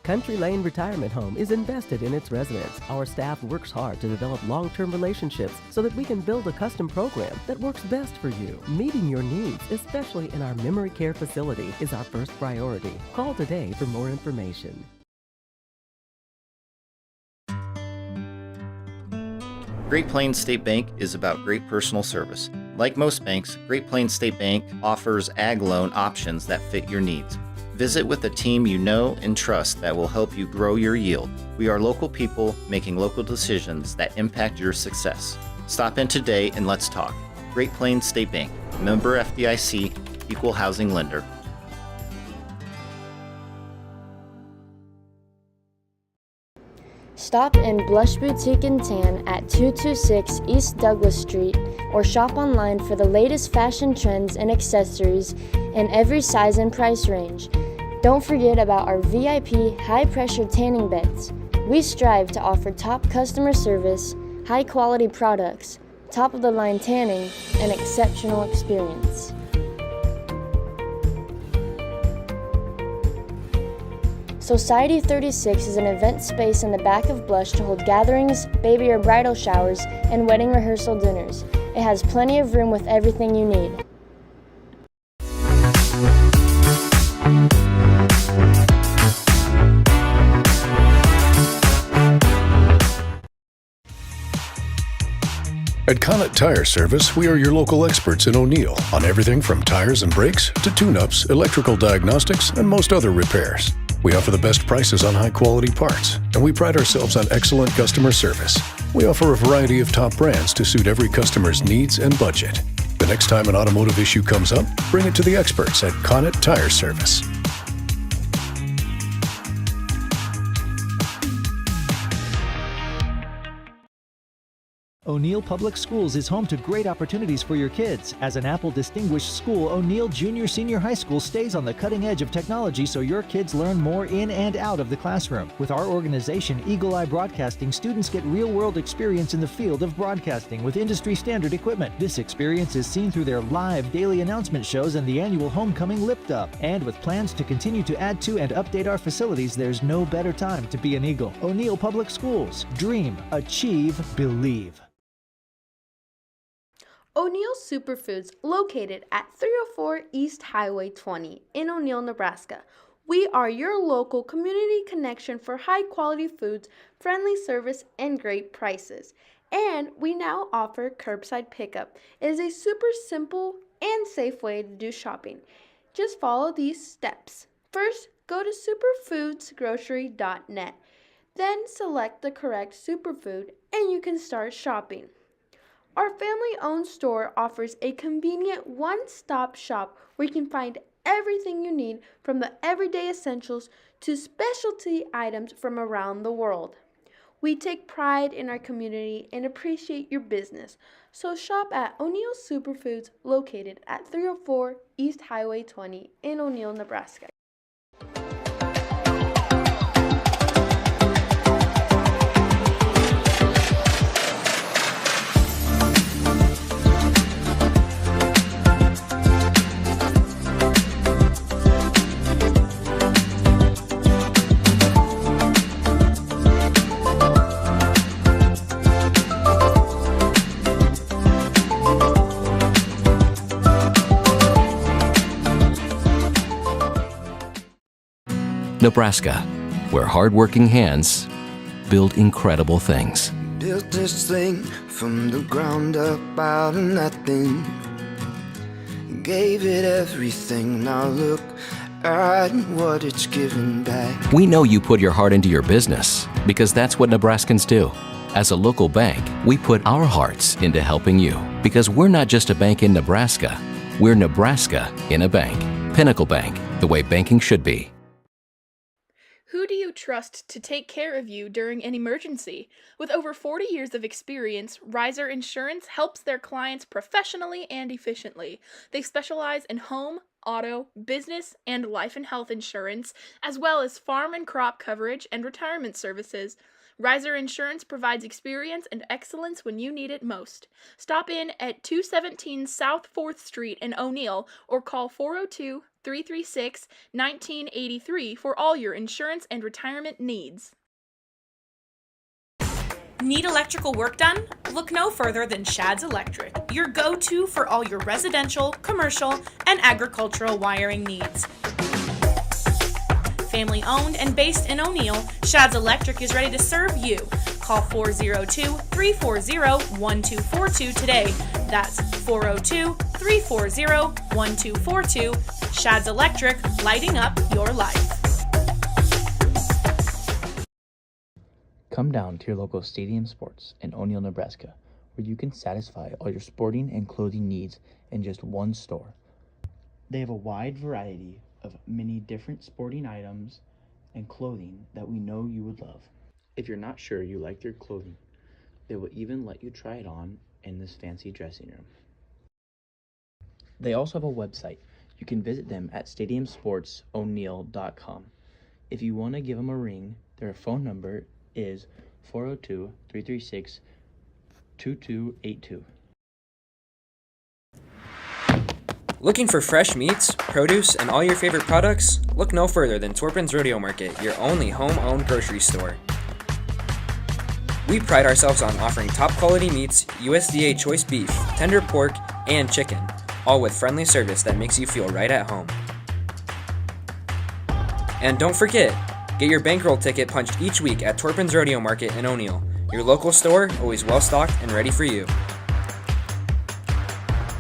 Country Lane Retirement Home is invested in its residents. Our staff works hard to develop long-term relationships so that we can build a custom program that works best for you. Meeting your needs, especially in our memory care facility, is our first priority. Call today for more information. Great Plains State Bank is about great personal service. Like most banks, Great Plains State Bank offers ag loan options that fit your needs. Visit with a team you know and trust that will help you grow your yield. We are local people making local decisions that impact your success. Stop in today and let's talk. Great Plains State Bank, member FDIC, equal housing lender. Stop in Blush Boutique and Tan at 226 East Douglas Street or shop online for the latest fashion trends and accessories in every size and price range. Don't forget about our VIP high-pressure tanning beds. We strive to offer top customer service, high-quality products, top-of-the-line tanning, and exceptional experience. Society 36 is an event space in the back of Blush to hold gatherings, baby or bridal showers, and wedding rehearsal dinners. It has plenty of room with everything you need. At Connaught Tire Service, we are your local experts in O'Neill on everything from tires and brakes to tune-ups, electrical diagnostics, and most other repairs. We offer the best prices on high-quality parts, and we pride ourselves on excellent customer service. We offer a variety of top brands to suit every customer's needs and budget. The next time an automotive issue comes up, bring it to the experts at Connaught Tire Service. O'Neill Public Schools is home to great opportunities for your kids. As an Apple Distinguished School, O'Neill Junior Senior High School stays on the cutting edge of technology so your kids learn more in and out of the classroom. With our organization, Eagle Eye Broadcasting, students get real-world experience in the field of broadcasting with industry-standard equipment. This experience is seen through their live daily announcement shows and the annual Homecoming Lift Up. And with plans to continue to add to and update our facilities, there's no better time to be an Eagle. O'Neill Public Schools. Dream, achieve, believe. O'Neill Superfoods, located at 304 East Highway 20 in O'Neill, Nebraska. We are your local community connection for high-quality foods, friendly service, and great prices. And we now offer curbside pickup. It is a super simple and safe way to do shopping. Just follow these steps. First, go to superfoodsgrocery.net. Then select the correct superfood and you can start shopping. Our family-owned store offers a convenient one-stop shop where you can find everything you need from the everyday essentials to specialty items from around the world. We take pride in our community and appreciate your business, so shop at O'Neill Superfoods located at 304 East Highway 20 in O'Neill, Nebraska. Nebraska, where hardworking hands build incredible things. Built this thing from the ground up out of nothing. Gave it everything. Now look at what it's given back. We know you put your heart into your business because that's what Nebraskans do. As a local bank, we put our hearts into helping you because we're not just a bank in Nebraska. We're Nebraska in a bank. Pinnacle Bank, the way banking should be. Who do you trust to take care of you during an emergency? With over 40 years of experience, Riser Insurance helps their clients professionally and efficiently. They specialize in home, auto, business, and life and health insurance, as well as farm and crop coverage and retirement services. Riser Insurance provides experience and excellence when you need it most. Stop in at 217 South 4th Street in O'Neill or call 402 222-336-1983 for all your insurance and retirement needs. Need electrical work done? Look no further than Shad's Electric, your go-to for all your residential, commercial, and agricultural wiring needs. Family owned and based in O'Neill, Shad's Electric is ready to serve you. Call 402-340-1242 today. That's 402-340-1242. Shad's Electric, lighting up your life. Come down to your local Stadium Sports in O'Neill, Nebraska, where you can satisfy all your sporting and clothing needs in just one store. They have a wide variety of many different sporting items and clothing that we know you would love. If you're not sure you like their clothing, they will even let you try it on in this fancy dressing room. They also have a website. You can visit them at stadiumsportso'neill.com. If you want to give them a ring, their phone number is 402-336-2282. Looking for fresh meats, produce, and all your favorite products? Look no further than Torpin's Rodeo Market, your only home-owned grocery store. We pride ourselves on offering top-quality meats, USDA choice beef, tender pork, and chicken, all with friendly service that makes you feel right at home. And don't forget, get your bankroll ticket punched each week at Torpin's Rodeo Market in O'Neill, your local store, always well-stocked and ready for you.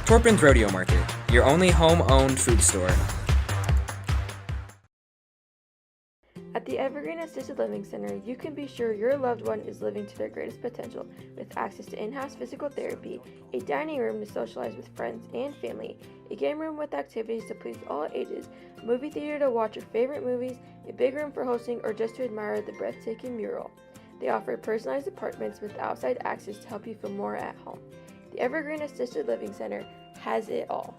Torpin's Rodeo Market, your only home-owned food store. At the Evergreen Assisted Living Center, you can be sure your loved one is living to their greatest potential with access to in-house physical therapy, a dining room to socialize with friends and family, a game room with activities to please all ages, a movie theater to watch your favorite movies, a big room for hosting or just to admire the breathtaking mural. They offer personalized apartments with outside access to help you feel more at home. The Evergreen Assisted Living Center has it all.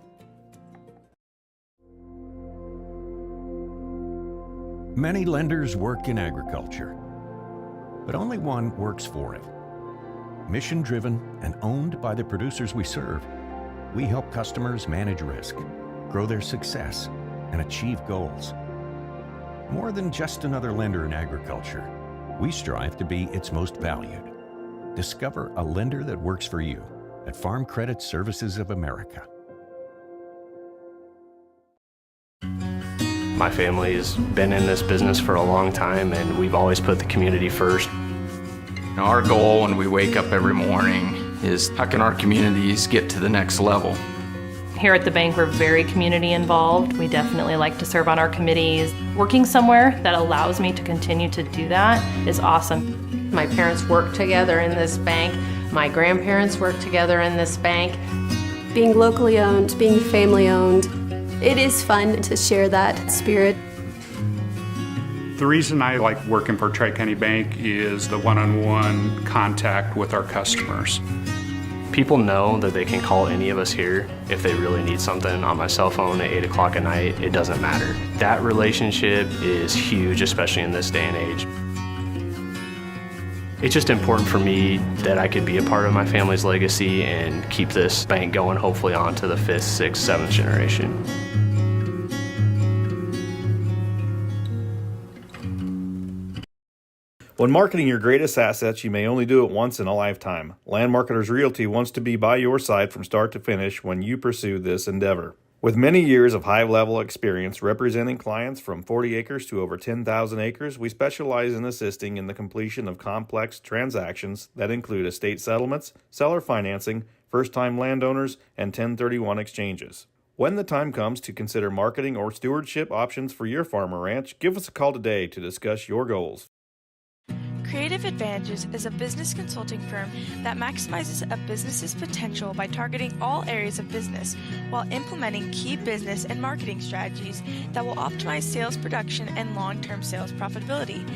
Many lenders work in agriculture, but only one works for it. Mission-driven and owned by the producers we serve, we help customers manage risk, grow their success, and achieve goals. More than just another lender in agriculture, we strive to be its most valued. Discover a lender that works for you at Farm Credit Services of America. My family has been in this business for a long time, and we've always put the community first. Our goal when we wake up every morning is how can our communities get to the next level? Here at the bank, we're very community involved. We definitely like to serve on our committees. Working somewhere that allows me to continue to do that is awesome. My parents work together in this bank. My grandparents work together in this bank. Being locally owned, being family owned, it is fun to share that spirit. The reason I like working for Tri-County Bank is the one-on-one contact with our customers. People know that they can call any of us here if they really need something on my cell phone at 8 o'clock at night. It doesn't matter. That relationship is huge, especially in this day and age. It's just important for me that I could be a part of my family's legacy and keep this bank going, hopefully on to the 5th, 6th, 7th generation. When marketing your greatest assets, you may only do it once in a lifetime. Land Marketers Realty wants to be by your side from start to finish when you pursue this endeavor. With many years of high-level experience representing clients from 40 acres to over 10,000 acres, we specialize in assisting in the completion of complex transactions that include estate settlements, seller financing, first-time landowners, and 1031 exchanges. When the time comes to consider marketing or stewardship options for your farm or ranch, give us a call today to discuss your goals. Creative Advantages is a business consulting firm that maximizes a business's potential by targeting all areas of business while implementing key business and marketing strategies that will optimize sales production and long-term sales profitability.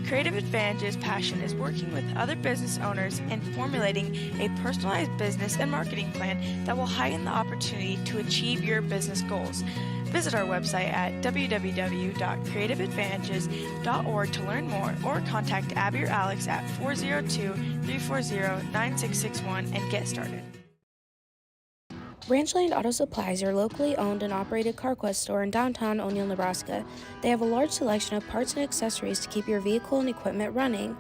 Creative Advantages' passion is working with other business owners and formulating a personalized business and marketing plan that will heighten the opportunity to achieve your business goals. Visit our website at www.creativeadvantages.org to learn more, or contact Abby or Alex at 402-340-9661 and get started. Ranchland Auto Supply is your locally owned and operated CarQuest store in downtown O'Neill, Nebraska. They have a large selection of parts and accessories to keep your vehicle and equipment running.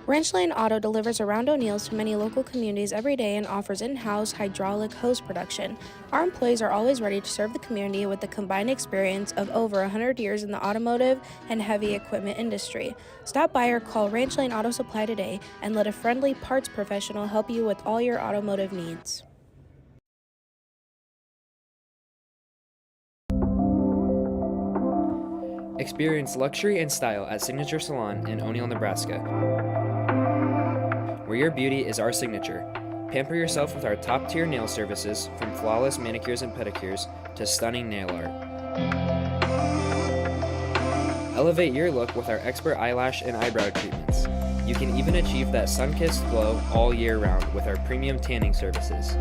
Ranchland Auto delivers around O'Neill's to many local communities every day and offers in-house hydraulic hose production. Our employees are always ready to serve the community with the combined experience of over 100 years in the automotive and heavy equipment industry. Stop by or call Ranchland Auto Supply today and let a friendly parts professional help you with all your automotive needs. Experience luxury and style at Signature Salon in O'Neill, Nebraska, where your beauty is our signature. Pamper yourself with our top-tier nail services, from flawless manicures and pedicures to stunning nail art. Elevate your look with our expert eyelash and eyebrow treatments. You can even achieve that sun-kissed glow all year round with our premium tanning services.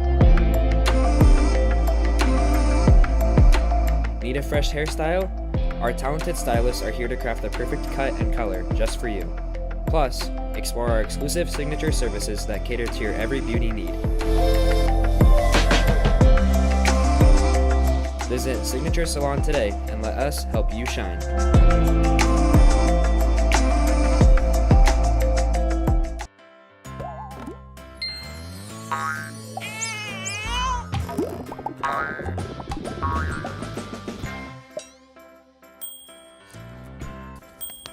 Need a fresh hairstyle? Our talented stylists are here to craft the perfect cut and color just for you. Plus, explore our exclusive signature services that cater to your every beauty need. Visit Signature Salon today and let us help you shine.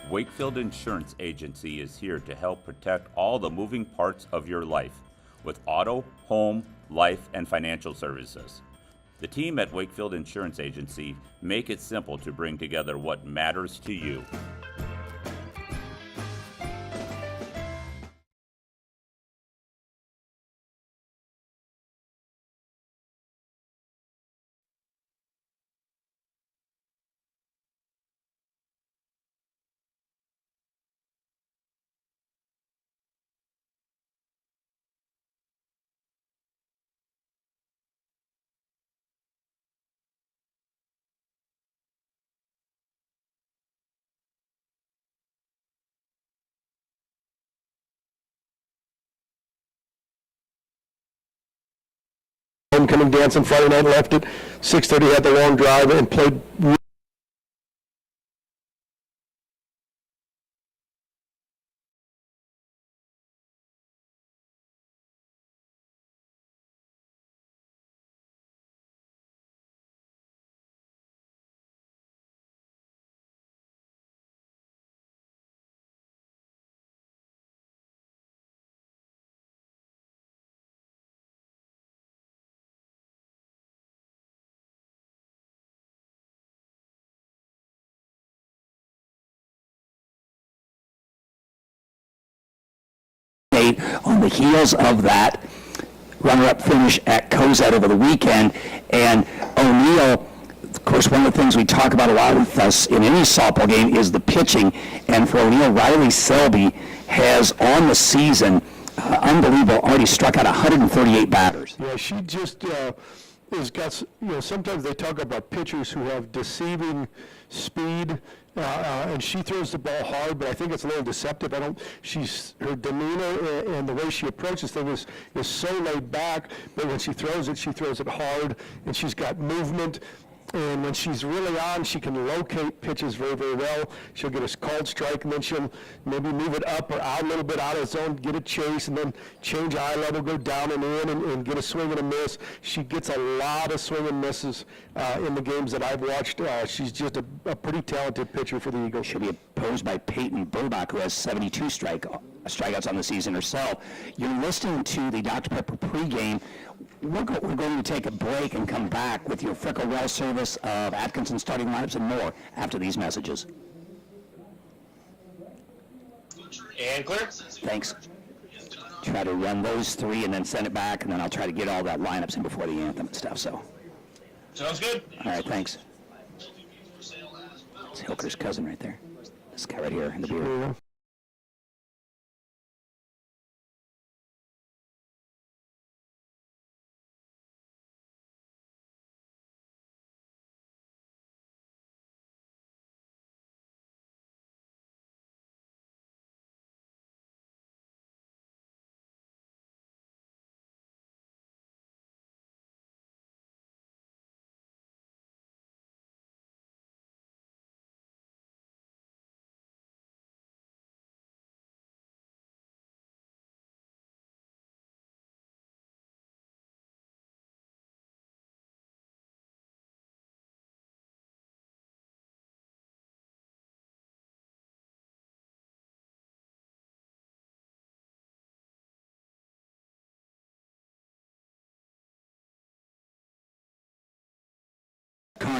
Wakefield Insurance Agency is here to help protect all the moving parts of your life with auto, home, life, and financial services. The team at Wakefield Insurance Agency make it simple to bring together what matters to you. Homecoming dance on Friday night, left at 6:30, had the long drive, and played. On the heels of that runner-up finish at Cozad over the weekend, and O'Neill, of course, one of the things we talk about a lot with us in any softball game is the pitching, and for O'Neill, Riley Selby has on the season, unbelievable, already struck out 138 batters. Yeah, she just has got, sometimes they talk about pitchers who have deceiving speed, and she throws the ball hard, but I think it's a little deceptive. Her demeanor and the way she approaches things is so laid back, but when she throws it hard, and she's got movement. And when she's really on, she can locate pitches very, very well. She'll get a called strike, and then she'll maybe move it up or out a little bit out of zone, get a chase, and then change eye level, go down and in, and get a swing and a miss. She gets a lot of swing and misses in the games that I've watched. She's just a pretty talented pitcher for the Eagles. She'll be opposed by Peyton Burbach, who has 72 strikeouts on the season herself. You're listening to the Dr. Pepper pregame. We're going to take a break and come back with your Frickle Well service of Atkinson starting lineups and more after these messages. And clear. Thanks. Try to run those three and then send it back, and then I'll try to get all that lineups in before the anthem and stuff. So. Sounds good. All right, thanks. It's Hilker's cousin right there. This guy right here in the beard.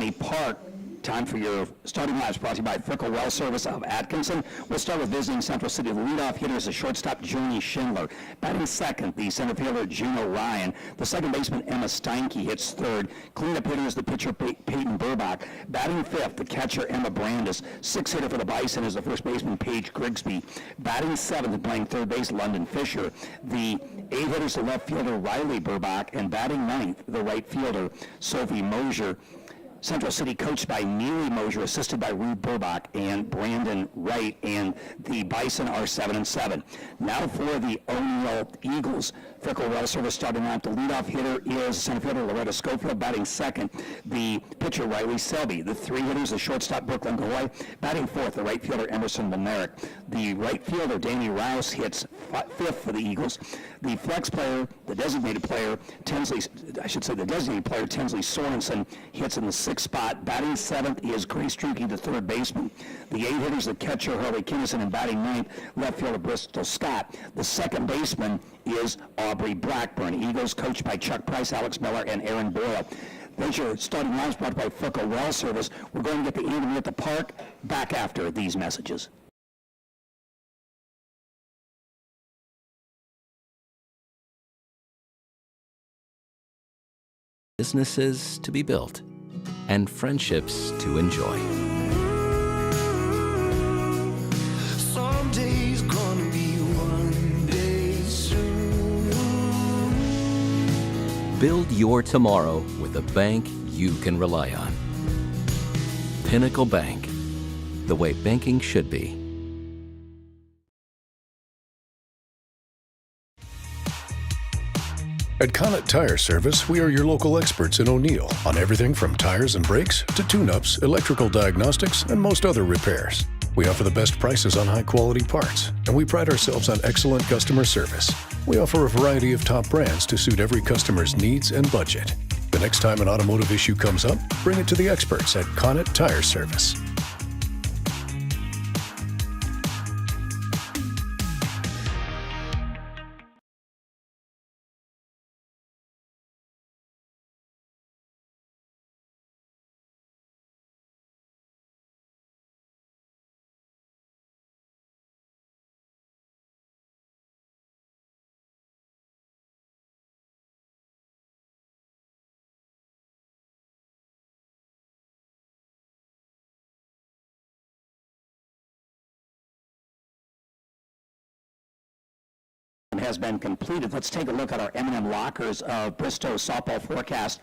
Kearney Park. Time for your starting lineups brought to you by Frickle Well Service of Atkinson. We'll start with visiting Central City. The leadoff hitter is the shortstop, Joni Schindler. Batting second, the center fielder, Juno Ryan. The second baseman, Emma Steinke, hits third. Cleanup hitter is the pitcher, Peyton Burbach. Batting fifth, the catcher, Emma Brandis. Sixth hitter for the Bison is the first baseman, Paige Grigsby. Batting seventh and playing third base, London Fisher. The eight hitters, the left fielder, Riley Burbach. And batting ninth, the right fielder, Sophie Mosier. Central City coached by Neely Mosier, assisted by Rude Burbach and Brandon Wright, and the Bison are 7-7. Now for the O'Neill Eagles. Frickle Well Service starting out. The leadoff hitter is center fielder Loretta Schofield, batting second. The pitcher Riley Selby. The three hitters, the shortstop Brooklyn Goy, batting fourth. The right fielder Emerson Benerick. The right fielder Danny Rouse hits fifth for the Eagles. The flex player, the designated player Tinsley Sorensen hits in the sixth spot. Batting seventh is Grace Trukey, the third baseman. The eight hitters, the catcher Harley Kinnison, and batting ninth, left fielder Bristol Scott. The second baseman is Aubrey Blackburn. Eagles coached by Chuck Price, Alex Miller, and Aaron Boyle. There's your starting lines brought by Frickle Well Service. We're going to get the interview at the park back after these messages. Businesses to be built and friendships to enjoy. Someday's gonna be one day soon. Build your tomorrow with a bank you can rely on. Pinnacle Bank, the way banking should be. At Connaught Tire Service, we are your local experts in O'Neill on everything from tires and brakes to tune-ups, electrical diagnostics, and most other repairs. We offer the best prices on high-quality parts, and we pride ourselves on excellent customer service. We offer a variety of top brands to suit every customer's needs and budget. The next time an automotive issue comes up, bring it to the experts at Connaught Tire Service. Has been completed. Let's take a look at our M&M Lockers of Bristow softball forecast.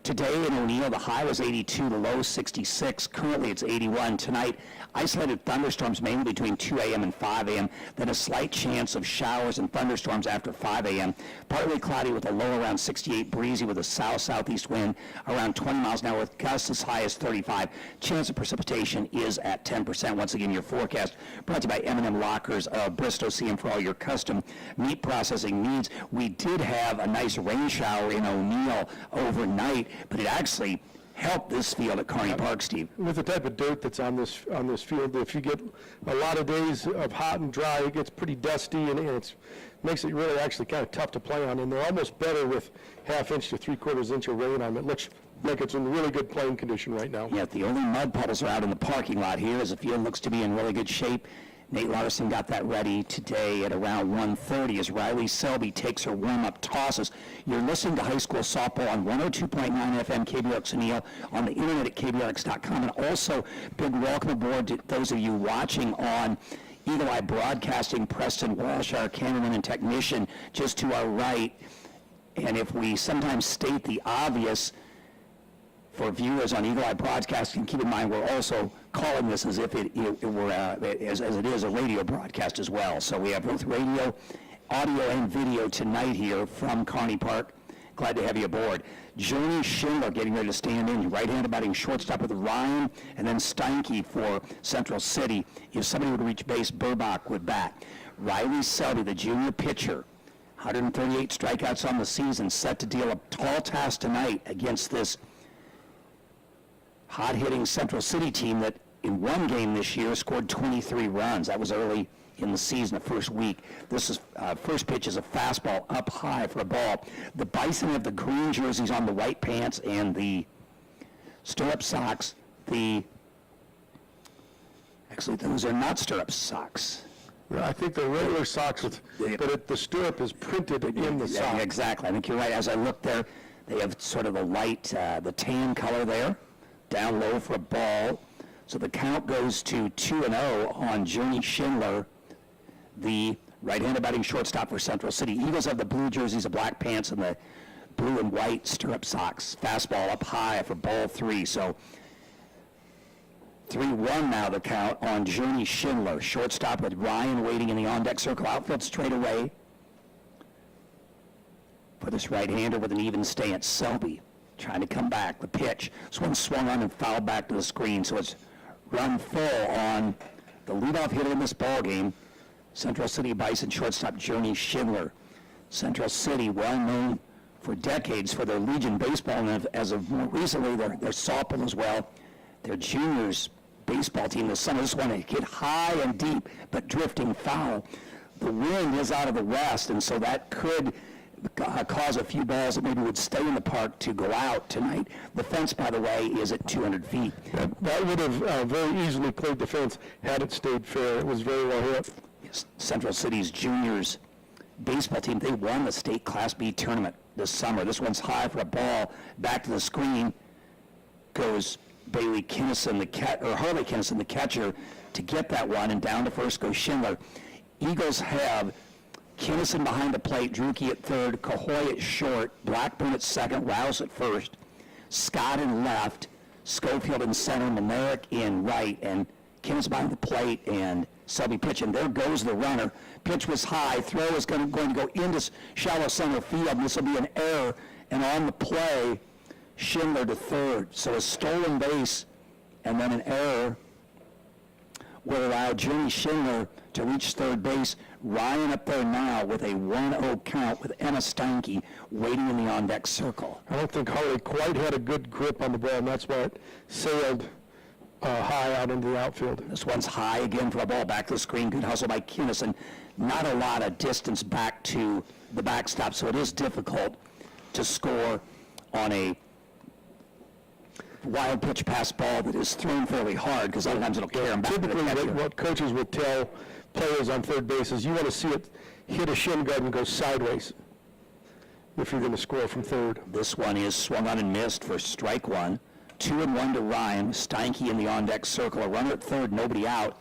Today in O'Neill, the high was 82, the low 66. Currently, it's 81. Tonight, isolated thunderstorms mainly between 2 a.m. and 5 a.m. Then a slight chance of showers and thunderstorms after 5 a.m. Partly cloudy with a low around 68, breezy with a south-southeast wind around 20 miles an hour with gusts as high as 35. Chance of precipitation is at 10%. Once again, your forecast brought to you by M&M Lockers of Bristow. See them for all your custom meat processing needs. We did have a nice rain shower in O'Neill overnight, but it actually helped this field at Kearney Park, Steve. With the type of dirt that's on this field, if you get a lot of days of hot and dry, it gets pretty dusty, and it makes it really actually kind of tough to play on. And they're almost better with half-inch to three-quarters inch of rain on them. It looks like it's in really good playing condition right now. Yeah, the only mud puddles are out in the parking lot here as the field looks to be in really good shape. Nate Larson got that ready today at around 1:30 as Riley Selby takes her warm-up tosses. You're listening to high school softball on 102.9 FM KBRX O'Neill, on the internet at kbrx.com, and also big welcome aboard to those of you watching on Eagle Eye Broadcasting. Preston Walsh, our cameraman and technician, just to our right. And if we sometimes state the obvious for viewers on Eagle Eye Broadcasting, keep in mind we're also calling this as if it were as it is a radio broadcast as well. So we have both radio, audio, and video tonight here from Kearney Park. Glad to have you aboard. Joni Schindler getting ready to stand in, right-handed batting shortstop with Ryan, and then Steinke for Central City. If somebody would reach base, Burbach would bat. Riley Selby, the junior pitcher, 138 strikeouts on the season, set to deal a tall task tonight against this hot-hitting Central City team that in one game this year scored 23 runs. That was early in the season, the first week. This is first pitch is a fastball up high for a ball. The Bison have the green jerseys on, the white pants, and the stirrup socks. Actually, those are not stirrup socks. I think they're regular socks, but the stirrup is printed in the sock. Yeah, exactly. I think you're right. As I look there, they have sort of the light, the tan color there, down low for a ball. So the count goes to 2-0 on Journey Schindler, the right-handed batting shortstop for Central City. Eagles have the blue jerseys, the black pants, and the blue and white stirrup socks. Fastball up high for ball 3. So 3-1 now the count on Journey Schindler. Shortstop with Ryan waiting in the on-deck circle. Outfield straight away for this right-hander with an even stance. Selby trying to come back. The pitch. This one swung on and fouled back to the screen. So it's run full on the leadoff hitter in this ball game. Central City Bison shortstop Journey Schindler. Central City, well known for decades for their Legion baseball, and as of more recently, their softball as well. Their juniors baseball team this summer just want to hit high and deep, but drifting foul. The wind is out of the west, and so that could cause a few balls that maybe would stay in the park to go out tonight. The fence, by the way, is at 200 feet. That would have very easily played the fence had it stayed fair. It was very well hit. Yes, Central City's juniors baseball team, they won the state Class B tournament this summer. This one's high for a ball. Back to the screen goes Bailey Kinnison, Harley Kinnison, the catcher, to get that one, and down to first goes Schindler. Eagles have Kinnison behind the plate, Drucke at third, Cahoy at short, Blackburn at second, Rouse at first, Scott in left, Schofield in center, Monerick in right, and Kinnison behind the plate, and Selby pitching. There goes the runner. Pitch was high. Throw is going to go into shallow center field, and this will be an error. And on the play, Schindler to third. So a stolen base and then an error will allow Journey Schindler to reach third base. Ryan up there now with a 1-0 count with Emma Steinke waiting in the on-deck circle. I don't think Harley quite had a good grip on the ball, and that's why it sailed high out into the outfield. This one's high again for a ball. Back to the screen. Good hustle by Kinnison. Not a lot of distance back to the backstop, so it is difficult to score on a wild pitch pass ball that is thrown fairly hard, because sometimes it'll carry them back to the catcher. Typically, what coaches would tell players on third base is you want to see it hit a shin guard and go sideways if you're going to score from third. This one is swung on and missed for strike one. 2-1 to Ryan. Steinke in the on-deck circle. A runner at third, nobody out.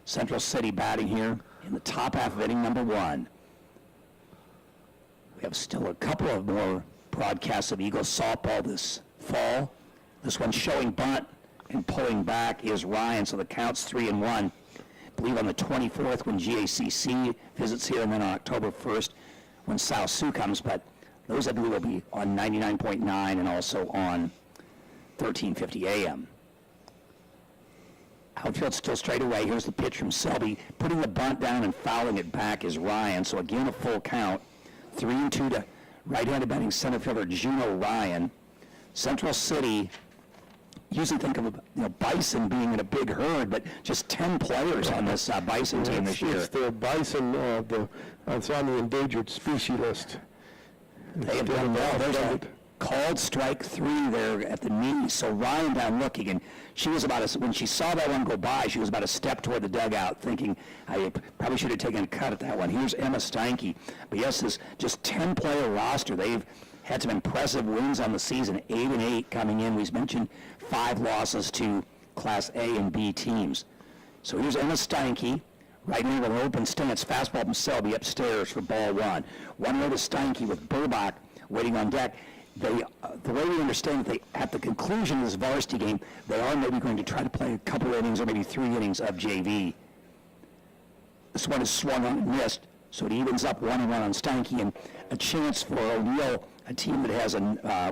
Central City batting here in the top half of inning number 1. We have still a couple of more broadcasts of Eagles softball this fall. This one showing bunt and pulling back is Ryan, so the count's 3-1. I believe on the 24th when GACC visits here, and then on October 1st when South Sioux comes, but those I believe will be on 99.9 and also on 1350 AM. Outfield still straight away. Here's the pitch from Selby. Putting the bunt down and fouling it back is Ryan. So again, a full count. 3-2 to right-handed batting center fielder Juno Ryan. Central City, usually think of Bison being in a big herd, but just 10 players on this Bison team this year. It's the Bison, it's on the endangered species list. They have done well. There's a called strike 3 there at the knee. So Ryan down looking, and she was when she saw that one go by, she was about a step toward the dugout, thinking, I probably should have taken a cut at that one. Here's Emma Steinke. But yes, this just 10-player roster. They've had some impressive wins on the season, 8-8 coming in. We've mentioned 5 losses to Class A and B teams. So here's Emma Steinke, right here with an open stance. Fastball from Selby upstairs for ball 1. 1-0 to Steinke with Burbach waiting on deck. The way we understand it, at the conclusion of this varsity game, they are maybe going to try to play a couple innings or maybe 3 innings of JV. This one is swung on and missed, so it evens up 1-1 on Steinke, and a chance for O'Neill, a team that has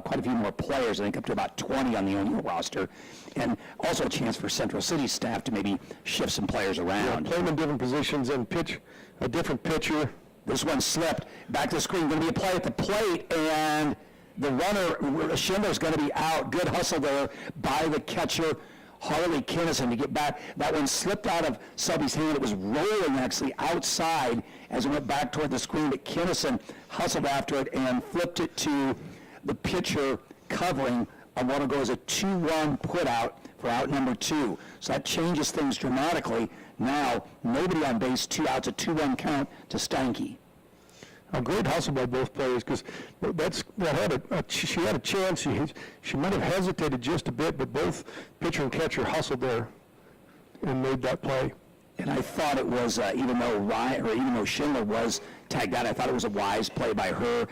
quite a few more players, I think up to about 20 on the O'Neill roster, and also a chance for Central City staff to maybe shift some players around. Yeah, play them in different positions and pitch a different pitcher. This one slipped. Back to the screen, going to be a play at the plate, and the runner, Schindler's going to be out. Good hustle there by the catcher, Harley Kinnison, to get back. That one slipped out of Selby's hand. It was rolling actually outside as it went back toward the screen, but Kinnison hustled after it and flipped it to the pitcher covering I want to go as a 2-1 put out for out number 2. So that changes things dramatically. Now, nobody on base, 2 outs, a 2-1 count to Steinke. A great hustle by both players, because she had a chance. She might have hesitated just a bit, but both pitcher and catcher hustled there and made that play. And I thought it was, even though Schindler was tagged out, I thought it was a wise play by her.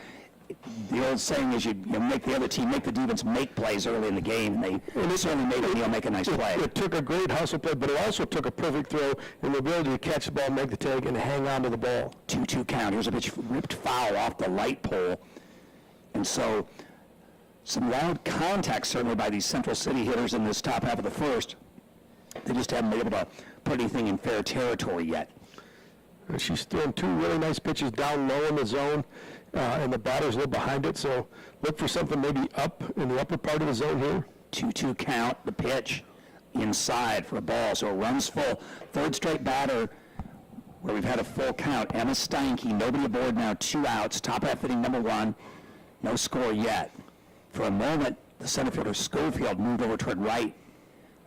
The old saying is you make the other team, make the defense make plays early in the game, and they certainly made O'Neill make a nice play. It took a great hustle play, but it also took a perfect throw and the ability to catch the ball, make the tag, and hang on to the ball. 2-2 count. Here's a pitch ripped foul off the light pole. And so some loud contact certainly by these Central City hitters in this top half of the first. They just haven't been able to put anything in fair territory yet. And she's throwing 2 really nice pitches down low in the zone, and the batter's a little behind it, so look for something maybe up in the upper part of the zone here. 2-2 count, the pitch inside for a ball, so it runs full. Third straight batter where we've had a full count. Emma Steinke, nobody aboard now, 2 outs, top half inning number 1, no score yet. For a moment, the center fielder Schofield moved over toward right,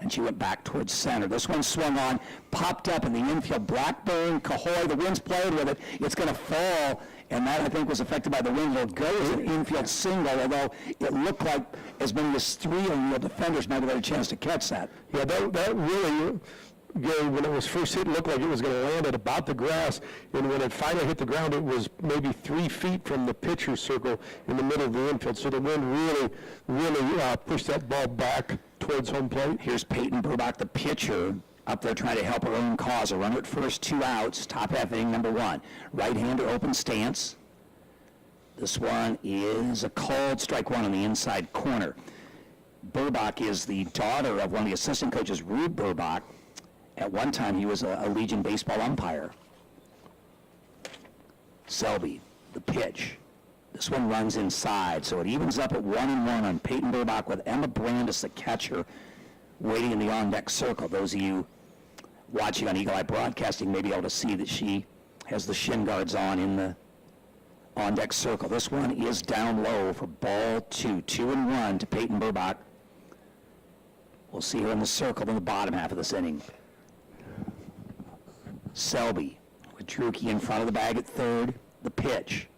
and she went back towards center. This one swung on, popped up in the infield. Blackburn, Cahoy, the wind's played with it. It's going to fall, and that, I think, was affected by the wind. It'll go as an infield single, although it looked like as many as 3 O'Neill defenders might have had a chance to catch that. Yeah, that really, Gary, when it was first hit, looked like it was going to land at about the grass, and when it finally hit the ground, it was maybe 3 feet from the pitcher's circle in the middle of the infield. So the wind really pushed that ball back towards home plate. Here's Peyton Burbach, the pitcher, up there trying to help her own cause. A runner at first, 2 outs, top half inning number 1. Right-hander open stance. This one is a called strike 1 on the inside corner. Burbach is the daughter of one of the assistant coaches, Rube Burbach. At one time, he was a Legion baseball umpire. Selby, the pitch. This one runs inside, so it evens up at 1-1 on Peyton Burbach with Emma Brandis, the catcher, waiting in the on-deck circle. Those of you watching on Eagle Eye Broadcasting may be able to see that she has the shin guards on in the on-deck circle. This one is down low for ball 2. 2-1 to Peyton Burbach. We'll see her in the circle in the bottom half of this inning. Selby with Drucke in front of the bag at third. The pitch.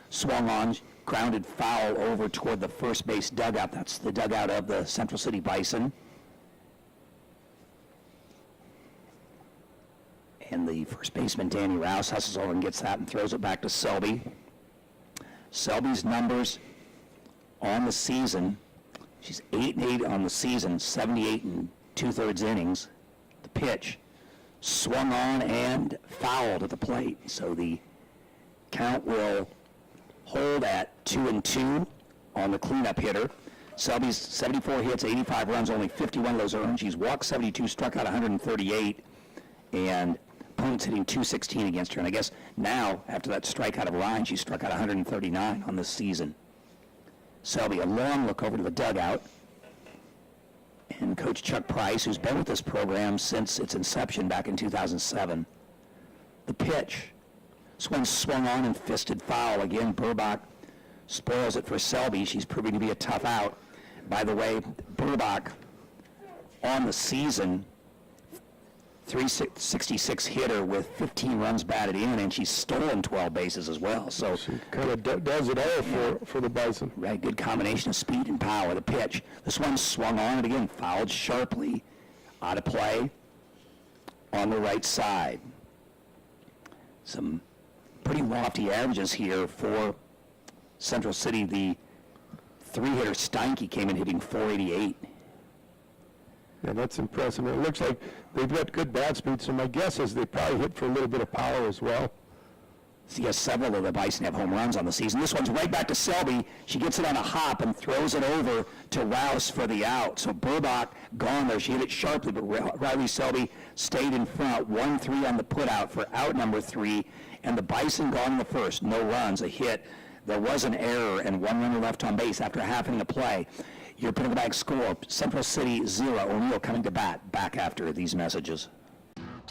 Swung on, grounded foul over toward the first base dugout. That's the dugout of the Central City Bison. And the first baseman, Danny Rouse, hustles over and gets that and throws it back to Selby. Selby's numbers on the season, she's 8-8 on the season, 78 2/3 innings. The pitch. Swung on and fouled at the plate. So the count will hold at 2-2 on the cleanup hitter. Selby's 74 hits, 85 runs, only 51 of those earned. She's walked 72, struck out 138, and opponents hitting 216 against her. And I guess now, after that strikeout of Ryan, she struck out 139 on this season. Selby, a long look over to the dugout. And Coach Chuck Price, who's been with this program since its inception back in 2007. The pitch. This one swung on and fisted foul. Again, Burbach spoils it for Selby. She's proving to be a tough out. By the way, Burbach on the season, 366 hitter with 15 runs batted in, and she's stolen 12 bases as well. So she kind of does it all for the Bison. Right, good combination of speed and power. The pitch. This one swung on and again fouled sharply. Out of play on the right side. Some pretty lofty averages here for Central City. The 3-hitter Steinke came in hitting 488. Yeah, that's impressive. It looks like they've got good bat speed, so my guess is they probably hit for a little bit of power as well. So yes, several of the Bison have home runs on the season. This one's right back to Selby. She gets it on a hop and throws it over to Rouse for the out. So Burbach gone there. She hit it sharply, but Riley Selby stayed in front. 1-3 on the putout for out number 3. And the Bison gone in the first. No runs, a hit. There was an error and 1 runner left on base after half inning of play. Your pin of the bag score, Central City 0. O'Neill coming to bat back after these messages.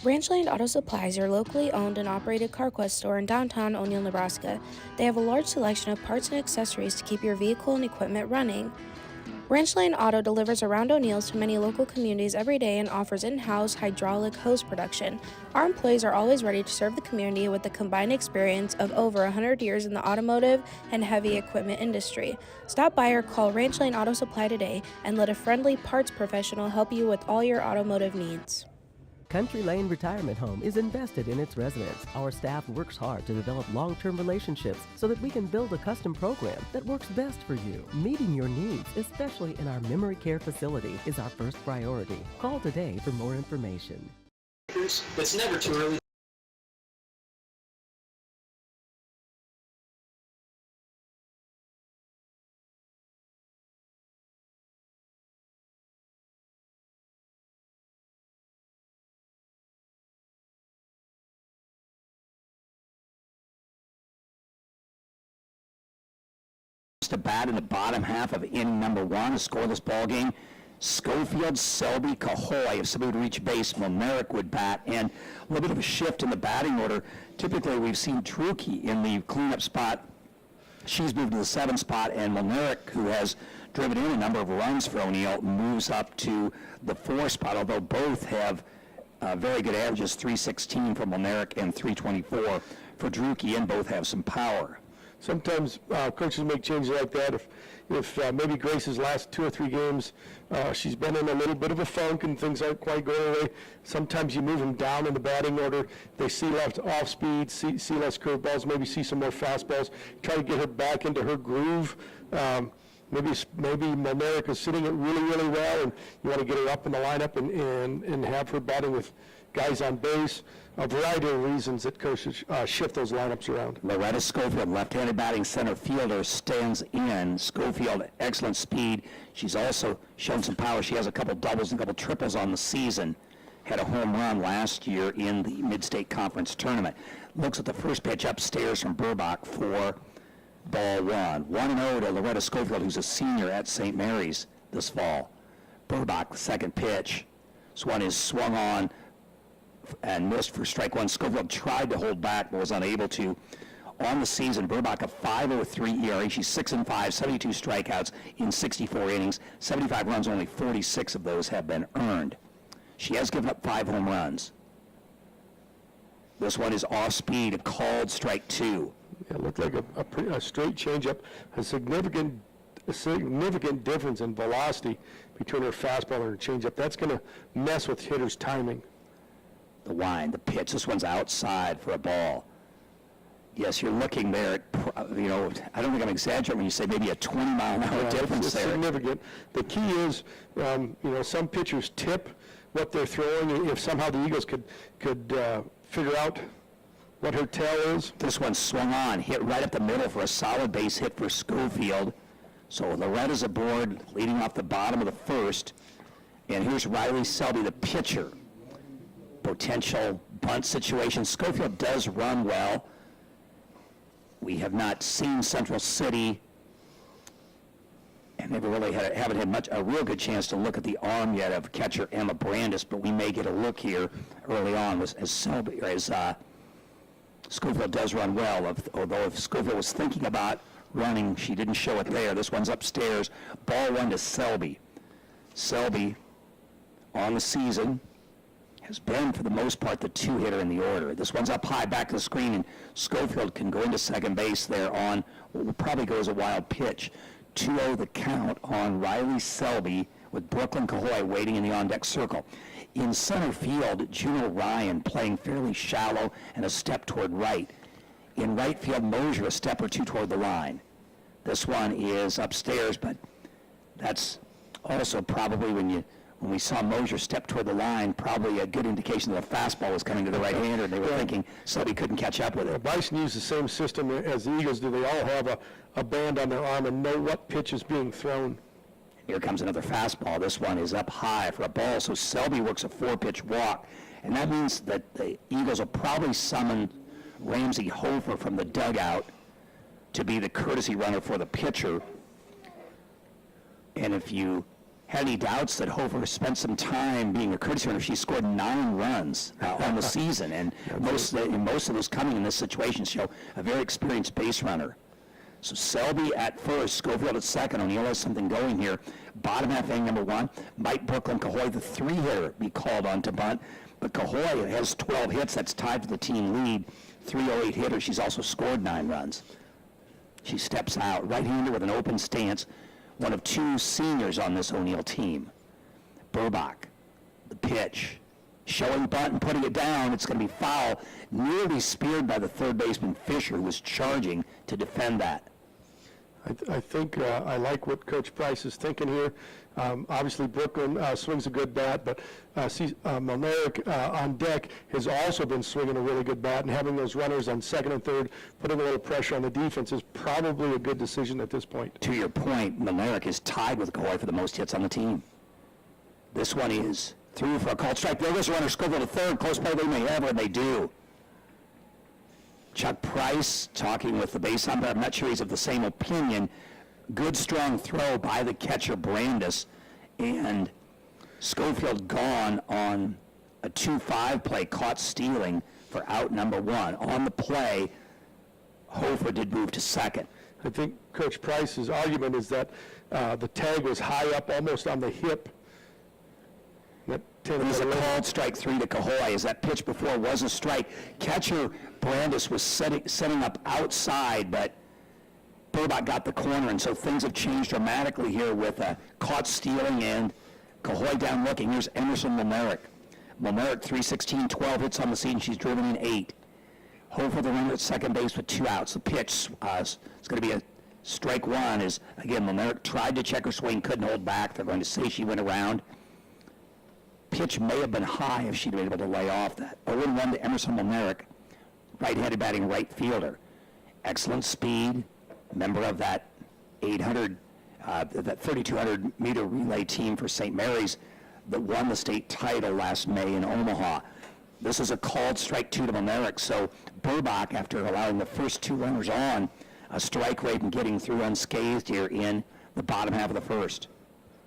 Ranchland Auto Supply is your locally owned and operated CarQuest store in downtown O'Neill, Nebraska. They have a large selection of parts and accessories to keep your vehicle and equipment running. Ranch Lane Auto delivers around O'Neill's to many local communities every day and offers in-house hydraulic hose production. Our employees are always ready to serve the community with the combined experience of over 100 years in the automotive and heavy equipment industry. Stop by or call Ranch Lane Auto Supply today and let a friendly parts professional help you with all your automotive needs. Country Lane Retirement Home is invested in its residents. Our staff works hard to develop long-term relationships so that we can build a custom program that works best for you. Meeting your needs, especially in our memory care facility, is our first priority. Call today for more information. It's never too early. To bat in the bottom half of inning number 1, a scoreless ball game. Schofield, Selby, Cahoy, if somebody would reach base, Mulmeric would bat, and a little bit of a shift in the batting order. Typically, we've seen Drucke in the cleanup spot. She's moved to the 7th spot, and Mulmeric, who has driven in a number of runs for O'Neill, moves up to the 4th spot, although both have very good averages, 316 for Mulmeric and 324 for Drucke, and both have some power. Sometimes coaches make changes like that. If maybe Grace's last 2 or 3 games, she's been in a little bit of a funk and things aren't quite going away. Sometimes you move them down in the batting order. They see less off speed, see less curveballs, maybe see some more fastballs. Try to get her back into her groove. Maybe Mulmeric is sitting it really, really well, and you want to get her up in the lineup and have her batting with guys on base. A variety of reasons that coaches shift those lineups around. Loretta Schofield, left-handed batting center fielder, stands in. Schofield, excellent speed. She's also shown some power. She has a couple doubles and a couple triples on the season. Had a home run last year in the Mid-State Conference Tournament. Looks at the first pitch upstairs from Burbach for ball 1. 1-0 to Loretta Schofield, who's a senior at St. Mary's this fall. Burbach, the second pitch. This one is swung on and missed for strike 1. Schofield tried to hold back but was unable to. On the season, Burbach a 5.03 ERA. She's 6-5, 72 strikeouts in 64 innings. 75 runs, only 46 of those have been earned. She has given up 5 home runs. This one is off speed, a called strike 2. It looked like a straight changeup. A significant difference in velocity between her fastball and her changeup. That's going to mess with hitters' timing. The wind, the pitch. This one's outside for a ball. Yes, you're looking there at, I don't think I'm exaggerating when you say maybe a 20-mile-an-hour difference there. It's significant. The key is, some pitchers tip what they're throwing. If somehow the Eagles could figure out what her tail is. This one swung on, hit right up the middle for a solid base hit for Schofield. So Loretta's aboard, leading off the bottom of the 1st. And here's Riley Selby, the pitcher. Potential bunt situation. Schofield does run well. We have not seen Central City, and never really haven't had a real good chance to look at the arm yet of catcher Emma Brandis, but we may get a look here early on as Schofield does run well. Although if Schofield was thinking about running, she didn't show it there. This one's upstairs. Ball 1 to Selby. Selby, on the season, has been, for the most part, the 2-hitter in the order. This one's up high back of the screen, and Schofield can go into second base there on what will probably go as a wild pitch. 2-0 the count on Riley Selby, with Brooklyn Cahoy waiting in the on-deck circle. In center field, Juno Ryan playing fairly shallow and a step toward right. In right field, Mosier a step or 2 toward the line. This one is upstairs, but that's also probably when we saw Mosier step toward the line, probably a good indication that a fastball was coming to the right-hander, and they were thinking Selby couldn't catch up with it. Bison used the same system as the Eagles do. They all have a band on their arm and know what pitch is being thrown. Here comes another fastball. This one is up high for a ball, so Selby works a 4-pitch walk, and that means that the Eagles will probably summon Ramsey Hofer from the dugout to be the courtesy runner for the pitcher. And if you had any doubts that Hofer spent some time being a courtesy runner, she scored 9 runs on the season, and most of those coming in this situation show a very experienced base runner. So Selby at first, Schofield at second. O'Neill has something going here. Bottom half inning number one. Mike Brooklyn Cahoy, the three-hitter, be called on to bunt. But Cahoy has 12 hits. That's tied for the team lead. 308 hitter. She's also scored 9 runs. She steps out. Right-hander with an open stance. One of 2 seniors on this O'Neill team. Burbach, the pitch. Showing bunt and putting it down. It's going to be foul. Nearly speared by the third baseman Fisher, who was charging to defend that. I think I like what Coach Price is thinking here. Obviously, Brooklyn swings a good bat, but Melnerick on deck has also been swinging a really good bat, and having those runners on second and third, putting a little pressure on the defense is probably a good decision at this point. To your point, Melnerick is tied with Cahoy for the most hits on the team. This one is through for a called strike. There goes the runner, Schofield to third. Close play they may ever, and they do. Chuck Price talking with the base umpire. I'm not sure he's of the same opinion. Good, strong throw by the catcher, Brandis. And Schofield gone on a 2-5 play, caught stealing for out number 1. On the play, Hofer did move to second. I think Coach Price's argument is that the tag was high up, almost on the hip. It was a called strike 3 to Cahoy, as that pitch before was a strike. Catcher Brandis was setting up outside, but Burbach got the corner, and so things have changed dramatically here with caught stealing and Cahoy down looking. Here's Emerson Melnerick. Melnerick, 316, 12 hits on the season. She's driven in 8. Hofer the runner at second base with 2 outs. The pitch is going to be a strike 1. Is again, Melnerick tried to check her swing, couldn't hold back. They're going to say she went around. Pitch may have been high if she'd been able to lay off that. 0-1 to Emerson Melnerick, right-handed batting right fielder. Excellent speed, member of that 3,200 meter relay team for St. Mary's that won the state title last May in Omaha. This is a called strike 2 to Melnerick, so Burbach, after allowing the first 2 runners on, a strike rate and getting through unscathed here in the bottom half of the first.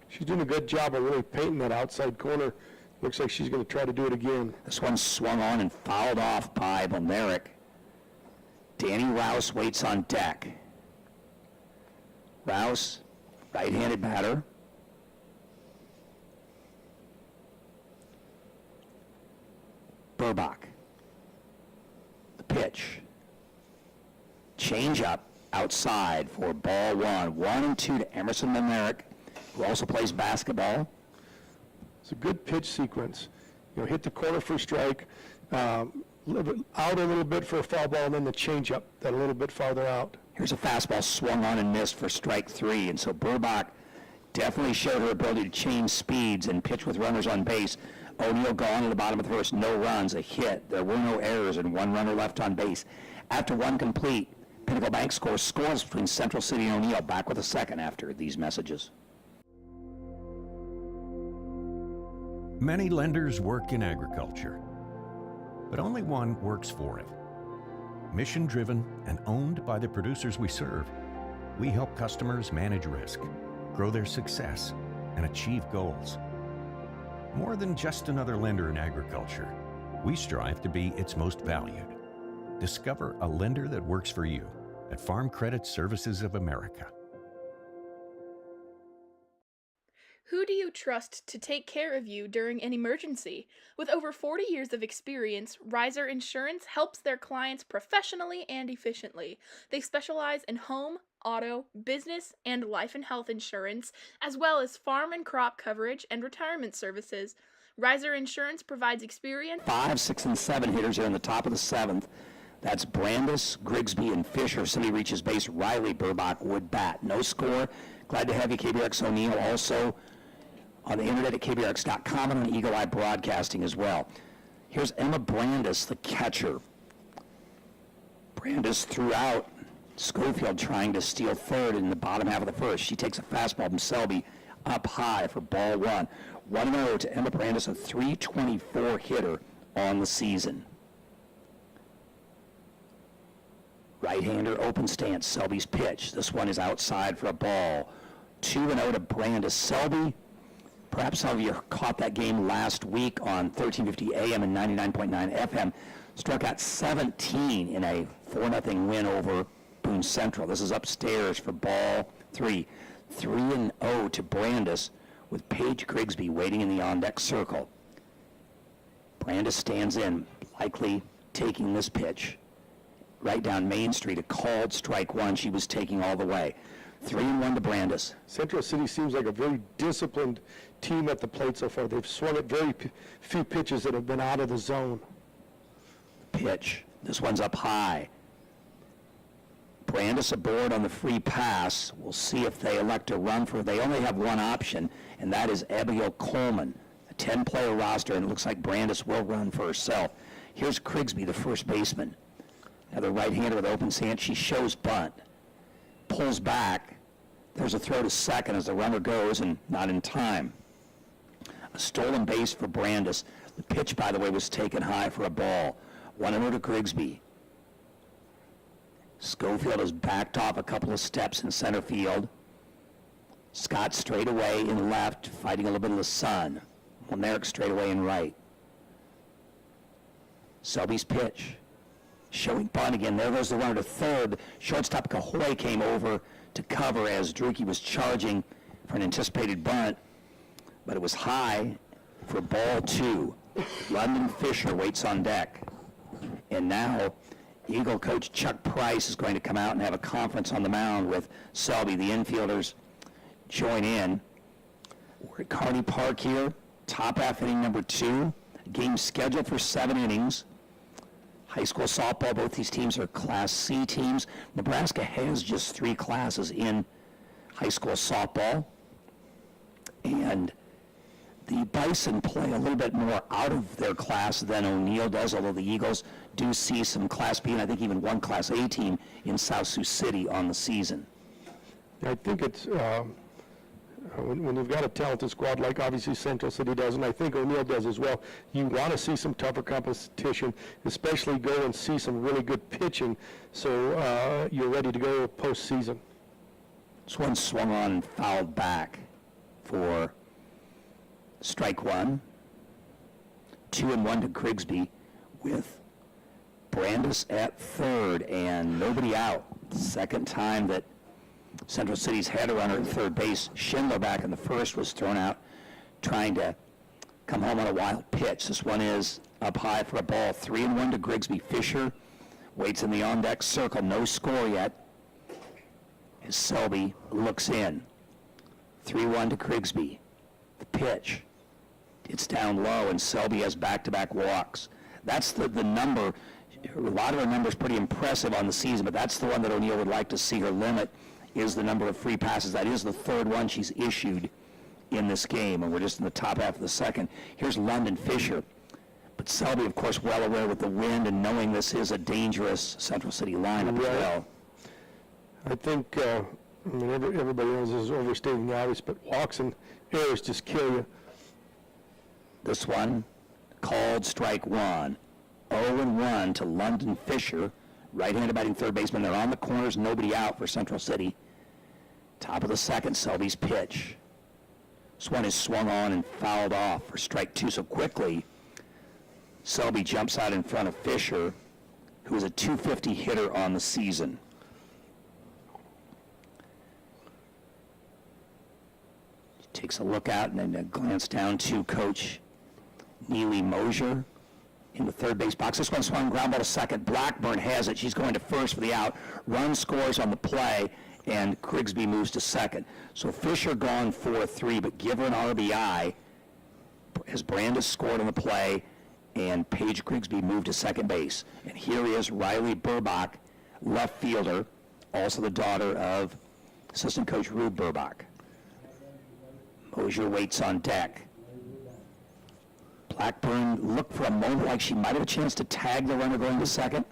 She's doing a good job of really painting that outside corner. Looks like she's going to try to do it again. This one swung on and fouled off by Melnerick. Danny Rouse waits on deck. Rouse, right-handed batter. Burbach. The pitch. Change up outside for ball 1. 1-2 to Emerson Melnerick, who also plays basketball. It's a good pitch sequence. You know, hit the corner for a strike, out a little bit for a foul ball, and then the changeup that a little bit farther out. Here's a fastball swung on and missed for strike 3, and so Burbach definitely showed her ability to change speeds and pitch with runners on base. O'Neill gone in the bottom of the first, no runs, a hit. There were no errors, and 1 runner left on base. After 1 complete, Pinnacle Bank scores between Central City and O'Neill. Back with a second after these messages. Many lenders work in agriculture, but only one works for it. Mission-driven and owned by the producers we serve, we help customers manage risk, grow their success, and achieve goals. More than just another lender in agriculture, we strive to be its most valued. Discover a lender that works for you at Farm Credit Services of America. Who do you trust to take care of you during an emergency? With over 40 years of experience, Riser Insurance helps their clients professionally and efficiently. They specialize in home, auto, business, and life and health insurance, as well as farm and crop coverage and retirement services. Riser Insurance provides experience. 5, 6, and 7 hitters here in the top of the 7th. That's Brandis, Grigsby, and Fisher. Somebody reaches base. Riley, Burbach would bat. No score. Glad to have you, KBRX O'Neill. Also on the internet at kbrx.com and on Eagle Eye Broadcasting as well. Here's Emma Brandis, the catcher. Brandis threw out. Schofield trying to steal third in the bottom half of the first. She takes a fastball from Selby up high for ball 1. 1-0 to Emma Brandis, a .324 hitter on the season. Right-hander open stance, Selby's pitch. This one is outside for a ball. 2-0 to Brandis. Selby, perhaps some of you caught that game last week on 1350 AM and 99.9 FM, struck out 17 in a 4-0 win over Boone Central. This is upstairs for ball 3. 3-0 to Brandis with Paige Grigsby waiting in the on-deck circle. Brandis stands in, likely taking this pitch right down Main Street, a called strike one. She was taking all the way. 3-1 to Brandis. Central City seems like a very disciplined team at the plate so far. They've swung at very few pitches that have been out of the zone. Pitch. This one's up high. Brandis aboard on the free pass. We'll see if they elect to run for. They only have one option, and that is Abigail Coleman. A 10-player roster, and it looks like Brandis will run for herself. Here's Grigsby, the first baseman. Another right-hander with open stance. She shows bunt. Pulls back. There's a throw to second as the runner goes, and not in time. A stolen base for Brandis. The pitch, by the way, was taken high for a ball. 1-0 to Grigsby. Schofield has backed off a couple of steps in center field. Scott straight away in left, fighting a little bit of the sun. Melnick straight away in right. Selby's pitch. Showing bunt again. There goes the runner to third. Shortstop Cahoy came over to cover as Drucke was charging for an anticipated bunt, but it was high for ball 2. London Fisher waits on deck. And now Eagle coach Chuck Price is going to come out and have a conference on the mound with Selby. The infielders join in. We're at Kearney Park here. Top half inning number 2. Game scheduled for 7 innings. High school softball, both these teams are Class C teams. Nebraska has just 3 classes in high school softball. And the Bison play a little bit more out of their class than O'Neill does, although the Eagles do see some Class B and I think even one Class A team in South Sioux City on the season. I think it's, when you've got a talented squad like obviously Central City does, and I think O'Neill does as well, you want to see some tougher competition, especially go and see some really good pitching, so you're ready to go postseason. This one swung on and fouled back for strike 1. 2-1 to Grigsby with Brandis at third and nobody out. Second time that Central City's had a runner at third base. Schindler back in the first was thrown out trying to come home on a wild pitch. This one is up high for a ball. 3-1 to Grigsby. Fisher waits in the on-deck circle. No score yet as Selby looks in. 3-1 to Grigsby. The pitch. It's down low, and Selby has back-to-back walks. That's the number. A lot of her numbers pretty impressive on the season, but that's the one that O'Neill would like to see her limit, is the number of free passes. That is the third one she's issued in this game, and we're just in the top half of the second. Here's London Fisher. But Selby, of course, well aware with the wind and knowing this is a dangerous Central City lineup as well. I think, everybody knows this is overstating the obvious, but walks and errors just kill you. This one called strike 1. 0-1 to London Fisher. Right-handed batting third baseman. They're on the corners, nobody out for Central City. Top of the second, Selby's pitch. This one is swung on and fouled off for strike 2. So quickly, Selby jumps out in front of Fisher, who is a .250 hitter on the season. Takes a look out and then a glance down to Coach Neely Mosier in the third base box. This one swung ground ball to second. Blackburn has it. She's going to first for the out. Run scores on the play, and Grigsby moves to second. So Fisher gone 4-3, but give her an RBI as Brandis scored on the play, and Paige Grigsby moved to second base. And here is Riley Burbach, left fielder, also the daughter of assistant coach Rube Burbach. Mosier waits on deck. Blackburn looked for a moment like she might have a chance to tag the runner going to second.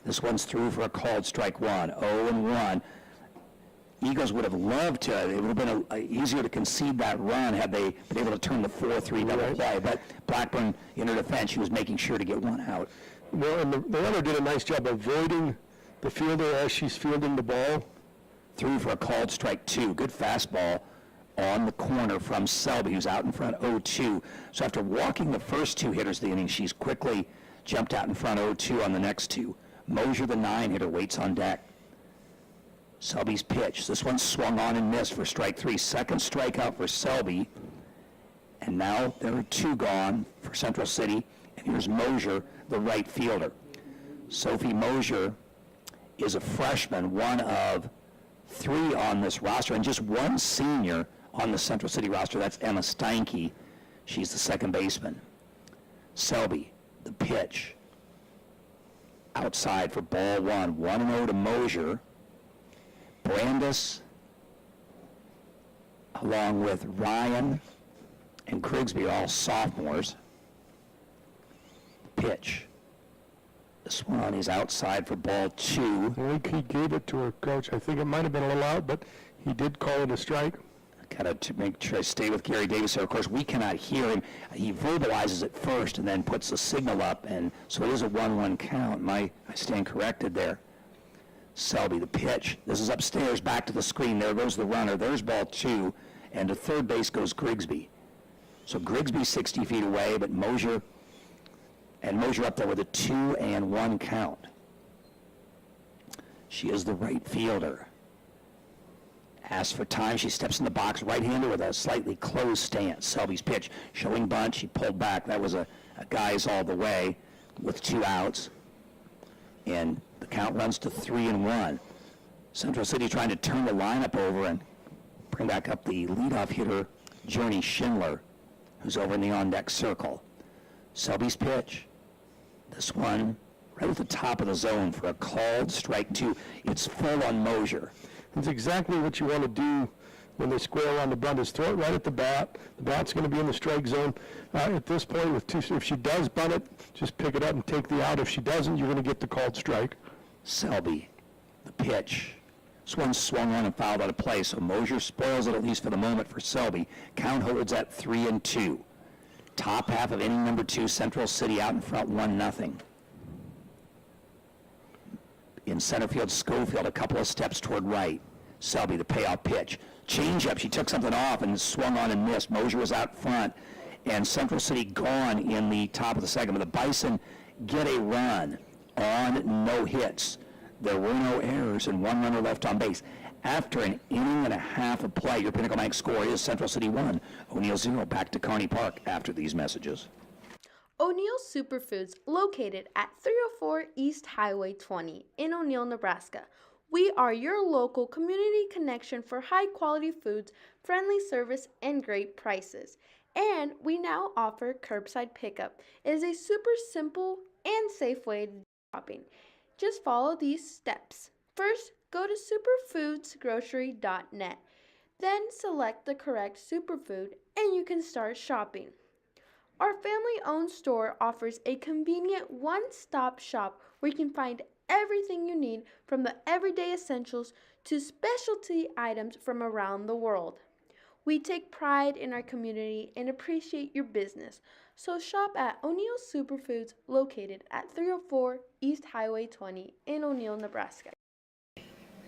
This one's through for a called strike 1. 0-1. Eagles would have loved to. It would have been easier to concede that run had they been able to turn the 4-3 double play. But Blackburn, in her defense, she was making sure to get one out. Well, and the runner did a nice job avoiding the fielder as she's fielding the ball. Through for a called strike 2. Good fastball on the corner from Selby, who's out in front 0-2. So after walking the first 2 hitters of the inning, she's quickly jumped out in front 0-2 on the next 2. Mosier, the 9-hitter, waits on deck. Selby's pitch. This one swung on and missed for strike 3. Second strikeout for Selby. And now there are 2 gone for Central City. And here's Mosier, the right fielder. Sophie Mosier is a freshman, one of 3 on this roster, and just 1 senior on the Central City roster. That's Emma Steinke. She's the second baseman. Selby, the pitch. Outside for ball 1. 1-0 to Mosier. Brandis, along with Ryan and Grigsby, all sophomores. Pitch. This one is outside for ball 2. I think he gave it to her, Coach. I think it might have been a little out, but he did call it a strike. Got to make sure I stay with Gary Davis here. Of course, we cannot hear him. He verbalizes it first and then puts the signal up, and so it is a 1-1 count. I stand corrected there. Selby, the pitch. This is upstairs, back to the screen. There goes the runner. There's ball 2, and to third base goes Grigsby. So Grigsby 60 feet away, but Mosier up there with a 2-1 count. She is the right fielder. Asks for time. She steps in the box, right-hander with a slightly closed stance. Selby's pitch, showing bunt. She pulled back. That was a guys all the way with 2 outs. And the count runs to 3-1. Central City trying to turn the lineup over and bring back up the leadoff hitter, Journey Schindler, who's over in the on-deck circle. Selby's pitch. This one right at the top of the zone for a called strike 2. It's full on Mosier. It's exactly what you want to do when they square around the bunt, is throw it right at the bat. The bat's going to be in the strike zone. At this point, with 2, if she does bunt it, just pick it up and take the out. If she doesn't, you're going to get the called strike. Selby, the pitch. This one swung on and fouled out of play, so Mosier spoils it at least for the moment for Selby. Count holds at 3-2. Top half of inning number 2, Central City out in front 1-0. In center field, Schofield a couple of steps toward right. Selby, the payoff pitch. Change-up, she took something off and swung on and missed. Mosier was out front, and Central City gone in the top of the second. But the Bison get a run on no hits. There were no errors and 1 runner left on base. After an inning and a half of play, your Pinnacle Bank score is Central City 1, O'Neill 0. Back to Kearney Park after these messages. O'Neill Superfoods, located at 304 East Highway 20 in O'Neill, Nebraska. We are your local community connection for high-quality foods, friendly service, and great prices. And we now offer curbside pickup. It is a super simple and safe way to do shopping. Just follow these steps. First, go to superfoodsgrocery.net. Then select the correct superfood and you can start shopping. Our family-owned store offers a convenient one-stop shop where you can find everything you need, from the everyday essentials to specialty items from around the world. We take pride in our community and appreciate your business, so shop at O'Neill Superfoods, located at 304 East Highway 20 in O'Neill, Nebraska.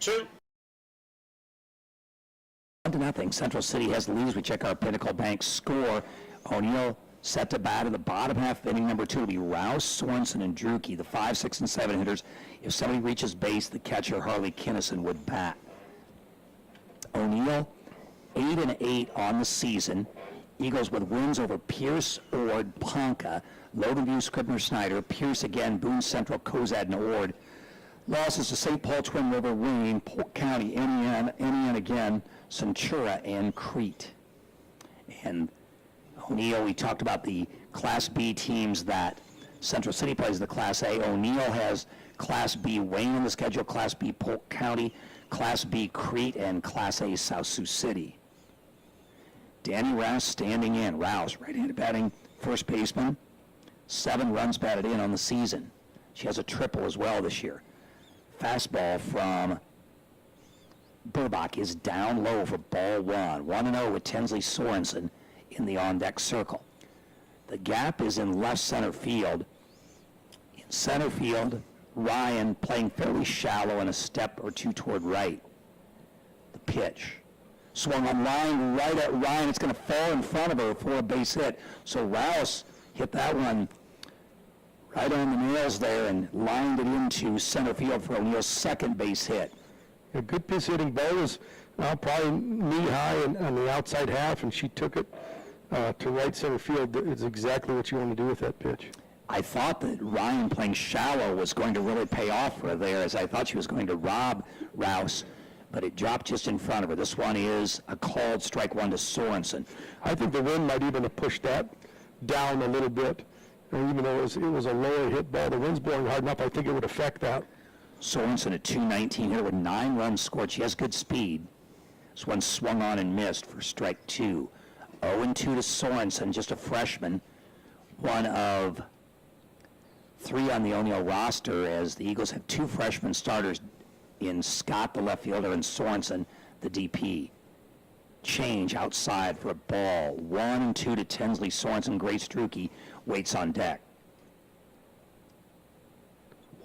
2-0. Central City has the lead as we check our Pinnacle Bank score. O'Neill set to bat in the bottom half of inning number 2 will be Rouse, Swanson, and Druke, the 5, 6, and 7 hitters. If somebody reaches base, the catcher, Harley Kinnison, would bat. O'Neill, 8-8 on the season. Eagles with wins over Pierce, Ord, Ponca, Logan View, Scribner, Snyder, Pierce again, Boone Central, Cozad, and Ord. Losses to St. Paul, Twin River, Wayne, Polk County, NEN again, Centura, and Crete. And O'Neill, we talked about the Class B teams that Central City plays the Class A. O'Neill has Class B Wayne in the schedule, Class B Polk County, Class B Crete, and Class A South Sioux City. Danny Rouse standing in. Rouse, right-handed batting first baseman, 7 runs batted in on the season. She has a triple as well this year. Fastball from Burbach is down low for ball 1. 1-0 with Tinsley Sorensen in the on-deck circle. The gap is in left center field. In center field, Ryan playing fairly shallow and a step or 2 toward right. The pitch. Swung on line right at Ryan. It's going to fall in front of her for a base hit. So Rouse hit that one right on the nails there and lined it into center field for O'Neill's second base hit. A good pitch hitting ball was probably knee-high on the outside half, and she took it to right center field. It's exactly what you want to do with that pitch. I thought that Ryan playing shallow was going to really pay off for her there, as I thought she was going to rob Rouse, but it dropped just in front of her. This one is a called strike one to Sorensen. I think the wind might even have pushed that down a little bit. And even though it was a lower hit ball, the wind's blowing hard enough, I think it would affect that. Sorensen, a 219 hitter with 9 runs scored. She has good speed. This one swung on and missed for strike 2. 0-2 to Sorensen, just a freshman. One of 3 on the O'Neill roster, as the Eagles have 2 freshman starters in Scott, the left fielder, and Sorensen, the DP. Change outside for a ball. 1-2 to Tinsley. Sorensen. Grace Druke waits on deck.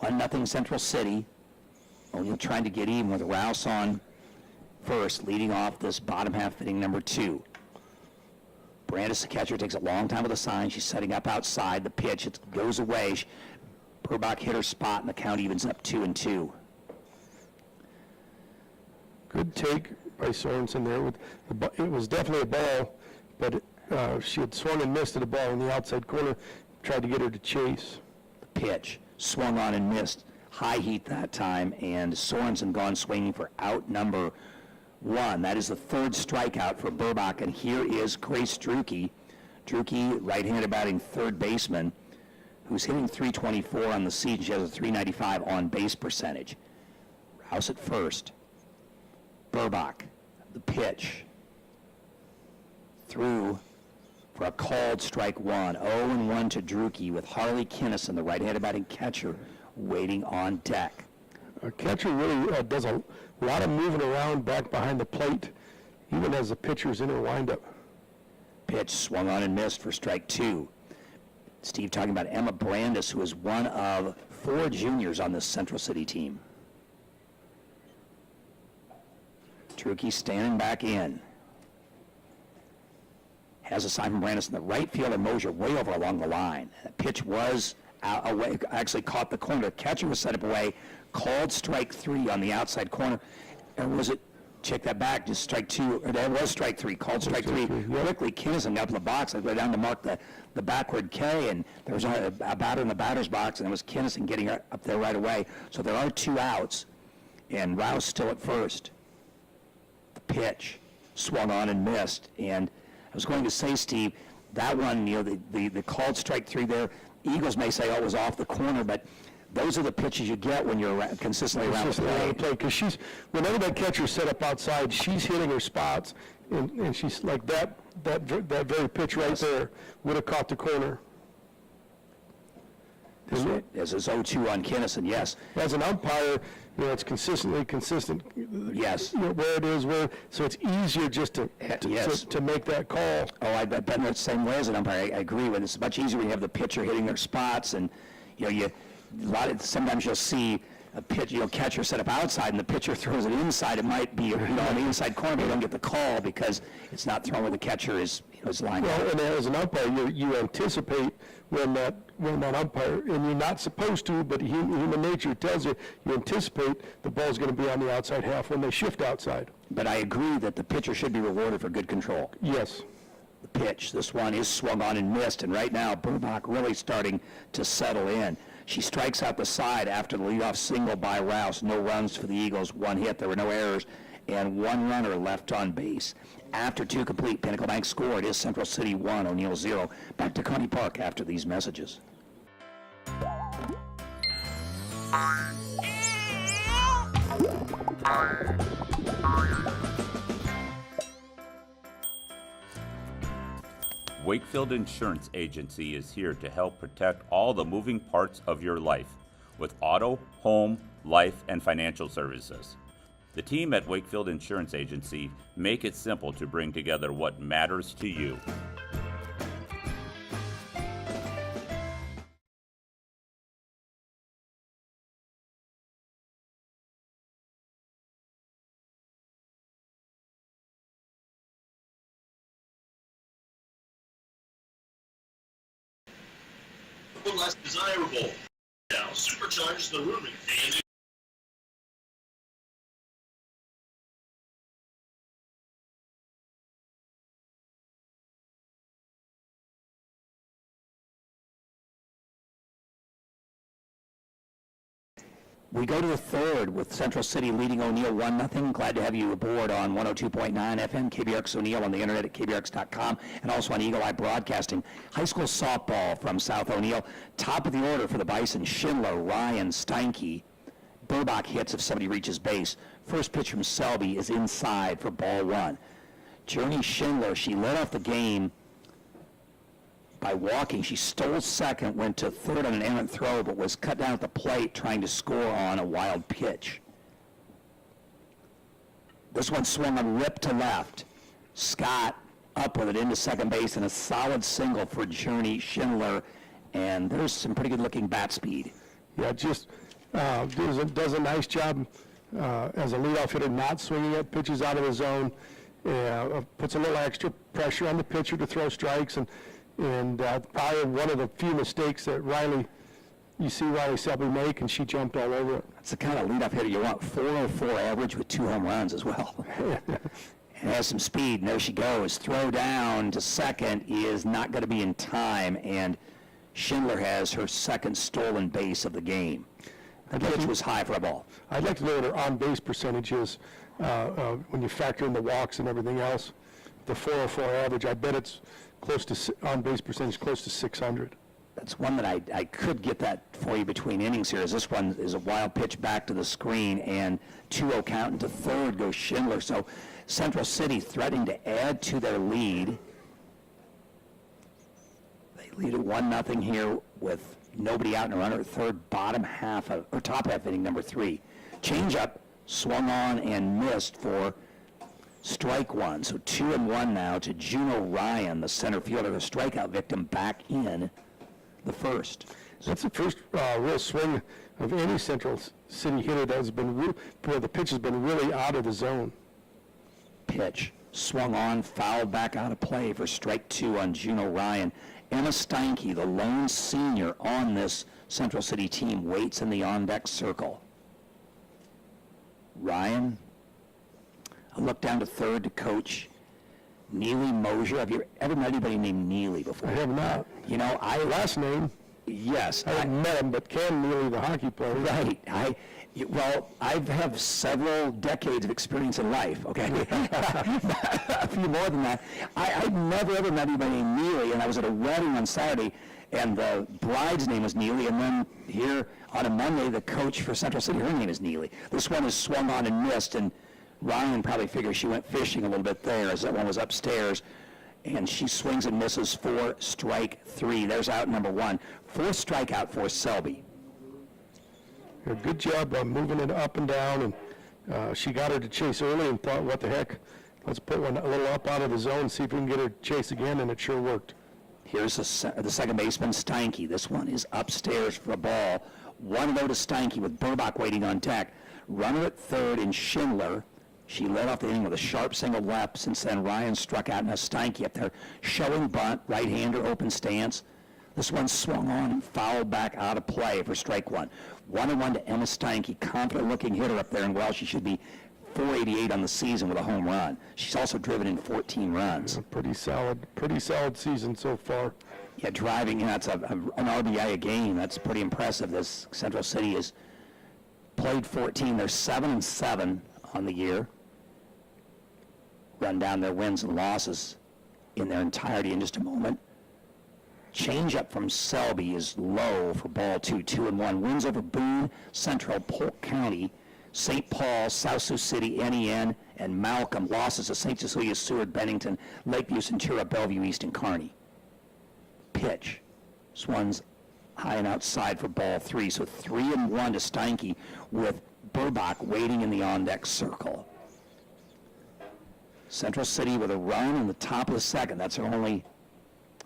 1-0 Central City. O'Neill trying to get even with Rouse on first, leading off this bottom half inning number 2. Brandis, the catcher, takes a long time with the sign. She's setting up outside. The pitch, it goes away. Burbach hit her spot, and the count evens up 2-2. Good take by Sorensen there. It was definitely a ball, but she had swung and missed at a ball in the outside corner, tried to get her to chase. The pitch, swung on and missed. High heat that time, and Sorensen gone swinging for out number 1. That is the 3rd strikeout for Burbach, and here is Grace Druke. Druke, right-handed batting third baseman, who's hitting .324 on the season. She has a .395 on-base percentage. Rouse at first. Burbach, the pitch. Through for a called strike 1. 0-1 to Druke with Harley Kinnison, the right-handed batting catcher, waiting on deck. Our catcher really does a lot of moving around back behind the plate, even as the pitcher's in her windup. Pitch swung on and missed for strike 2. Steve talking about Emma Brandis, who is one of 4 juniors on this Central City team. Druke standing back in. Has a sign from Brandis in the right field, and Mosier way over along the line. The pitch was away, actually caught the corner. The catcher was set up away, called strike 3 on the outside corner. And was it, check that back, just strike 2, or that was strike 3, called strike 3. Quickly, Kinnison got to the box, I go down to mark the backward K, and there was a batter in the batter's box, and it was Kinnison getting up there right away. So there are 2 outs, and Rouse still at first. The pitch swung on and missed, and I was going to say, Steve, that one, you know, the called strike 3 there, Eagles may say, oh, it was off the corner, but those are the pitches you get when you're consistently around the plate. Because whenever that catcher's set up outside, she's hitting her spots, and she's like that very pitch right there would have caught the corner. As is 0-2 on Kinnison, yes. As an umpire, you know, it's consistent. Yes. You know, where it is, so it's easier just to make that call. Oh, I've been the same way as an umpire. I agree with it. It's much easier when you have the pitcher hitting their spots, and you know, sometimes you'll see a pitch, catcher set up outside, and the pitcher throws it inside. It might be, on the inside corner, but you don't get the call because it's not thrown where the catcher is, is lined up. Well, and as an umpire, you anticipate when that umpire, and you're not supposed to, but human nature tells you, you anticipate the ball's going to be on the outside half when they shift outside. But I agree that the pitcher should be rewarded for good control. Yes. The pitch, this one is swung on and missed, and right now Burbach really starting to settle in. She strikes out the side after the leadoff single by Rouse. No runs for the Eagles, 1 hit, there were no errors, and 1 runner left on base. After 2 complete, Pinnacle Bank scored. It is Central City 1, O'Neill 0. Back to Coney Park after these messages. Wakefield Insurance Agency is here to help protect all the moving parts of your life with auto, home, life, and financial services. The team at Wakefield Insurance Agency make it simple to bring together what matters to you. Would less desirable. Now supercharges the rooming and We go to the third with Central City leading O'Neill 1-0. Glad to have you aboard on 102.9 FM, KBRX O'Neill, on the internet at KBRX.com, and also on Eagle Eye Broadcasting. High school softball from South O'Neill. Top of the order for the Bison, Schindler, Ryan, Steinke. Burbach hits if somebody reaches base. First pitch from Selby is inside for ball one. Journey Schindler, she led off the game by walking. She stole second, went to third on an errant throw, but was cut down at the plate trying to score on a wild pitch. This one swung on rip to left. Scott up with it into second base, and a solid single for Journey Schindler, and there's some pretty good-looking bat speed. Yeah, just does a nice job as a leadoff hitter, not swinging at pitches out of the zone. Puts a little extra pressure on the pitcher to throw strikes, and probably one of the few mistakes that you see Riley Selby make, and she jumped all over it. That's the kind of leadoff hitter you want. 404 average with 2 home runs as well. And has some speed, and there she goes. Throw down to second is not going to be in time, and Schindler has her second stolen base of the game. The pitch was high for a ball. I'd like to know what her on-base percentage is when you factor in the walks and everything else. The 404 average, I bet it's close to on-base percentage, close to 600. That's one that I could get that for you between innings here, as this one is a wild pitch back to the screen, and 2-0 count into third goes Schindler. So Central City threatening to add to their lead. They lead at 1-0 here with nobody out and a runner at third, top half inning number 3. Changeup swung on and missed for strike one. So 2-1 now to Juno Ryan, the center fielder, the strikeout victim, back in the first. That's the first real swing of any Central City hitter that has been where the pitch has been really out of the zone. Pitch swung on, fouled back out of play for strike 2 on Juno Ryan. Emma Steinke, the lone senior on this Central City team, waits in the on-deck circle. Ryan, a look down to third to coach Neely Mosier. Have you ever met anybody named Neely before? I have not. You know, last name. Yes. I haven't met him, but Ken Neely, the hockey player. Right. I have several decades of experience in life, okay? A few more than that. I've never ever met anybody named Neely, and I was at a wedding on Saturday, and the bride's name was Neely, and then here on a Monday, the coach for Central City, her name is Neely. This one is swung on and missed, and Ryan probably figures she went fishing a little bit there, as that one was upstairs, and she swings and misses for strike 3. There's out number 1. 4th strikeout for Selby. A good job moving it up and down, and she got her to chase early and thought, what the heck, let's put one a little up out of the zone, see if we can get her to chase again, and it sure worked. Here's the second baseman, Steinke. This one is upstairs for a ball. 1-0 to Steinke with Burbach waiting on deck. Runner at third in Schindler. She led off the inning with a sharp single left. Since then, Ryan struck out, and now Steinke up there showing bunt, right-hander, open stance. This one swung on and fouled back out of play for strike 1. 1-1 to Emma Steinke, confident-looking hitter up there, and well, she should be .488 on the season with a home run. She's also driven in 14 runs. Yeah, pretty solid season so far. Yeah, driving, that's an RBI a game. That's pretty impressive. This Central City has played 14. They're 7-7 on the year. Run down their wins and losses in their entirety in just a moment. Changeup from Selby is low for ball 2. 2-1. Wins over Boone, Central, Polk County, St. Paul, South Sioux City, NEN, and Malcolm. Losses to St. Cecilia, Seward, Bennington, Lakeview, Centura, Bellevue East, and Kearney. Pitch. This one's high and outside for ball 3. So 3-1 to Steinke with Burbach waiting in the on-deck circle. Central City with a run in the top of the second. That's their only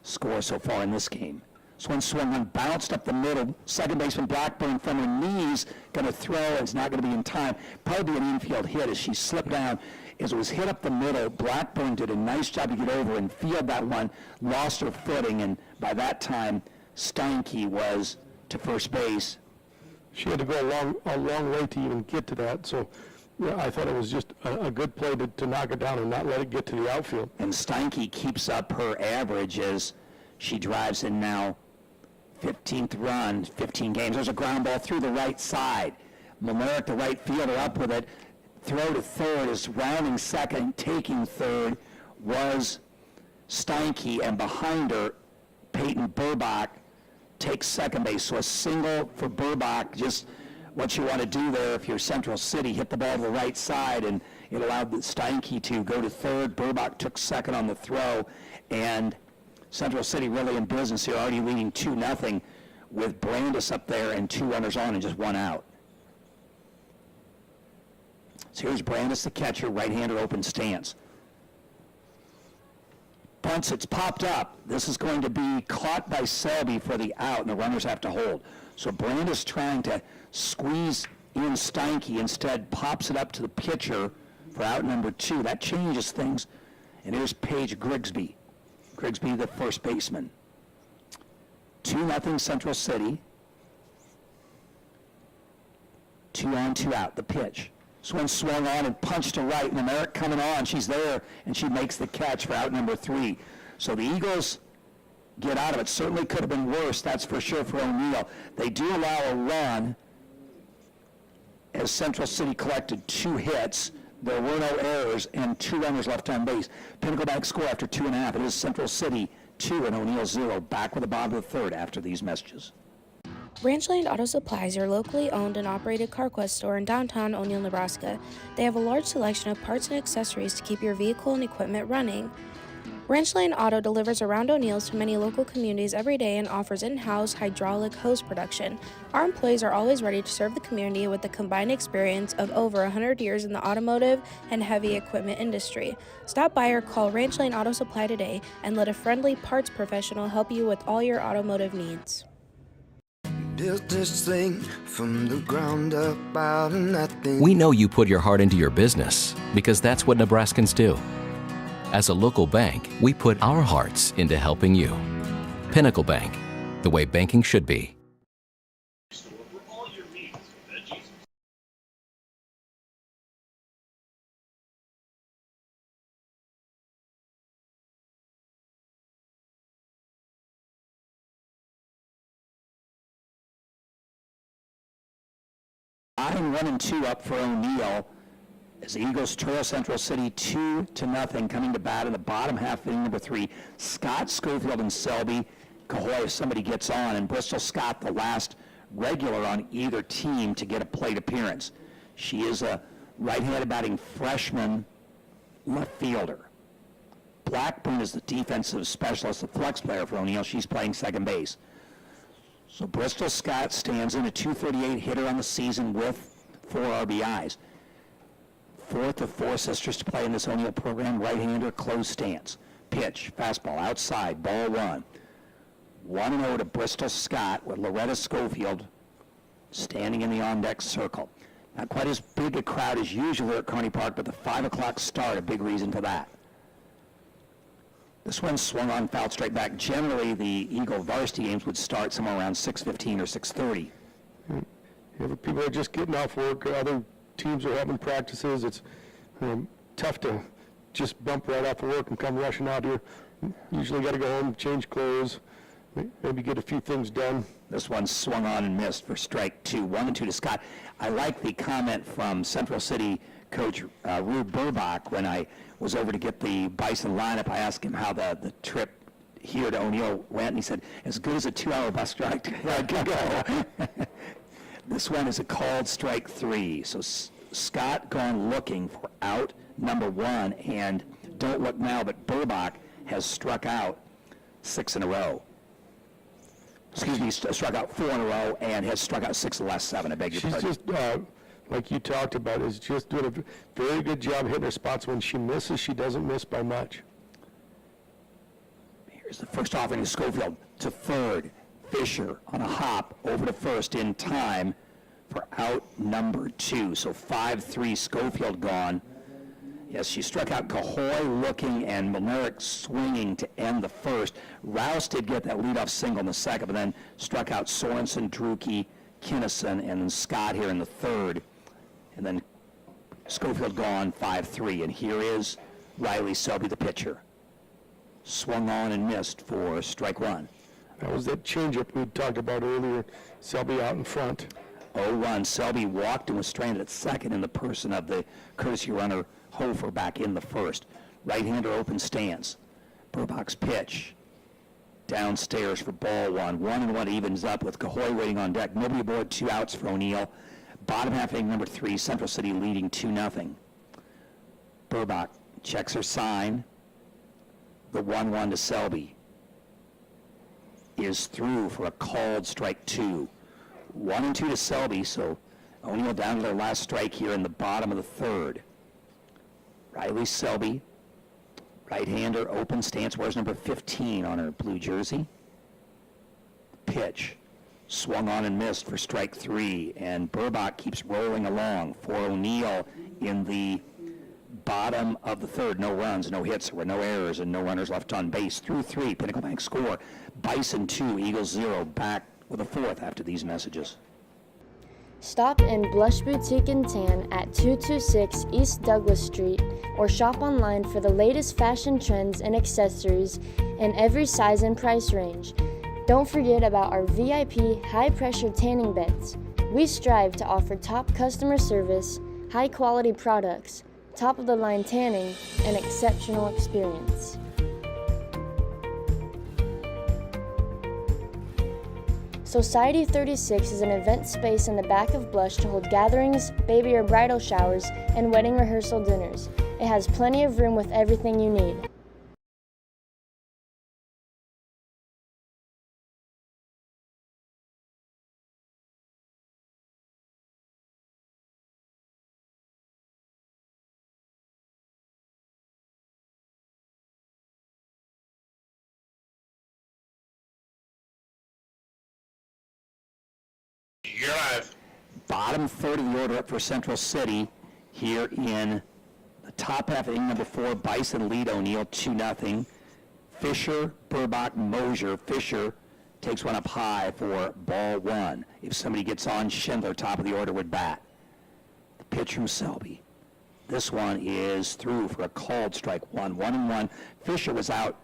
score so far in this game. This one swung on, bounced up the middle. Second baseman Blackburn from her knees, going to throw, and it's not going to be in time. Probably be an infield hit as she slipped down. As it was hit up the middle, Blackburn did a nice job to get over and field that one, lost her footing, and by that time, Steinke was to first base. She had to go a long way to even get to that, so yeah, I thought it was just a good play to knock it down and not let it get to the outfield. And Steinke keeps up her average as she drives in now 15th run, 15 games. There's a ground ball through the right side. Mamarik, the right fielder, up with it. Throw to third is rounding second, taking third was Steinke, and behind her, Peyton Burbach takes second base. So a single for Burbach, just what you want to do there if you're Central City, hit the ball to the right side, and it allowed Steinke to go to third. Burbach took second on the throw, and Central City really in business here, already leading 2-0 with Brandis up there and 2 runners on and just 1 out. So here's Brandis, the catcher, right-hander open stance. Bunts, it's popped up. This is going to be caught by Selby for the out, and the runners have to hold. So Brandis trying to squeeze in Steinke, instead pops it up to the pitcher for out number 2. That changes things. And here's Paige Grigsby. Grigsby, the first baseman. 2-0 Central City. 2 on, 2 out, the pitch. This one swung on and punched to right, and Mamarik coming on. She's there, and she makes the catch for out number 3. So the Eagles get out of it. Certainly could have been worse, that's for sure, for O'Neill. They do allow a run as Central City collected 2 hits. There were no errors and 2 runners left on base. Pinnacle Bank score after 2.5. It is Central City 2 and O'Neill 0. Back with the bottom of the third after these messages. Ranchland Auto Supply is your locally owned and operated CarQuest store in downtown O'Neill, Nebraska. They have a large selection of parts and accessories to keep your vehicle and equipment running. Ranchland Auto delivers around O'Neill's to many local communities every day and offers in-house hydraulic hose production. Our employees are always ready to serve the community with the combined experience of over 100 years in the automotive and heavy equipment industry. Stop by or call Ranchland Auto Supply today and let a friendly parts professional help you with all your automotive needs. Built this thing from the ground up out of nothing. We know you put your heart into your business because that's what Nebraskans do. As a local bank, we put our hearts into helping you. Pinnacle Bank, the way banking should be. Nine 1 and 2 up for O'Neill as the Eagles trail Central City 2-0, coming to bat in the bottom half of inning number 3. Scott, Schofield, and Selby. Cahoy, if somebody gets on, and Bristol Scott, the last regular on either team to get a plate appearance. She is a right-handed batting freshman left fielder. Blackburn is the defensive specialist, the flex player for O'Neill. She's playing second base. So Bristol Scott stands in, a .238 hitter on the season with 4 RBIs. Fourth of 4 sisters to play in this O'Neill program. Right-hander, closed stance. Pitch, fastball, outside, ball 1. 1-0 to Bristol Scott with Loretta Schofield standing in the on-deck circle. Not quite as big a crowd as usual at Kearney Park, but the 5 o'clock start, a big reason for that. This one swung on, fouled straight back. Generally, the Eagle varsity games would start somewhere around 6:15 or 6:30. Yeah, people are just getting off work. Other teams are having practices. It's tough to just bump right off of work and come rushing out here. Usually got to go home, change clothes, maybe get a few things done. This one swung on and missed for strike 2. 1-2 to Scott. I like the comment from Central City coach Rube Burbach when I was over to get the Bison lineup. I asked him how the trip here to O'Neill went, and he said, as good as a 2-hour bus ride could go. This one is a called strike 3. So Scott gone looking for out number 1, and don't look now, but Burbach has struck out 6 in a row. Excuse me, struck out 4 in a row and has struck out 6 of the last 7. I beg your pardon. She's just, like you talked about, is just doing a very good job hitting her spots. When she misses, she doesn't miss by much. Here's the first offering to Schofield to third. Fisher on a hop over to first in time for out number 2. So 5-3 Schofield gone Yes, she struck out Cahoy looking and Milnerick swinging to end the first. Rouse did get that leadoff single in the second, but then struck out Sorensen, Drucke, Kinnison, and then Scott here in the third. And then Schofield gone 5-3. And here is Riley Selby, the pitcher. Swung on and missed for strike one. That was that changeup we talked about earlier. Selby out in front. 0-1. Selby walked and was stranded at second in the person of the courtesy runner Hofer back in the first. Right-hander open stance. Burbach's pitch. Downstairs for ball one. 1-1 evens up with Cahoy waiting on deck. Nobody aboard, 2 outs for O'Neill. Bottom half inning number 3, Central City leading 2-0. Burbach checks her sign. The 1-1 to Selby is through for a called strike 2. 1-2 to Selby, so O'Neill down to their last strike here in the bottom of the third. Riley Selby, right-hander, open stance, wears number 15 on her blue jersey. Pitch, swung on and missed for strike 3, and Burbach keeps rolling along for O'Neill in the bottom of the third. No runs, no hits, there were no errors, and no runners left on base. Through 3, Pinnacle Bank score. Bison 2, Eagles 0, back with a fourth after these messages. Stop in Blush Boutique and Tan at 226 East Douglas Street or shop online for the latest fashion trends and accessories in every size and price range. Don't forget about our VIP high-pressure tanning beds. We strive to offer top customer service, high-quality products, top-of-the-line tanning, and exceptional experience. Society 36 is an event space in the back of Blush to hold gatherings, baby or bridal showers, and wedding rehearsal dinners. It has plenty of room with everything you need. You're live. Bottom third of the order up for Central City here in the top half of inning number 4. Bison lead O'Neill 2-0. Fisher, Burbach, Mosier. Fisher takes one up high for ball 1. If somebody gets on, Schindler, top of the order, would bat. The pitch from Selby. This one is through for a called strike 1. 1-1. Fisher was out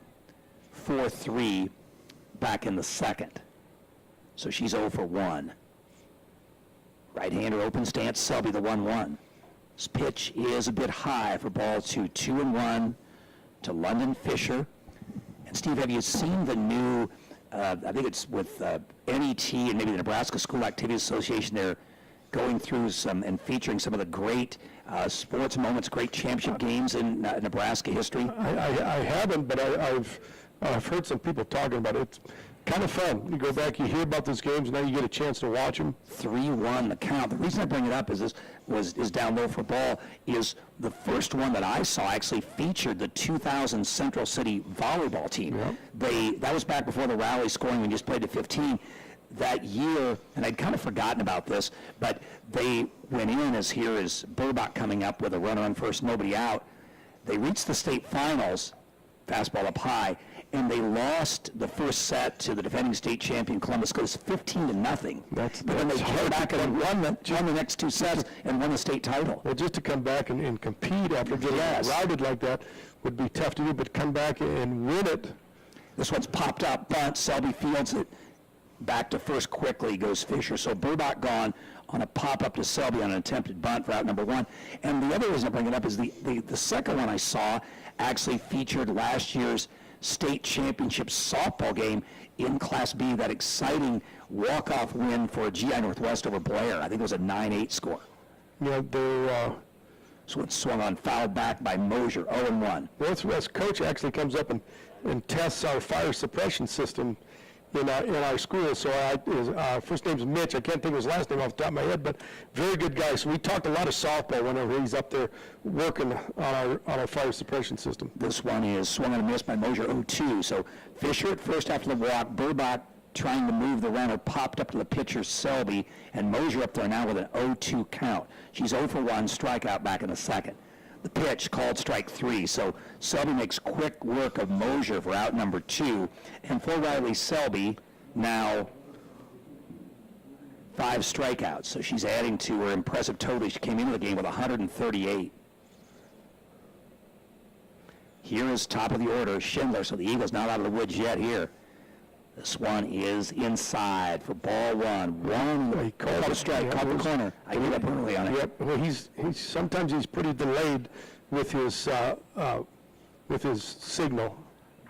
4-3 back in the second. So she's 0 for 1. Right-hander open stance, Selby, the 1-1. This pitch is a bit high for ball 2. 2-1 to London Fisher. And Steve, have you seen the new, I think it's with NET and maybe the Nebraska School Activities Association, they're going through some and featuring some of the great sports moments, great championship games in Nebraska history? I haven't, but I've heard some people talking about it. It's kind of fun. You go back, you hear about those games, and now you get a chance to watch them. 3-1 the count. The reason I bring it up is this is down low for ball is the first one that I saw actually featured the 2000 Central City volleyball team. Yep. That was back before the rally scoring when you just played to 15. That year, and I'd kind of forgotten about this, but they went in as here is Burbach coming up with a runner on first, nobody out. They reached the state finals, fastball up high, and they lost the first set to the defending state champion Columbus Coast 15-0. But then they came back and won the next 2 sets and won the state title. Well, just to come back and compete after getting routed like that would be tough to do, but come back and win it. This one's popped up, bunt, Selby fields it. Back to first quickly goes Fisher. So Burbach gone on a pop-up to Selby on an attempted bunt for out number 1. And the other reason I bring it up is the second one I saw actually featured last year's state championship softball game in Class B, that exciting walk-off win for GI Northwest over Blair. I think it was a 9-8 score. Yeah, so it's swung on, fouled back by Mosier, 0-1. Well, as coach actually comes up and tests our fire suppression system in our school. So his first name's Mitch. I can't think of his last name off the top of my head, but very good guy. So we talked a lot of softball whenever he's up there working on our fire suppression system. This one is swung and missed by Mosier, 0-2. So Fisher at first after the walk, Burbach trying to move the runner, popped up to the pitcher Selby, and Mosier up there now with an 0-2 count. She's 0 for 1, strikeout back in the second. The pitch called strike 3. So Selby makes quick work of Mosier for out number 2. And for Riley Selby, now 5 strikeouts. So she's adding to her impressive total. She came into the game with 138. Here is top of the order, Schindler. So the Eagles not out of the woods yet here. This one is inside for ball 1. He Caught the strike, caught the corner. I gave up early on it. Yep. Well, he's sometimes he's pretty delayed with his signal.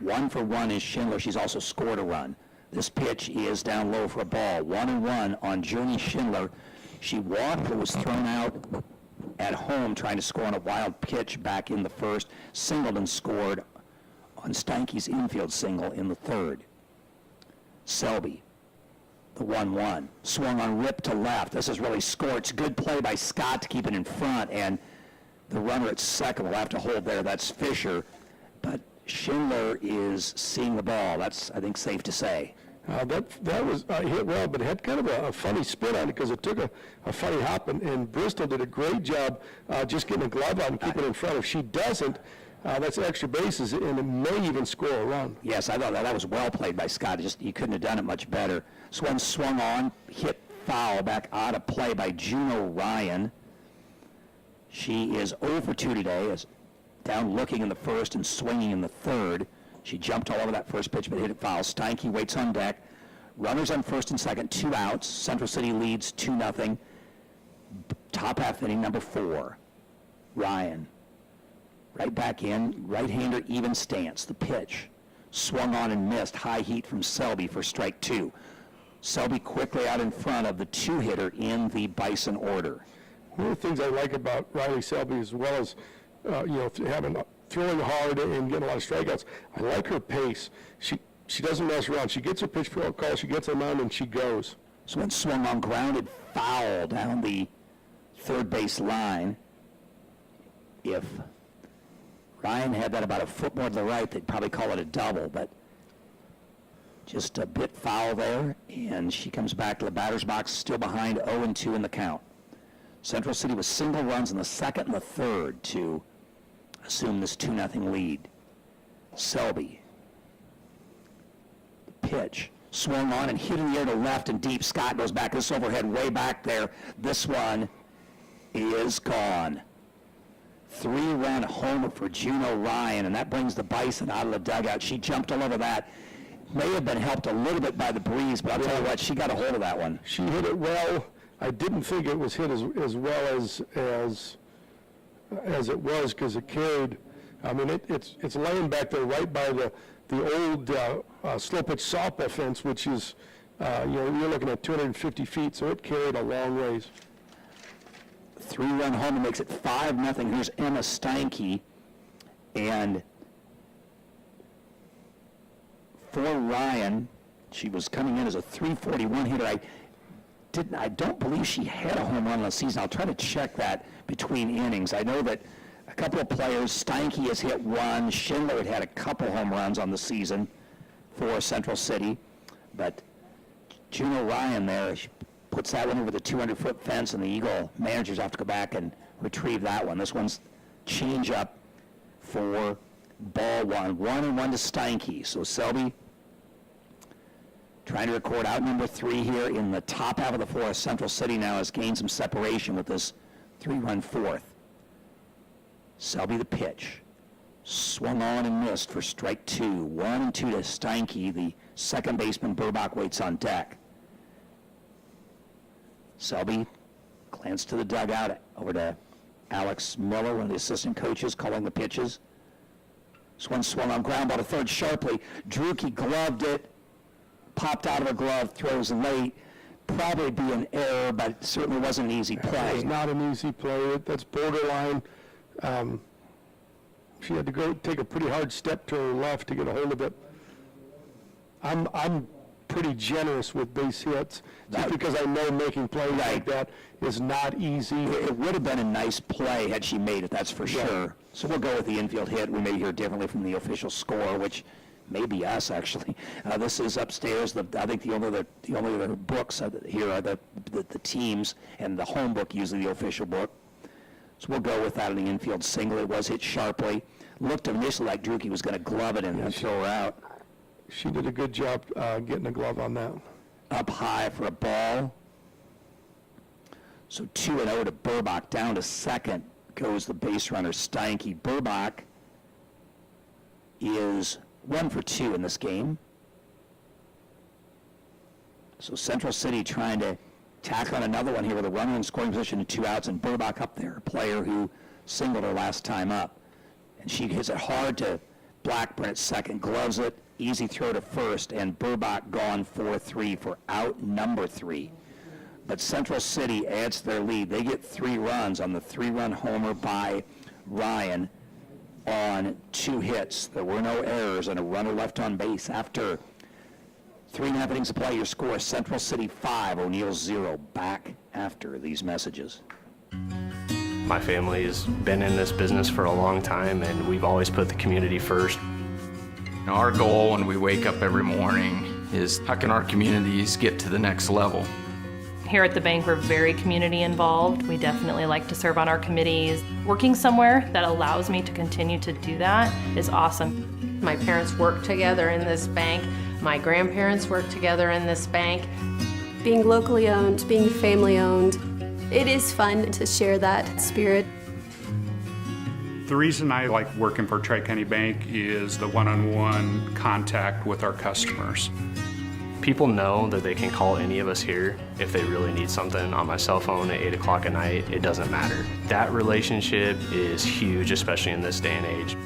1 for 1 is Schindler. She's also scored a run. This pitch is down low for a ball. 1-1 on Journey Schindler. She walked but was thrown out at home trying to score on a wild pitch back in the first. Singled and scored on Steinke's infield single in the third. Selby, the 1-1. Swung on rip to left. This is really scorched. Good play by Scott to keep it in front, and the runner at second will have to hold there. That's Fisher. But Schindler is seeing the ball. That's, I think, safe to say. That was hit well, but it had kind of a funny spin on it because it took a funny hop, and Bristol did a great job just getting a glove on and keeping it in front. If she doesn't, that's extra bases, and it may even score a run. Yes, I thought that was well played by Scott. Just you couldn't have done it much better. This one swung on, hit foul, back out of play by Juno Ryan. She is 0 for 2 today, is down looking in the first and swinging in the third. She jumped all over that first pitch, but hit it foul. Steinke waits on deck. Runners on first and second, 2 outs. Central City leads 2-0. Top half inning, number 4. Ryan. Right back in, right-hander even stance. The pitch swung on and missed. High heat from Selby for strike 2. Selby quickly out in front of the 2-hitter in the Bison order. One of the things I like about Riley Selby, as well as throwing hard and getting a lot of strikeouts, I like her pace. She doesn't mess around. She gets her pitch call, she gets them on, and she goes. So it swung on, grounded foul down the third base line. If Ryan had that about a foot more to the right, they'd probably call it a double, but just a bit foul there, and she comes back to the batter's box, still behind 0-2 in the count. Central City with single runs in the second and the third to assume this 2-0 lead. Selby. The pitch swung on and hit in the air to left and deep. Scott goes back. This overhead way back there. This one is gone. 3-run homer for Juno Ryan, and that brings the Bison out of the dugout. She jumped all over that. May have been helped a little bit by the breeze, but I'll tell you what, she got a hold of that one. She hit it well. I didn't think it was hit as well as it was, because it carried. I mean, it's laying back there right by the old slow pitch softball fence, which is you're looking at 250 feet, so it carried a long ways. 3-run homer makes it 5-0. Here's Emma Steinke, and for Ryan, she was coming in as a 341 hitter. I don't believe she had a home run in the season. I'll try to check that between innings. I know that a couple of players, Steinke has hit 1, Schindler had a couple home runs on the season for Central City, but Juno Ryan there, she puts that one over the 200-foot fence, and the Eagle managers have to go back and retrieve that one. This one's change up for ball 1. 1-1 to Steinke. So Selby trying to record out number 3 here in the top half of the fourth. Central City now has gained some separation with this 3-run fourth. Selby the pitch. Swung on and missed for strike 2. 1-2 to Steinke. The second baseman Burbach waits on deck. Selby glanced to the dugout, over to Alex Miller, one of the assistant coaches, calling the pitches. This one swung on ground ball to third sharply. Drucke gloved it, popped out of a glove, throws late. Probably be an error, but it certainly wasn't an easy play. It was not an easy play. That's borderline. She had to go take a pretty hard step to her left to get a hold of it. I'm pretty generous with base hits, just because I know making plays like that is not easy. It would have been a nice play had she made it, that's for sure. So we'll go with the infield hit. We may hear differently from the official score, which may be us, actually. This is upstairs. I think the only other books here are the teams, and the home book, usually the official book. So we'll go with that in the infield single. It was hit sharply. Looked initially like Drucke was going to glove it and throw her out. She did a good job getting a glove on that. Up high for a ball. So 2-0 to Burbach. Down to second goes the base runner Steinke. Burbach is 1 for 2 in this game. So Central City trying to tack on another one here with a runner in scoring position and 2 outs, and Burbach up there, a player who singled her last time up. And she hits it hard to Blackburn at second, gloves it, easy throw to first, and Burbach gone 4-3 for out number 3. But Central City adds to their lead. They get 3 runs on the 3-run homer by Ryan on 2 hits. There were no errors and a runner left on base after 3.5 innings of play. Your score, Central City 5, O'Neill 0. Back after these messages. My family has been in this business for a long time, and we've always put the community first. Our goal when we wake up every morning is how can our communities get to the next level? Here at the bank, we're very community involved. We definitely like to serve on our committees. Working somewhere that allows me to continue to do that is awesome. My parents work together in this bank. My grandparents work together in this bank. Being locally owned, being family owned, it is fun to share that spirit. The reason I like working for Tri-County Bank is the one-on-one contact with our customers. People know that they can call any of us here if they really need something on my cell phone at 8 o'clock at night. It doesn't matter. That relationship is huge, especially in this day and age.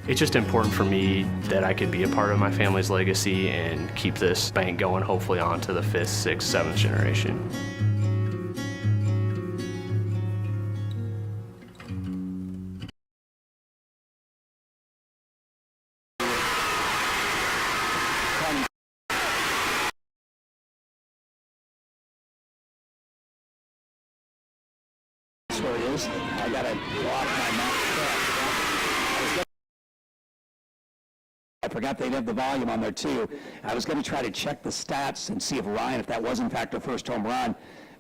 It's just important for me that I could be a part of my family's legacy and keep this bank going, hopefully on to the 5th, 6th, 7th generation. That's where it is. I got to block my mouth. I forgot they'd have the volume on there too. I was going to try to check the stats and see if Ryan, if that was in fact her first home run,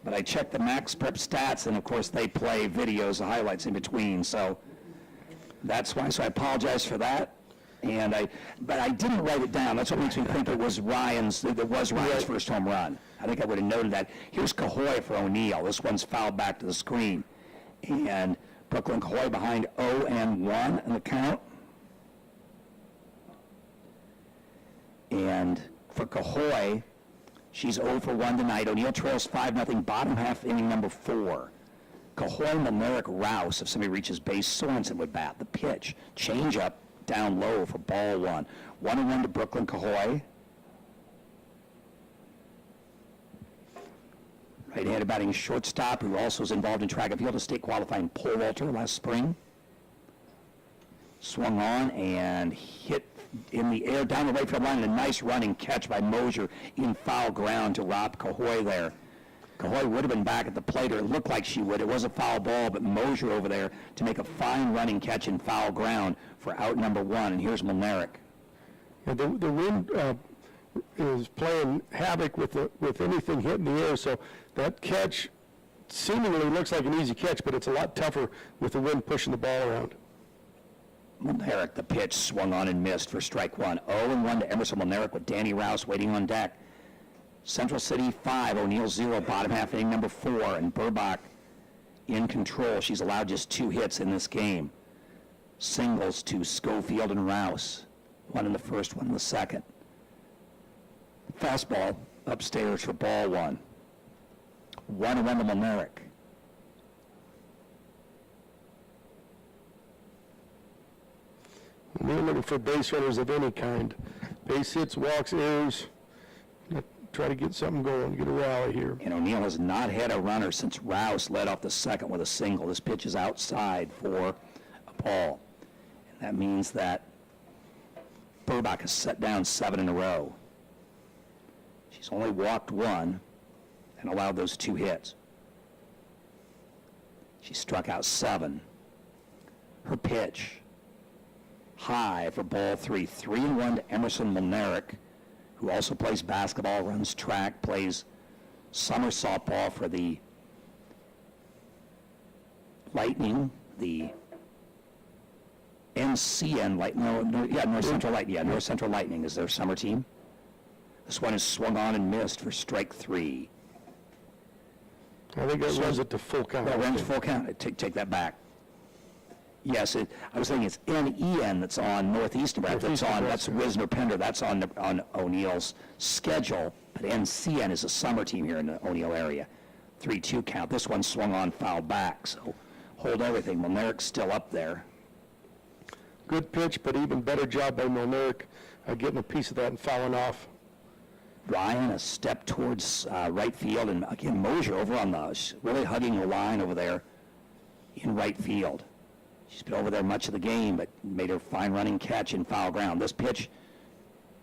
but I checked the Max Prep stats, and of course they play videos, the highlights in between, so that's why. So I apologize for that. But I didn't write it down. That's what makes me think it was Ryan's first home run. I think I would have noted that. Here's Cahoy for O'Neill. This one's fouled back to the screen. And Brooklyn Cahoy behind 0-1 in the count. And for Cahoy, she's 0 for 1 tonight. O'Neill trails 5-0, bottom half inning number 4. Cahoy, Milnerick, Rouse. If somebody reaches base, Sorensen would bat. The pitch, change up, down low for ball 1. 1-1 to Brooklyn Cahoy. Right-handed batting shortstop, who also is involved in track and field, a state qualifying pole vaulter last spring. Swung on and hit in the air down the right field line, and a nice running catch by Mosier in foul ground to rob Cahoy there. Cahoy would have been back at the plate, or it looked like she would. It was a foul ball, but Mosier over there to make a fine running catch in foul ground for out number 1. And here's Milnerick. Yeah, the wind is playing havoc with anything hitting the air, so that catch seemingly looks like an easy catch, but it's a lot tougher with the wind pushing the ball around. Milnerick, the pitch, swung on and missed for strike 1. 0-1 to Emerson Milnerick with Danny Rouse waiting on deck. Central City 5, O'Neill 0, bottom half inning number 4, and Burbach in control. She's allowed just 2 hits in this game. Singles to Schofield and Rouse. 1 in the first, 1 in the second. Fastball upstairs for ball 1. 1-1 to Milnerick. We're looking for base runners of any kind. Base hits, walks, errors. Try to get something going, get a rally here. And O'Neill has not had a runner since Rouse led off the second with a single. This pitch is outside for a ball. And that means that Burbach has set down 7 in a row. She's only walked 1 and allowed those 2 hits. She struck out 7. Her pitch, high for ball 3. 3-1 to Emerson Milnerick, who also plays basketball, runs track, plays summer softball for the Lightning, the NCN, North Central Lightning. Yeah, North Central Lightning is their summer team. This one is swung on and missed for strike 3. I think that runs it to full count. That runs full count. Take that back. Yes, I was thinking it's NEN that's on Northeast Nebraska. That's Wisner Pender. That's on O'Neill's schedule. But NCN is a summer team here in the O'Neill area. 3-2 count. This one swung on, foul back. So hold everything. Milneric's still up there. Good pitch, but even better job by Milneric getting a piece of that and fouling off. Ryan, a step towards right field, and again, Mosier over on really hugging the line over there in right field. She's been over there much of the game, but made her fine running catch in foul ground. This pitch,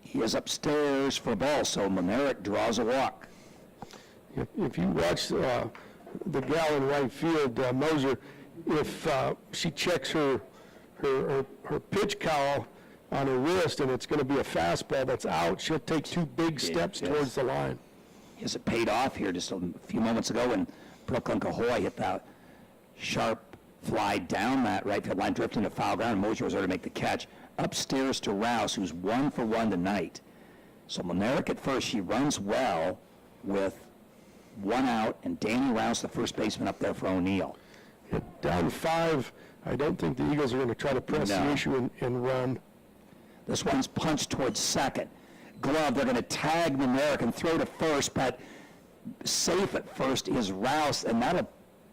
he is upstairs for a ball, so Milneric draws a walk. If you watch the gal in right field, Mosier, if she checks her pitch cowl on her wrist and it's going to be a fastball that's out, she'll take 2 big steps towards the line. Yes, it paid off here just a few moments ago when Brooklyn Cahoy hit that sharp fly down that right field line, drifting to foul ground, and Mosier was there to make the catch. Upstairs to Rouse, who's 1 for 1 tonight. So Milneric at first, she runs well with 1 out, and Danny Rouse, the first baseman, up there for O'Neill. Down 5, I don't think the Eagles are going to try to press the issue and run. This one's punched towards second. Glove, they're going to tag Milneric and throw to first, but safe at first is Rouse, and that'll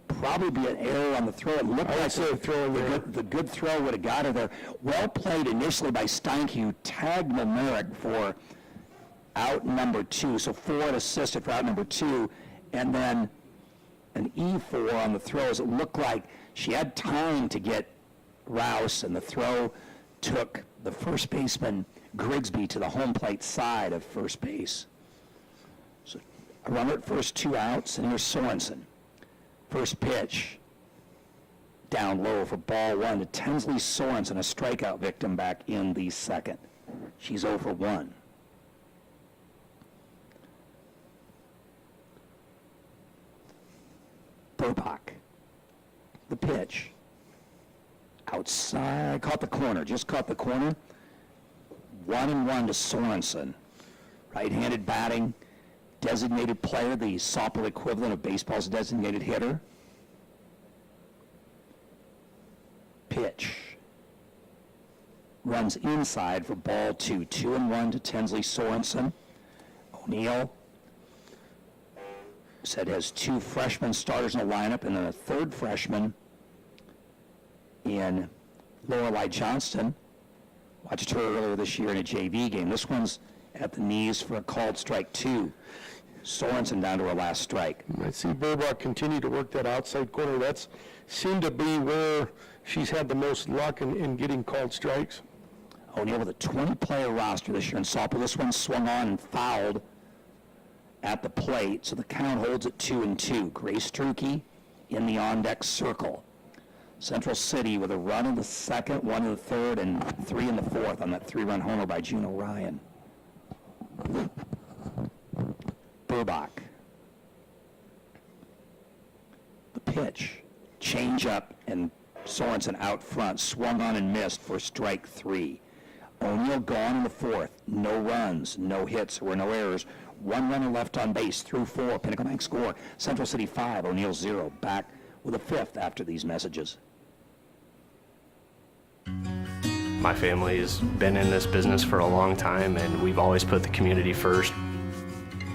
probably be an error on the throw. It looked like the good throw would have got her there. Well played initially by Steinke, who tagged Milneric for out number 2, so 4 assisted for out number 2, and then an E4 on the throws. It looked like she had time to get Rouse, and the throw took the first baseman Grigsby to the home plate side of first base. So a runner at first, 2 outs, and here's Sorensen. First pitch, down low for ball 1 to Tinsley Sorensen, a strikeout victim back in the second. She's 0 for 1. Burbach, the pitch. Outside, caught the corner, just caught the corner. 1-1 to Sorensen. Right-handed batting, designated player, the softball equivalent of baseball's designated hitter. Pitch. Runs inside for ball 2. 2-1 to Tinsley Sorensen. O'Neill said has 2 freshman starters in the lineup and then a 3rd freshman in Lorelei Johnston. Watched her earlier this year in a JV game. This one's at the knees for a called strike 2. Sorensen down to her last strike. I see Burbach continue to work that outside corner. That's seemed to be where she's had the most luck in getting called strikes. O'Neill with a 20-player roster this year in softball. This one swung on and fouled at the plate, so the count holds at 2-2. Grace Strukey in the on-deck circle. Central City with a run in the second, 1 in the third, and 3 in the fourth on that 3-run homer by Juno Ryan. Burbach. The pitch. Change up, and Sorensen out front. Swung on and missed for strike 3. O'Neill gone in the fourth. No runs, no hits, there were no errors. 1 runner left on base through 4. Pinnacle Bank score. Central City 5, O'Neill 0. Back with a 5th after these messages. My family has been in this business for a long time, and we've always put the community first.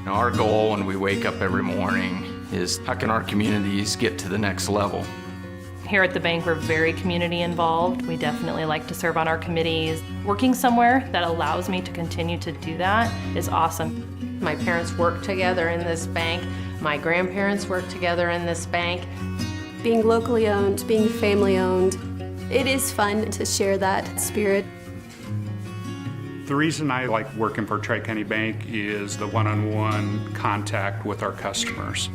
Our goal when we wake up every morning is how can our communities get to the next level? Here at the bank, we're very community involved. We definitely like to serve on our committees. Working somewhere that allows me to continue to do that is awesome. My parents work together in this bank. My grandparents work together in this bank. Being locally owned, being family owned, it is fun to share that spirit. The reason I like working for Tri-County Bank is the one-on-one contact with our customers.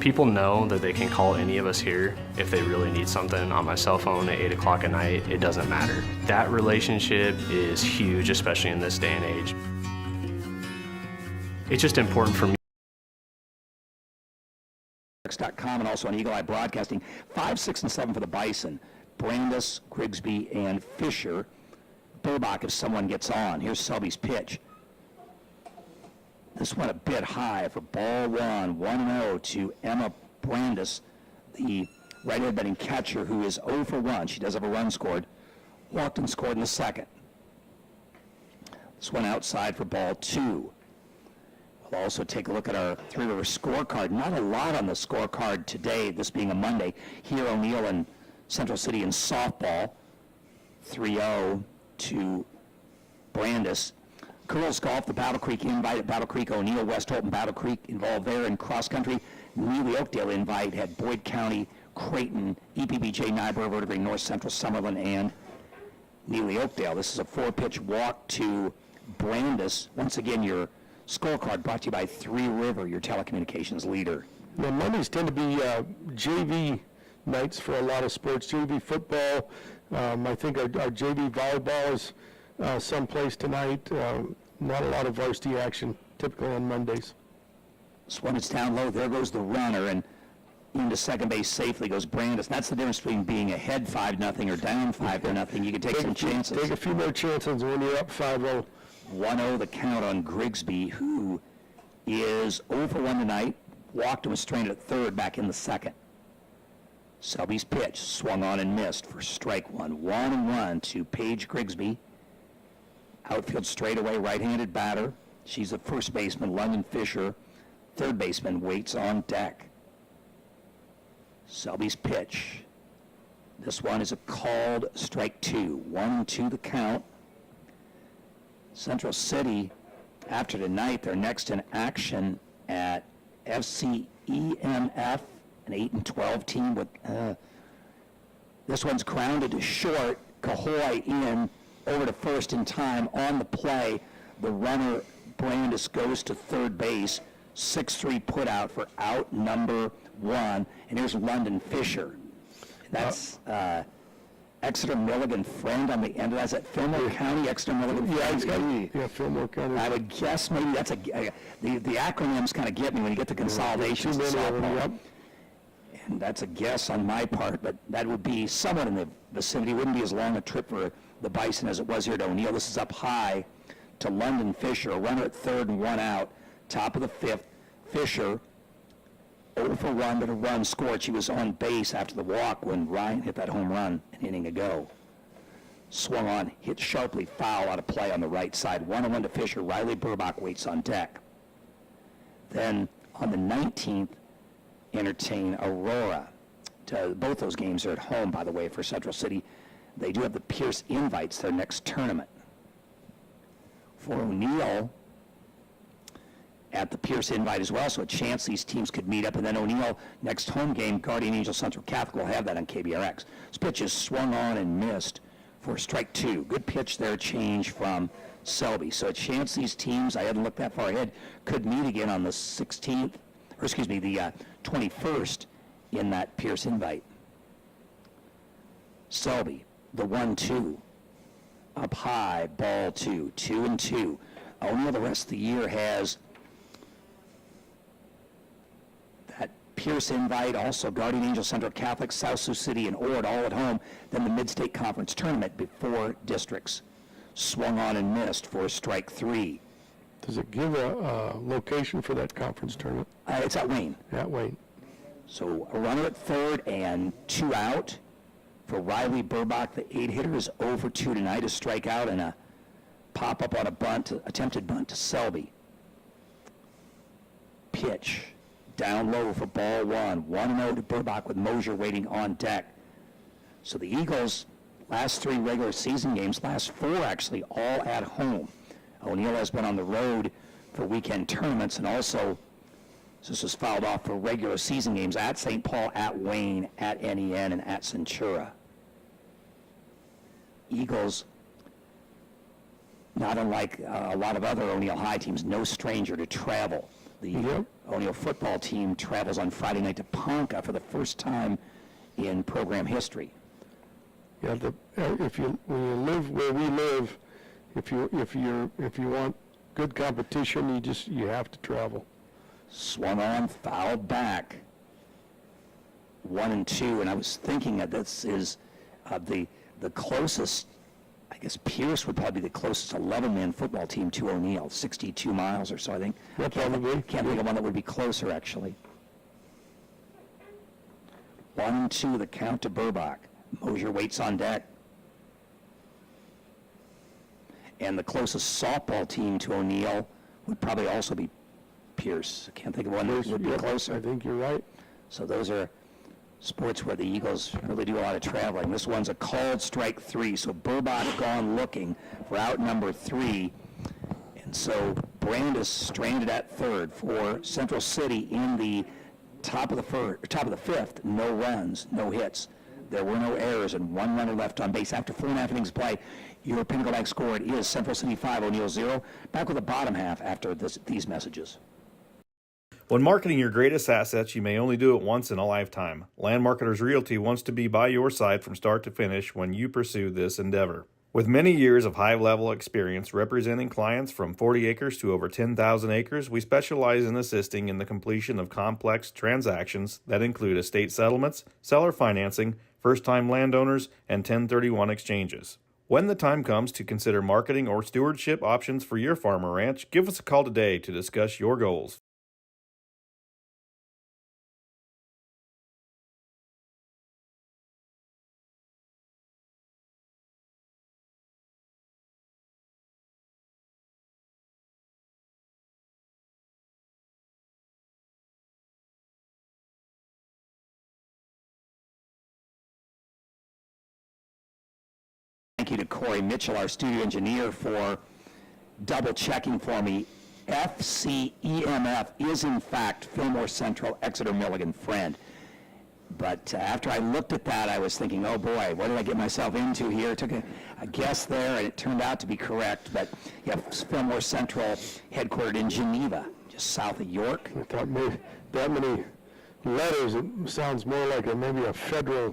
People know that they can call any of us here if they really need something on my cell phone at 8 o'clock at night. It doesn't matter. That relationship is huge, especially in this day and age. It's just important for me and also on Eagle Eye Broadcasting. 5, 6, and 7 for the Bison. Brandis, Grigsby, and Fisher. Burbach if someone gets on. Here's Selby's pitch. This went a bit high for ball 1, 1-0 to Emma Brandis, the right-handed batting catcher who is 0 for 1. She does have a run scored. Walked and scored in the second. This one outside for ball 2. We'll also take a look at our Three River scorecard. Not a lot on the scorecard today, this being a Monday. Here, O'Neill and Central City in softball, 3-0 to Brandis. Girls golf, the Battle Creek invite at Battle Creek, O'Neill, West Holt, and Battle Creek involved there in cross country. Neely Oakdale invite had Boyd County, Creighton, EPBJ, Nyborough, Verdigris, North Central, Summerlin, and Neely Oakdale. This is a 4-pitch walk to Brandis. Once again, your scorecard brought to you by Three River, your telecommunications leader. Now, Mondays tend to be JV nights for a lot of sports. JV football, I think our JV volleyball is someplace tonight. Not a lot of varsity action, typically on Mondays. This one is down low. There goes the runner, and into second base safely goes Brandis. That's the difference between being ahead 5-0 or down 5-0. You can take some chances. Take a few more chances when you're up 5-0. 1-0 the count on Grigsby, who is 0 for 1 tonight. Walked and was strained at third back in the second. Selby's pitch swung on and missed for strike 1. 1-1 to Paige Grigsby. Outfield straightaway, right-handed batter. She's the first baseman, London Fisher. Third baseman waits on deck. Selby's pitch. This one is a called strike 2. 1-2 the count. Central City, after tonight, they're next in action at FC EMF, an 8-12 team with, this one's grounded to short, Cahoy in, over to first in time, on the play. The runner, Brandis, goes to third base, 6-3 put out for out number 1, and here's London Fisher. That's, Exeter Milligan friend on the end of that. Is that Fillmore County, Exeter Milligan friend? Yeah, Fillmore County. I would guess maybe that's the acronyms kind of get me when you get the consolidations. And that's a guess on my part, but that would be somewhat in the vicinity. It wouldn't be as long a trip for the Bison as it was here to O'Neill. This is up high to London Fisher, a runner at third and 1 out, top of the 5th. Fisher 0 for 1, but a run scored. She was on base after the walk when Ryan hit that home run an inning ago. Swung on, hit sharply, foul out of play on the right side. 1-1 to Fisher. Riley Burbach waits on deck. Then on the 19th, entertain Aurora. Both those games are at home, by the way, for Central City. They do have the Pierce Invites, their next tournament. For O'Neill, at the Pierce Invite as well, so a chance these teams could meet up. And then O'Neill, next home game, Guardian Angel Central Catholic will have that on KBRX. This pitch is swung on and missed for strike 2. Good pitch there, change from Selby. So a chance these teams, I hadn't looked that far ahead, could meet again on the 16th, or excuse me, the 21st in that Pierce Invite. Selby, the 1-2, up high, ball 2, 2-2. O'Neill the rest of the year has Pierce Invite, also Guardian Angel Central Catholic, South Sioux City, and Ord all at home. Then the Mid-State Conference Tournament before districts. Swung on and missed for strike 3. Does it give a location for that conference tournament? It's at Wayne. At Wayne. So a runner at third and 2 out for Riley Burbach. The 8-hitter is 0 for 2 tonight, a strikeout and a pop-up on a bunt, attempted bunt to Selby. Pitch. Down low for ball 1. 1-0 to Burbach with Mosier waiting on deck. So the Eagles, last 3 regular season games, last 4 actually, all at home. O'Neill has been on the road for weekend tournaments, and also this was fouled off for regular season games at St. Paul, at Wayne, at NEN, and at Centura. Eagles, not unlike a lot of other O'Neill High teams, no stranger to travel. The O'Neill football team travels on Friday night to Ponca for the first time in program history. Yeah, when you live where we live, if you want good competition, you have to travel. Swung on, fouled back. 1 and 2, and I was thinking that this is the closest. I guess Pierce would probably be the closest 11-man football team to O'Neill, 62 miles or so, I think. Yeah, probably. Can't think of one that would be closer, actually. 1 and 2, the count to Burbach. Mosier waits on deck. And the closest softball team to O'Neill would probably also be Pierce. I can't think of one that would be closer. I think you're right. So those are sports where the Eagles really do a lot of traveling. This one's a called strike 3, so Burbach gone looking for out number 3. And so Brandis stranded at third for Central City in the top of the 5th. No runs, no hits. There were no errors and 1 runner left on base. After 4.5 innings play, your Pinnacle Bank score is Central City 5, O'Neill 0. Back with the bottom half after these messages. When marketing your greatest assets, you may only do it once in a lifetime. Land Marketers Realty wants to be by your side from start to finish when you pursue this endeavor. With many years of high-level experience representing clients from 40 acres to over 10,000 acres, we specialize in assisting in the completion of complex transactions that include estate settlements, seller financing, first-time landowners, and 1031 exchanges. When the time comes to consider marketing or stewardship options for your farm or ranch, give us a call today to discuss your goals. Thank you to Corey Mitchell, our studio engineer, for double checking for me. FCEMF is in fact Fillmore Central Exeter Milligan Friend. But after I looked at that, I was thinking, oh boy, what did I get myself into here? Took a guess there, and it turned out to be correct. But yeah, Fillmore Central, headquartered in Geneva, just south of York. I thought maybe that many letters, it sounds more like maybe a federal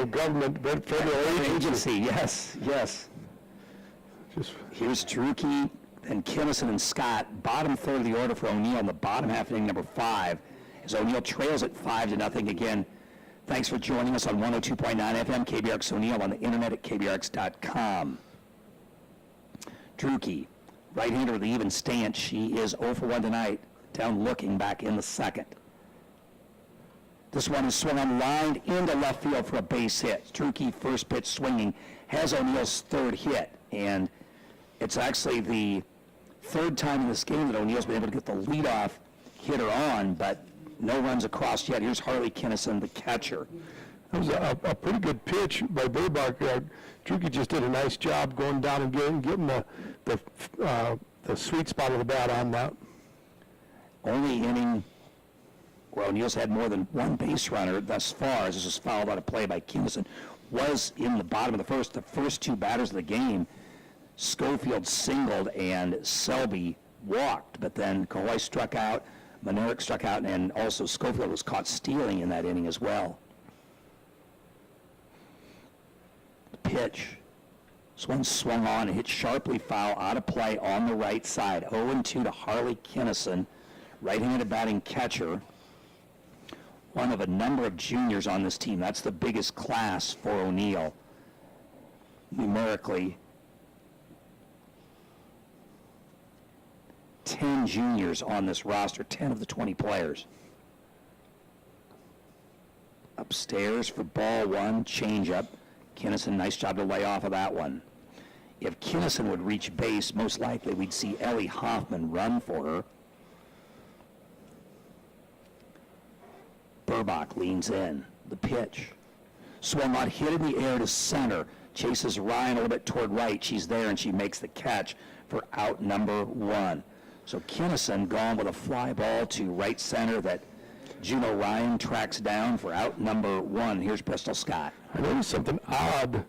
government, federal agency. Yes. Here's Drucke, then Kinnison and Scott, bottom third of the order for O'Neill in the bottom half inning number 5, as O'Neill trails at 5-0 again. Thanks for joining us on 102.9 FM, KBRX O'Neill, on the internet at kbrx.com. Drucke, right-hander with the even stance. She is 0 for 1 tonight, down looking back in the second. This one is swung on lined into left field for a base hit. Drucke, first pitch swinging, has O'Neill's third hit. And it's actually the third time in this game that O'Neill's been able to get the leadoff hitter on, but no runs across yet. Here's Harley Kinnison, the catcher. That was a pretty good pitch by Burbach. Drucke just did a nice job going down and getting the sweet spot of the bat on that. Only inning where O'Neill's had more than one base runner thus far, as this was fouled out of play by Kinnison, was in the bottom of the first. The first 2 batters of the game, Schofield singled and Selby walked, but then Cahoy struck out, Monerick struck out, and also Schofield was caught stealing in that inning as well. The pitch. This one swung on and hit sharply foul out of play on the right side. 0-2 to Harley Kinnison, right-handed batting catcher. One of a number of juniors on this team. That's the biggest class for O'Neill, numerically. 10 juniors on this roster, 10 of the 20 players. Upstairs for ball 1, changeup. Kinnison, nice job to lay off of that one. If Kinnison would reach base, most likely we'd see Ellie Hoffman run for her. Burbach leans in. The pitch. Swung on, hit in the air to center. Chases Ryan a little bit toward right. She's there, and she makes the catch for out number 1. So Kinnison gone with a fly ball to right center that Juno Ryan tracks down for out number 1. Here's Bristol Scott. I noticed something odd.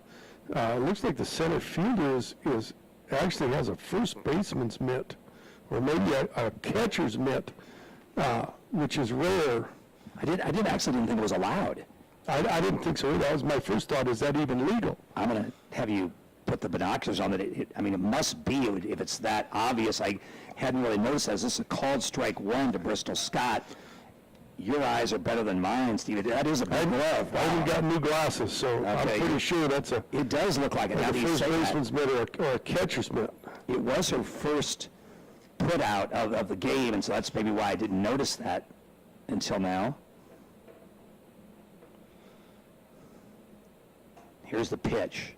It looks like the center fielder is actually has a first baseman's mitt, or maybe a catcher's mitt, which is rare. I actually didn't think it was allowed. I didn't think so. That was my first thought. Is that even legal? I'm going to have you put the binoculars on it. It must be, if it's that obvious. I hadn't really noticed that. This is a called strike 1 to Bristol Scott. Your eyes are better than mine, Steve. That is a big glove. I haven't got new glasses, so I'm pretty sure that's a... It does look like it. Now a that you first say that. baseman's mitt or a catcher's mitt. It was her first put out of the game, and so that's maybe why I didn't notice that until now. Here's the pitch.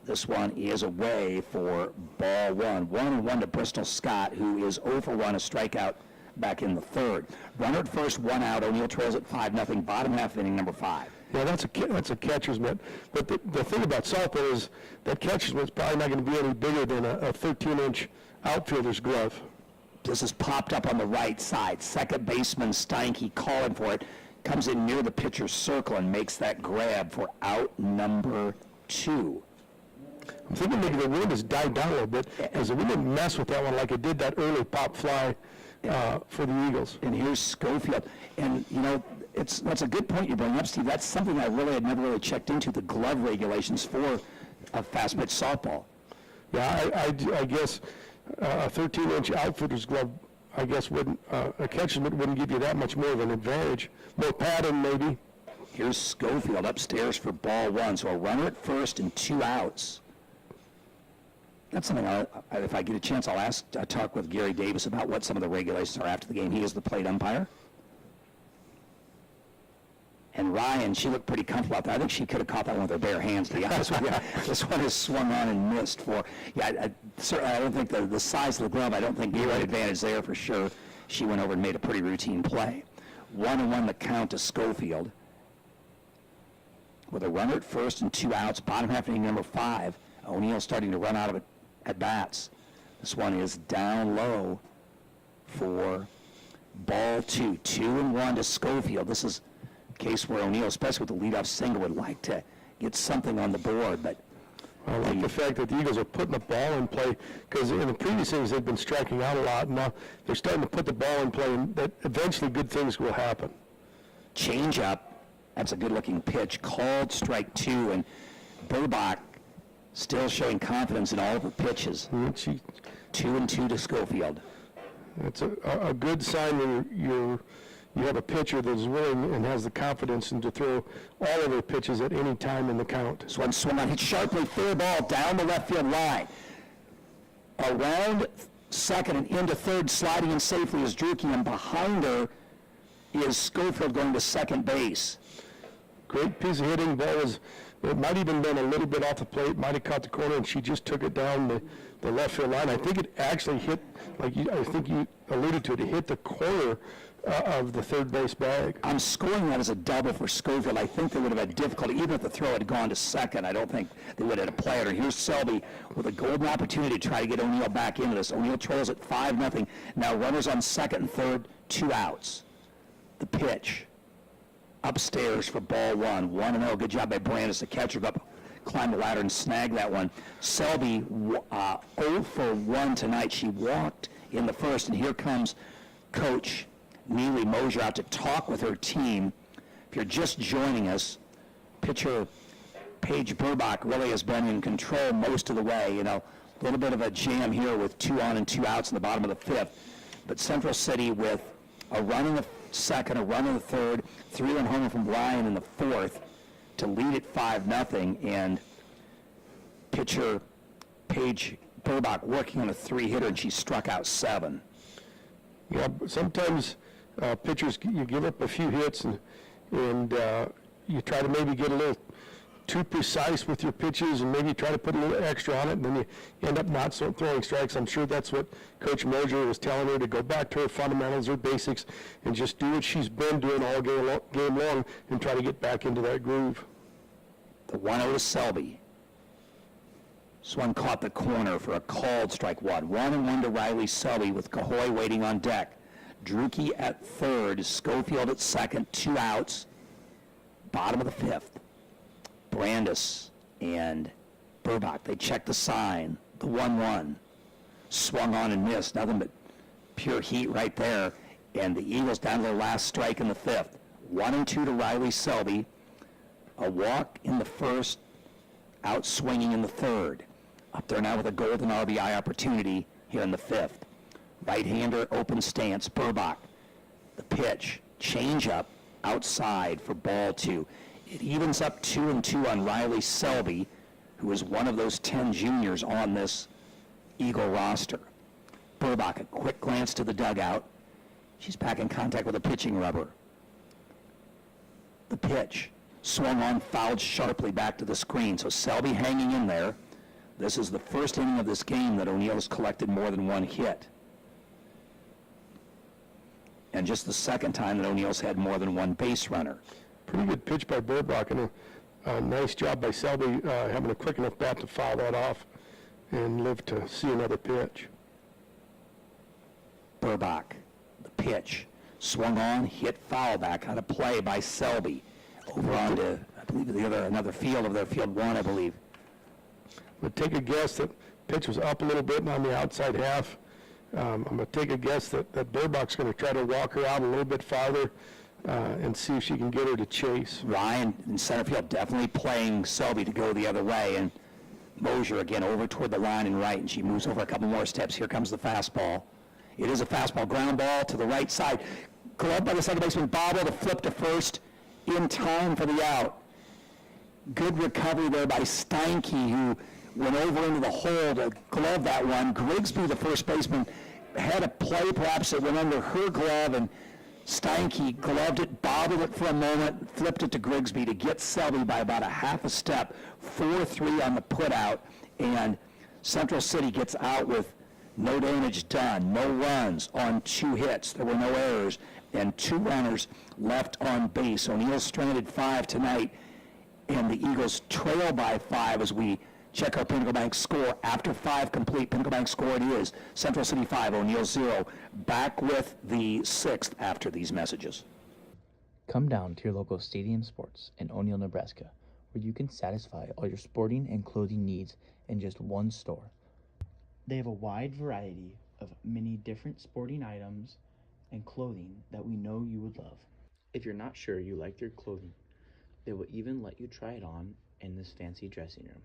This one is away for ball one. 1-1 to Bristol Scott, who is 0 for 1, a strikeout back in the third. Runner at first, 1 out. O'Neill trails at 5-0, bottom half inning, number 5. Yeah, that's a catcher's mitt. But the thing about softball is that catcher's mitt's probably not going to be any bigger than a 13-inch outfielder's glove. This is popped up on the right side. Second baseman Steinke calling for it. Comes in near the pitcher's circle and makes that grab for out number 2. I'm thinking maybe the wind has died down a little bit, because we didn't mess with that one like it did that early pop fly for the Eagles. And here's Schofield. And, you know, that's a good point you bring up, Steve. That's something I really had never really checked into, the glove regulations for a fast pitch softball. Yeah, I guess a 13-inch outfielder's glove, I guess, wouldn't a catcher's mitt wouldn't give you that much more of an advantage. More padding, maybe. Here's Schofield upstairs for ball 1. So a runner at first and 2 outs. That's something, if I get a chance, I'll talk with Gary Davis about what some of the regulations are after the game. He is the plate umpire. And Ryan, she looked pretty comfortable out there. I think she could have caught that one with her bare hands, to be honest with you. This one is swung on and missed for, I don't think the size of the glove, I don't think gave her an advantage there for sure. She went over and made a pretty routine play. 1-1 the count to Schofield. With a runner at first and 2 outs, bottom half inning, number 5. O'Neill starting to run out of it at bats. This one is down low for ball 2. 2-1 to Schofield. This is a case where O'Neill, especially with the leadoff single, would like to get something on the board, but I like the fact that the Eagles are putting the ball in play, because in the previous innings they've been striking out a lot, and now they're starting to put the ball in play, and that eventually good things will happen. Change up. That's a good-looking pitch. Called strike 2, and Burbach still showing confidence in all of her pitches. 2-2 to Schofield. It's a good sign when you have a pitcher that's willing and has the confidence and to throw all of her pitches at any time in the count. This one swung on, hit sharply, fair ball down the left field line. Around second and into third, sliding in safely is Drucke, and behind her is Schofield going to second base. Great piece of hitting. Ball was, it might even been a little bit off the plate, might have caught the corner, and she just took it down the left field line. I think it actually hit, I think you alluded to it, it hit the corner of the third base bag. I'm scoring that as a double for Schofield. I think they would have had difficulty, even if the throw had gone to second. I don't think they would have had a play at her. Here's Selby with a golden opportunity to try to get O'Neill back into this. O'Neill trails at 5-0. Now runners on second and third, 2 outs. The pitch. Upstairs for ball 1. 1-0. Good job by Brandis. The catcher got climb the ladder and snag that one. Selby 0 for 1 tonight. She walked in the first, and here comes Coach Neely Mosier out to talk with her team. If you're just joining us, pitcher Paige Burbach really has been in control most of the way. You know, a little bit of a jam here with 2 on and 2 outs in the bottom of the 5th. But Central City with a run in the second, a run in the third, 3-run homer from Ryan in the 4th to lead it 5-0, and pitcher Paige Burbach working on a 3-hitter, and she struck out 7. Yeah, but sometimes pitchers, you give up a few hits, and you try to maybe get a little too precise with your pitches and maybe try to put a little extra on it, and then you end up not throwing strikes. I'm sure that's what Coach Mosier was telling her, to go back to her fundamentals, her basics, and just do what she's been doing all game long and try to get back into that groove. The 1-0 to Selby. This one caught the corner for a called strike 1. 1-1 to Riley Selby with Cahoy waiting on deck. Drucke at third, Schofield at second, 2 outs. Bottom of the 5th. Brandis and Burbach, they check the sign, the 1-1. Swung on and missed, nothing but pure heat right there. And the Eagles down to their last strike in the 5th. 1-2 to Riley Selby. A walk in the first, out swinging in the 3rd. Up there now with a golden RBI opportunity here in the 5th. Right-hander, open stance, Burbach. The pitch. Change-up outside for ball 2. It evens up 2-2 on Riley Selby, who is one of those 10 juniors on this Eagle roster. Burbach, a quick glance to the dugout. She's back in contact with a pitching rubber. The pitch, swung on, fouled sharply back to the screen. So Selby hanging in there. This is the first inning of this game that O'Neill has collected more than one hit. And just the second time that O'Neill's had more than one base runner. Pretty good pitch by Burbach, and a nice job by Selby having a quick enough bat to foul that off and live to see another pitch. Burbach, the pitch, swung on, hit foul back out of play by Selby. Over on to, I believe, another field of their field 1, I believe. But take a guess that pitch was up a little bit and on the outside half. I'm going to take a guess that Burbach's going to try to walk her out a little bit farther and see if she can get her to chase. Ryan in center field definitely playing Selby to go the other way, and Mosier again over toward the line and right, and she moves over a couple more steps. Here comes the fastball. It is a fastball, ground ball to the right side. Gloved by the second baseman, Bobble to flip to first in time for the out. Good recovery there by Steinke, who went over into the hole to glove that one. Grigsby, the first baseman, had a play perhaps that went under her glove, and Steinke gloved it, bobbled it for a moment, flipped it to Grigsby to get Selby by about a half a step. 4-3 on the putout, and Central City gets out with no damage done, no runs on 2 hits. There were no errors, and 2 runners left on base. O'Neill stranded 5 tonight, and the Eagles trail by 5 as we check our Pinnacle Bank score. After 5 complete, Pinnacle Bank score it is Central City 5, O'Neill 0. Back with the 6th after these messages. Come down to your local Stadium Sports in O'Neill, Nebraska, where you can satisfy all your sporting and clothing needs in just one store. They have a wide variety of many different sporting items and clothing that we know you would love. If you're not sure you like their clothing, they will even let you try it on in this fancy dressing room.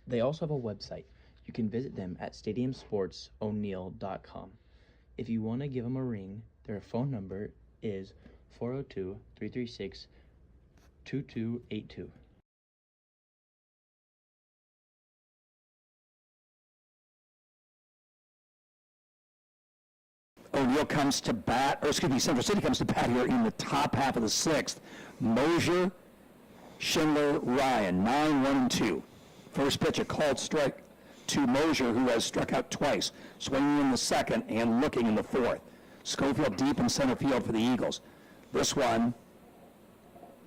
They also have a website. You can visit them at stadiumsportso'neill.com. If you want to give them a ring, their phone number is 402-336-2282. O'Neill comes to bat, Central City comes to bat here in the top half of the 6th. Mosier, Schindler, Ryan, 9-1-2. First pitch, a called strike to Mosier, who has struck out twice, swinging in the 2nd and looking in the 4th. Schofield deep in center field for the Eagles. This one,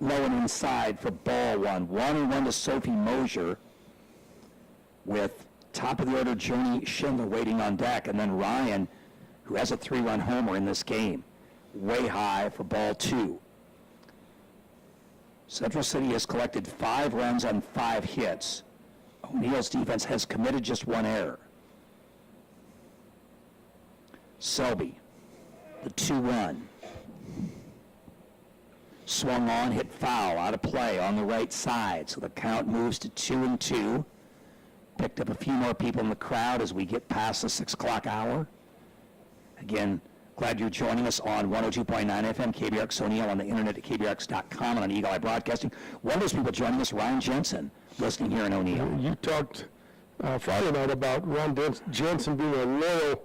low and inside for ball 1. 1-1 to Sophie Mosier, with top of the order Journey Schindler waiting on deck, and then Ryan, who has a 3-run homer in this game. Way high for ball 2. Central City has collected 5 runs on 5 hits. O'Neill's defense has committed just 1 error. Selby, the 2-1. Swung on, hit foul, out of play on the right side. So the count moves to 2-2. Picked up a few more people in the crowd as we get past the 6 o'clock hour. Again, glad you're joining us on 102.9 FM, KBRX O'Neill, on the internet at KBRX.com, and on Eagle Eye Broadcasting. One of those people joining us, Ryan Jensen, listening here in O'Neill. You talked Friday night about Ron Jensen being a loyal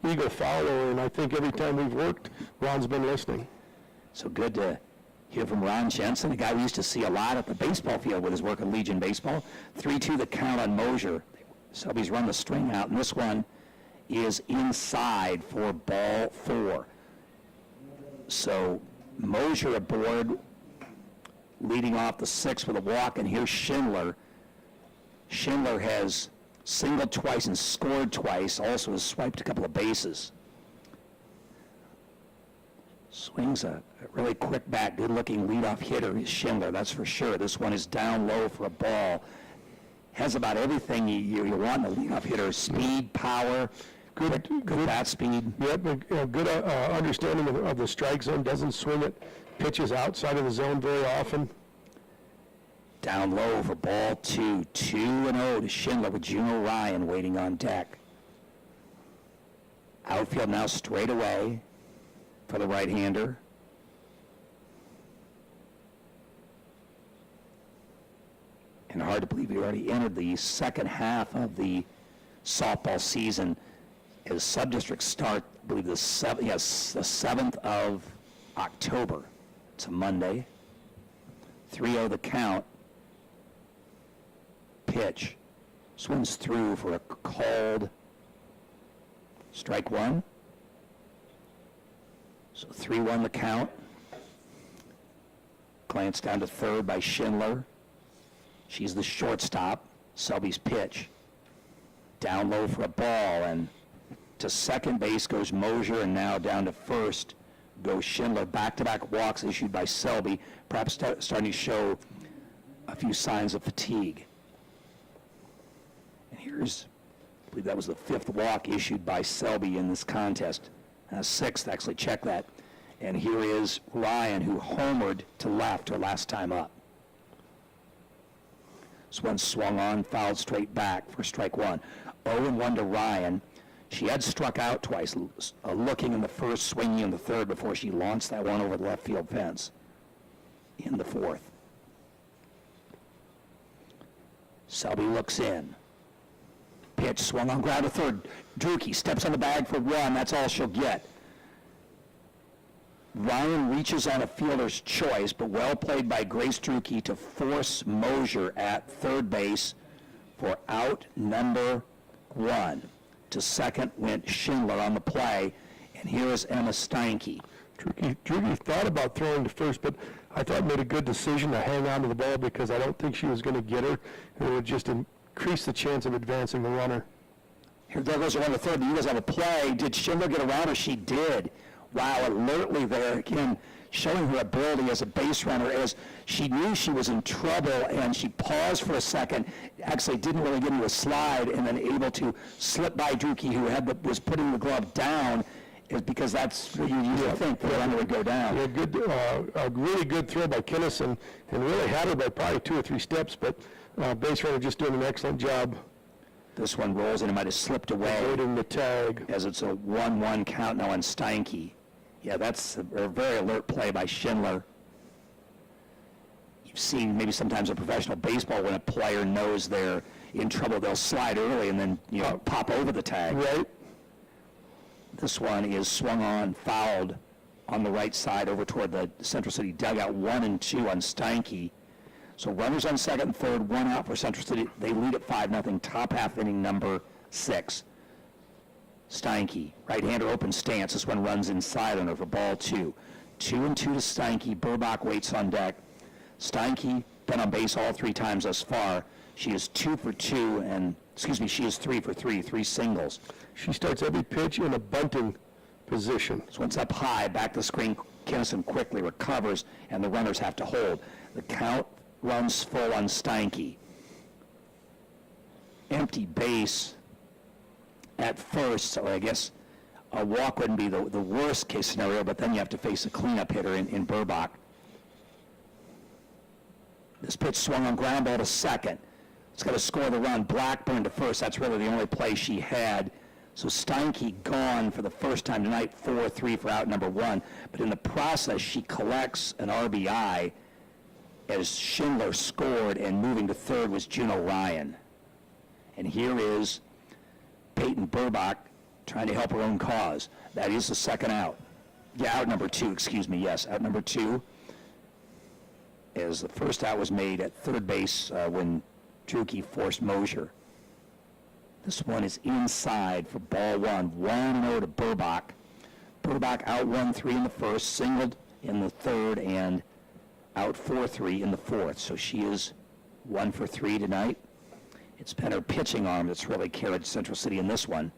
Eagle follower, and I think every time we've worked, Ron's been listening. So good to hear from Ron Jensen, a guy we used to see a lot at the baseball field with his work at Legion Baseball. 3-2 the count on Mosier. Selby's run the string out, and this one is inside for ball 4. So Mosier aboard, leading off the 6th with a walk, and here's Schindler. Schindler has singled twice and scored twice, also has swiped a couple of bases. Swings a really quick bat, good-looking leadoff hitter is Schindler, that's for sure. This one is down low for a ball. Has about everything you want in a leadoff hitter: speed, power, good bat speed. Yep, good understanding of the strike zone. Doesn't swing at pitches outside of the zone very often. Down low for ball 2. 2-0 to Schindler with Juno Ryan waiting on deck. Outfield now straight away. for the right-hander. And hard to believe we already entered the second half of the softball season as sub-districts start, I believe, the 7th of October. It's a Monday. 3-0 the count. Pitch. Swings through for a called strike one. So 3-1 the count. Glance down to third by Schindler. She's the shortstop. Selby's pitch. Down low for a ball, and to second base goes Mosier, and now down to first goes Schindler. Back-to-back walks issued by Selby, perhaps starting to show a few signs of fatigue. And here's, I believe that was the 5th walk issued by Selby in this contest. 6th, actually, check that. And here is Ryan, who homered to left her last time up. This one swung on, fouled straight back for strike one. 0-1 to Ryan. She had struck out twice, looking in the first, swinging in the third before she launched that one over the left field fence in the 4th. Selby looks in. Pitch swung on, ground to third. Druke steps on the bag for one. That's all she'll get. Ryan reaches on a fielder's choice, but well played by Grace Druke to force Mosier at third base for out number 1. To second went Schindler on the play, and here is Emma Steinke. Druke thought about throwing to first, but I thought made a good decision to hang on to the ball because I don't think she was going to get her, and it would just increase the chance of advancing the runner. Here Douglas around the third. You guys have a play. Did Schindler get around her? She did. Wow, alertly there, again, showing her ability as a base runner as she knew she was in trouble, and she paused for a second, actually didn't really get into a slide, and then able to slip by Druke, who was putting the glove down, is because that's what you usually think the runner would go down. Yeah, good, a really good throw by Kinnison, and really had her by probably 2 or 3 steps, but base runner just doing an excellent job. This one rolls, and it might have slipped away. Avoiding the tag. As it's a 1-1 count now on Steinke. Yeah, that's a very alert play by Schindler. You've seen maybe sometimes in professional baseball when a player knows they're in trouble, they'll slide early and then pop over the tag. Right. This one is swung on, fouled on the right side over toward the Central City dugout. 1 and 2 on Steinke. So runners on second and third, 1 out for Central City. They lead at 5-0. Top half inning number 6. Steinke, right-hander open stance. This one runs inside on her for ball 2. 2 and 2 to Steinke. Burbach waits on deck. Steinke been on base all 3 times thus far. She is 2 for 2, and she is 3 for 3, 3 singles. She starts every pitch in a bunting position. So once up high, back the screen, Kinnison quickly recovers, and the runners have to hold. The count runs full on Steinke. Empty base at first, so I guess a walk wouldn't be the worst case scenario, but then you have to face a cleanup hitter in Burbach. This pitch swung on ground ball to second. It's got to score the run. Blackburn to first. That's really the only play she had. So Steinke gone for the first time tonight, 4-3 for out number 1. But in the process, she collects an RBI as Schindler scored, and moving to third was Juno Ryan. And here is Peyton Burbach trying to help her own cause. That is the second out. Yeah, out number 2, yes, out number 2. As the first out was made at third base when Druke forced Mosier. This one is inside for ball 1. 1-0 to Burbach. Burbach out 1-3 in the first, singled in the third, and out 4-3 in the fourth. So she is 1 for 3 tonight. It's been her pitching arm that's really carried Central City in this one.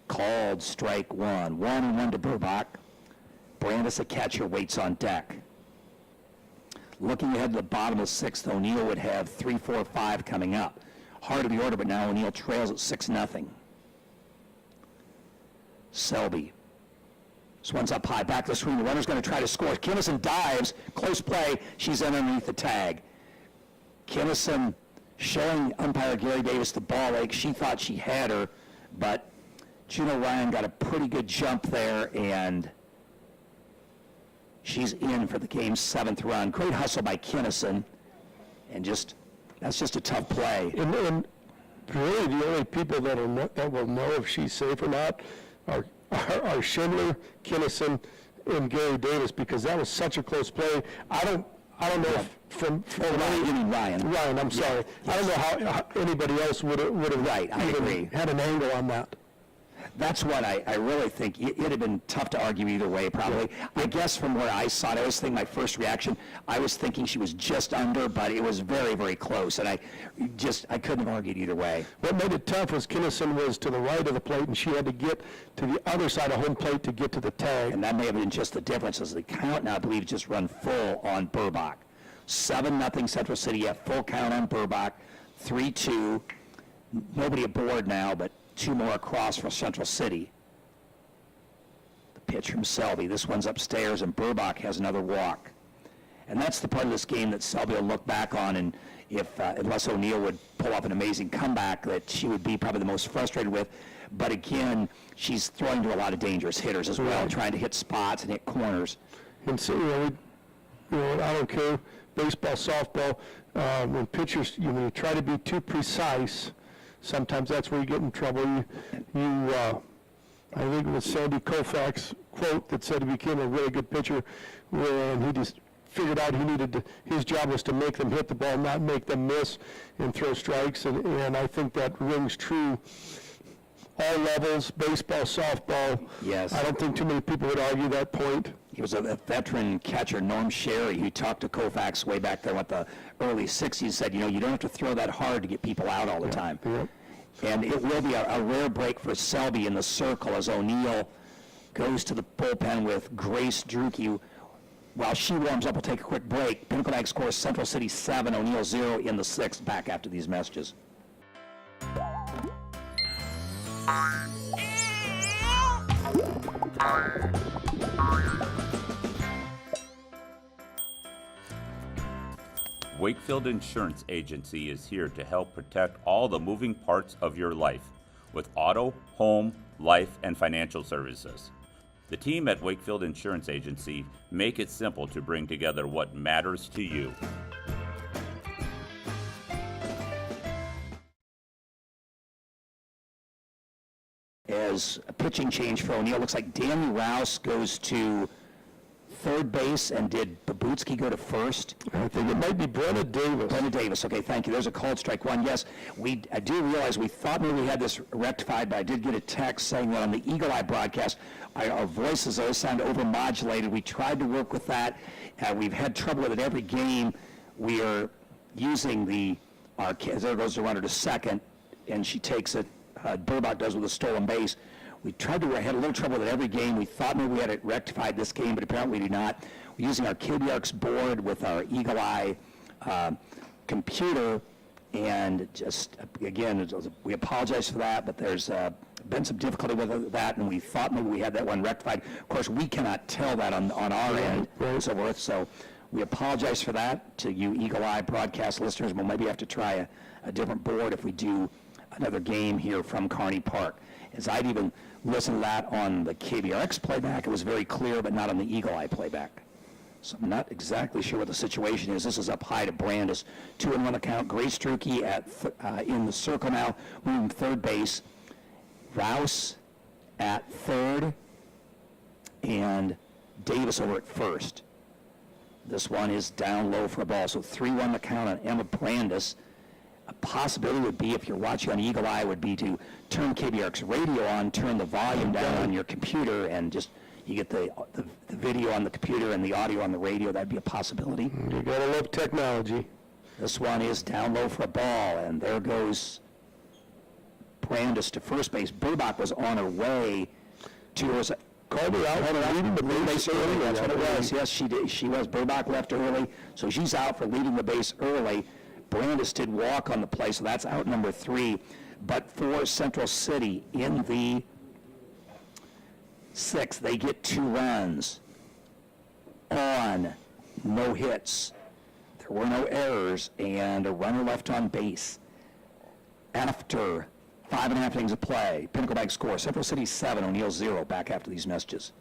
Called strike 1. 1-1 to Burbach. Brandis, a catcher, waits on deck. Looking ahead to the bottom of the 6th, O'Neill would have 3, 4, 5 coming up. Heart of the order, but now O'Neill trails at 6-0. Selby. This one's up high, back to the screen. The runner's going to try to score. Kinnison dives. Close play. She's in underneath the tag. Kinnison showing umpire Gary Davis the ball like she thought she had her, but Juno Ryan got a pretty good jump there, and She's in for the game's 7th run. Great hustle by Kinnison, and that's just a tough play. And really the only people that will know if she's safe or not are Schindler, Kinnison, and Gary Davis, because that was such a close play. I don't know if from Ryan, I'm sorry. Yes. I don't know how anybody else would have Right, I agree. had an angle on that. That's what I really think. It'd have been tough to argue either way, probably. I guess from where I saw it, I was thinking my first reaction, I was thinking she was just under, but it was very, very close, and I couldn't have argued either way. What made it tough was Kinnison was to the right of the plate, and she had to get to the other side of home plate to get to the tag. And that may have been just the difference, as the count now, I believe, just run full on Burbach. 7-0 Central City at full count on Burbach, 3-2. Nobody aboard now, but 2 more across for Central City. The pitch from Selby. This one's upstairs, and Burbach has another walk. And that's the part of this game that Selby will look back on, and unless O'Neill would pull off an amazing comeback, that she would be probably the most frustrated with. But again, she's throwing to a lot of dangerous hitters as well, trying to hit spots and hit corners. And so, I don't care, baseball, softball, when pitchers, when you try to be too precise, sometimes that's where you get in trouble. I think it was Sandy Koufax quote that said he became a really good pitcher, and he just figured out his job was to make them hit the ball, not make them miss and throw strikes, and I think that rings true all levels, baseball, softball. Yes. I don't think too many people would argue that point. He was a veteran catcher, Norm Sherry, who talked to Koufax way back there with the early 60s, said, you don't have to throw that hard to get people out all the time. Yeah. And it will be a rare break for Selby in the circle as O'Neill goes to the bullpen with Grace Druke. While she warms up, we'll take a quick break. Pinnacle Bank scores Central City 7, O'Neill 0 in the 6th. Back after these messages. Wakefield Insurance Agency is here to help protect all the moving parts of your life with auto, home, life, and financial services. The team at Wakefield Insurance Agency make it simple to bring together what matters to you. As a pitching change for O'Neill, looks like Danny Rouse goes to third base, and did Babutski go to first? I think it might be Brenna Davis. Brenna Davis, okay, thank you. There's a called strike one. Yes, I do realize we thought maybe we had this rectified, but I did get a text saying that on the Eagle Eye broadcast, our voices always sound overmodulated. We tried to work with that. We've had trouble with it every game. We are using there goes the runner to second, and she takes it. Burbach does with a stolen base. We had a little trouble with it every game. We thought maybe we had it rectified this game, but apparently we did not. We're using our KBRX board with our Eagle Eye computer, and just, again, we apologize for that, but there's been some difficulty with that, and we thought maybe we had that one rectified. Of course, we cannot tell that on our end, and so forth, so we apologize for that to you Eagle Eye broadcast listeners. We'll maybe have to try a different board if we do another game here from Kearney Park. As I'd even listened to that on the KBRX playback, it was very clear, but not on the Eagle Eye playback. So I'm not exactly sure what the situation is. This is up high to Brandis. 2-1 the count. Grace Druke in the circle now, moving third base. Rouse at third, and Davis over at first. This one is down low for a ball. So 3-1 the count on Emma Brandis. A possibility would be, if you're watching on Eagle Eye, would be to turn KBRX radio on, turn the volume down on your computer, and just you get the video on the computer and the audio on the radio. That'd be a possibility. You gotta love technology. This one is down low for a ball, and there goes Brandis to first base. Burbach was on her way to her. Called her out, leading the base early. That's what it was. Yes, she did. She was. Burbach left early, so she's out for leading the base early. Brandis did walk on the play, so that's out number 3. But for Central City in the 6th, they get 2 runs on no hits. There were no errors, and a runner left on base. After 5.5 innings of play, Pinnacle Bank score Central City 7, O'Neill 0. Back after these messages.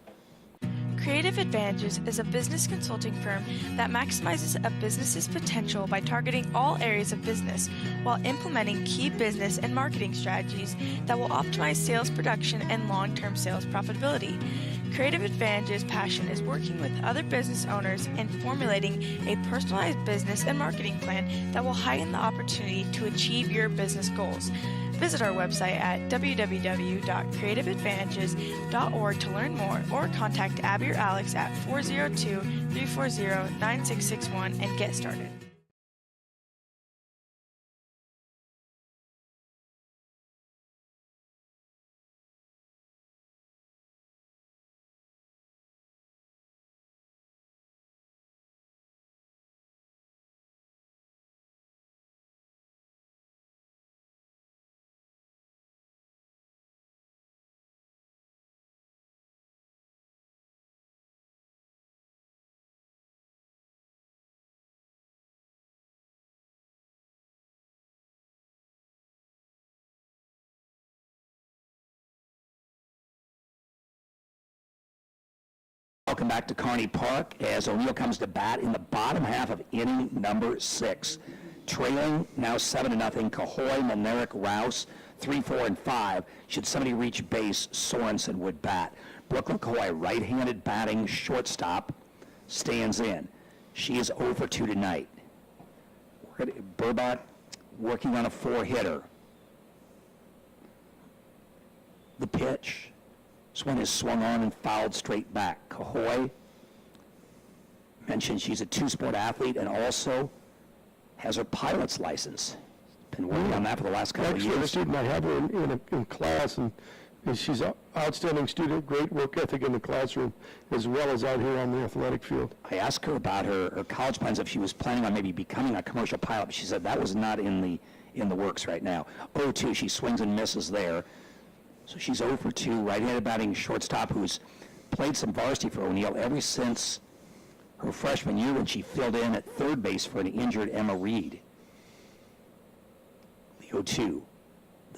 Creative Advantages is a business consulting firm that maximizes a business's potential by targeting all areas of business while implementing key business and marketing strategies that will optimize sales production and long-term sales profitability. Creative Advantage's passion is working with other business owners and formulating a personalized business and marketing plan that will heighten the opportunity to achieve your business goals. Visit our website at www.creativeadvantages.org to learn more, or contact Abby or Alex at 402-340-9661 and get started. Welcome back to Kearney Park as O'Neill comes to bat in the bottom half of inning number 6. Trailing now 7-0, Cahoy, Molnarek, Rouse, 3, 4, and 5. Should somebody reach base, Sorensen would bat. Brooklyn Cahoy, right-handed batting shortstop, stands in. She is 0 for 2 tonight. Burbach working on a 4-hitter. The pitch. This one is swung on and fouled straight back. Cahoy mentioned she's a two-sport athlete and also has her pilot's license. Been working on that for the last couple of years. A student, I have her in class, and she's an outstanding student, great work ethic in the classroom, as well as out here on the athletic field. I asked her about her college plans, if she was planning on maybe becoming a commercial pilot, but she said that was not in the works right now. 0-2, she swings and misses there. So she's 0 for 2, right-handed batting shortstop who's played some varsity for O'Neill ever since her freshman year when she filled in at third base for an injured Emma Reed. The 0-2.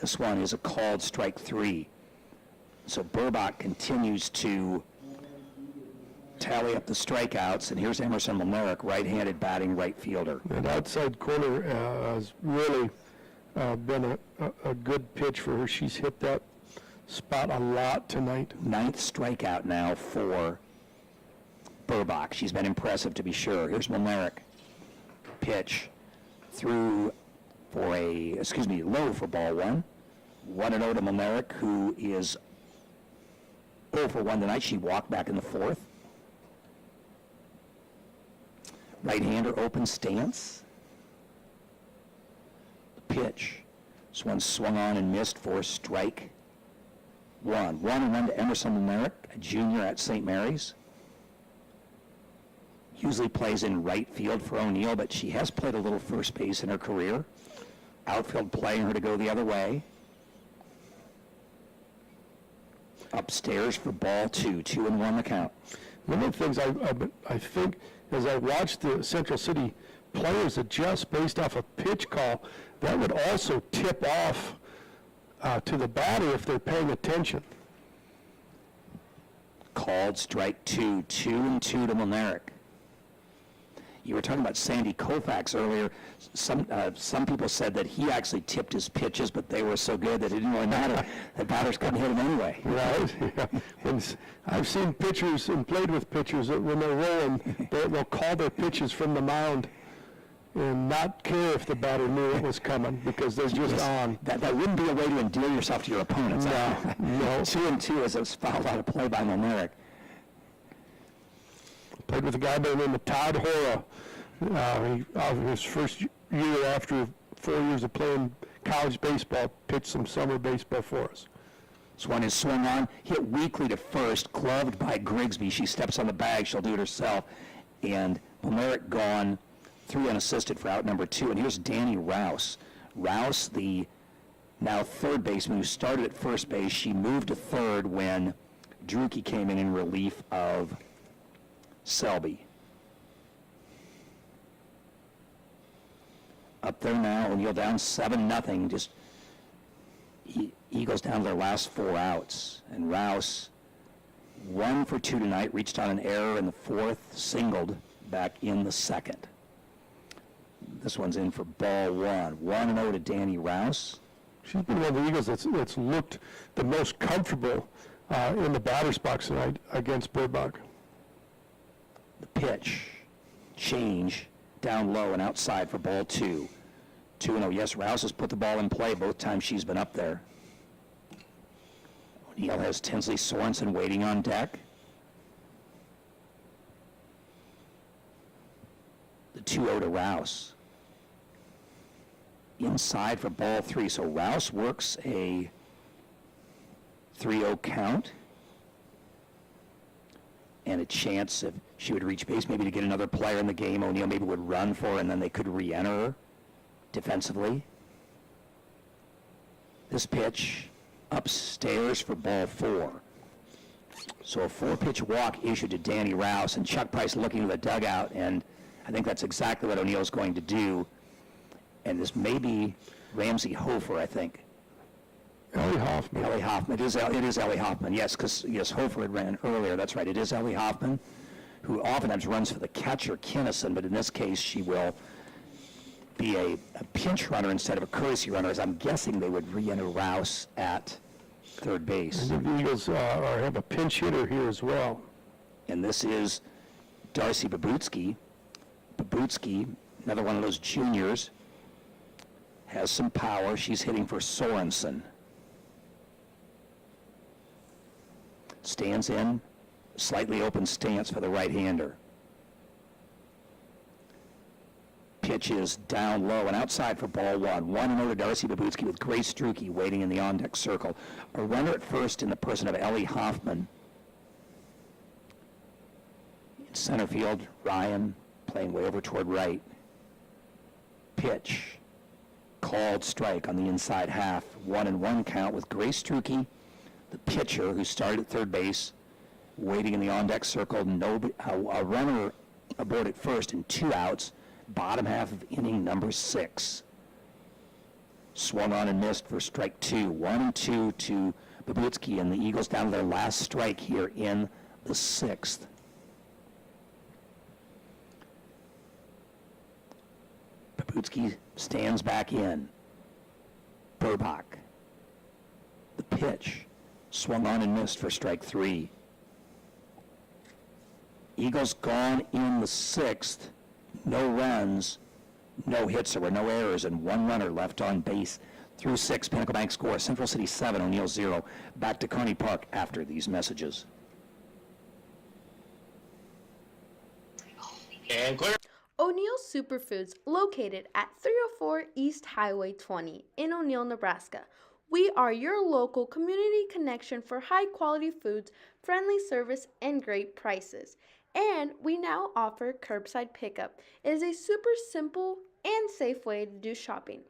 This one is a called strike 3. So Burbach continues to tally up the strikeouts, and here's Emerson Molnarek, right-handed batting right fielder. And outside corner has really been a good pitch for her. She's hit that spot a lot tonight. 9th strikeout now for Burbach. She's been impressive, to be sure. Here's Molnarek. Pitch through for low for ball 1. 1-0 to Molnarek, who is 0 for 1 tonight. She walked back in the 4th. Right-hander open stance. The pitch. This one swung on and missed for strike 1. 1-1 to Emerson Molnarek, a junior at St. Mary's. Usually plays in right field for O'Neill, but she has played a little first base in her career. Outfield playing her to go the other way. Upstairs for ball 2. 2-1 the count. One of the things I think as I watched the Central City players adjust based off a pitch call, that would also tip off to the batter if they're paying attention. Called strike 2. 2-2 to Molnarek. You were talking about Sandy Koufax earlier. Some people said that he actually tipped his pitches, but they were so good that it didn't really matter. The batters couldn't hit them anyway. Right. Yeah. I've seen pitchers and played with pitchers that when they're rolling, they'll call their pitches from the mound and not care if the batter knew it was coming because they're just on. That wouldn't be a way to endear yourself to your opponents. No. 2-2 as it was fouled out of play by Molnarek. Played with a guy by the name of Todd Hora. His first year after 4 years of playing college baseball, pitched some summer baseball for us. This one is swung on, hit weakly to first, gloved by Grigsby. She steps on the bag, she'll do it herself. And Molnarek gone 3 unassisted for out number 2. And here's Danny Rouse. Rouse, the now third baseman who started at first base, she moved to third when Drucke came in relief of Selby. Up there now, O'Neill down 7-0. Just Eagles down to their last 4 outs. And Rouse 1 for 2 tonight, reached on an error in the fourth, singled back in the second. This one's in for ball 1. 1-0 to Danny Rouse. She's been one of the Eagles that's looked the most comfortable in the batter's box tonight against Burbach. The pitch, change, down low and outside for ball 2. 2-0. Yes, Rouse has put the ball in play both times she's been up there. O'Neill has Tinsley Sorensen waiting on deck. The 2-0 to Rouse. Inside for ball 3. So Rouse works a 3-0 count. And a chance if she would reach base, maybe to get another player in the game. O'Neill maybe would run for her, and then they could re-enter her defensively. This pitch upstairs for ball 4. So a 4-pitch walk issued to Danny Rouse, and Chuck Price looking to the dugout, and I think that's exactly what O'Neill's going to do. And this may be Ramsey Hofer, I think. Ellie Hoffman. Ellie Hoffman. It is Ellie Hoffman, yes, because, yes, Hofer had ran earlier. That's right. It is Ellie Hoffman, who oftentimes runs for the catcher, Kinnison, but in this case, she will be a pinch runner instead of a courtesy runner, as I'm guessing they would re-enter Rouse at third base. And the Eagles have a pinch hitter here as well. And this is Darcy Babutsky. Babutsky, another one of those juniors, has some power. She's hitting for Sorensen. Stands in, slightly open stance for the right-hander. Pitch is down low and outside for ball 1. 1-0 to Darcy Babutsky with Grace Struke waiting in the on-deck circle. A runner at first in the person of Ellie Hoffman. In center field, Ryan playing way over toward right. Pitch. Called strike on the inside half. 1-1 count with Grace Struke, the pitcher who started at third base, waiting in the on-deck circle. A runner aboard at first and 2 outs. Bottom half of inning number 6. Swung on and missed for strike 2. 1-2 to Babutsky, and the Eagles down to their last strike here in the 6th. Babutsky stands back in. Burbach. The pitch. Swung on and missed for strike 3. Eagles gone in the 6th. No runs, no hits. There were no errors, and 1 runner left on base through 6. Pinnacle Bank score, Central City 7, O'Neill 0. Back to Kearney Park after these messages. And clear. O'Neill Superfoods, located at 304 East Highway 20 in O'Neill, Nebraska. We are your local community connection for high-quality foods, friendly service, and great prices. And we now offer curbside pickup. It is a super simple and safe way to do shopping.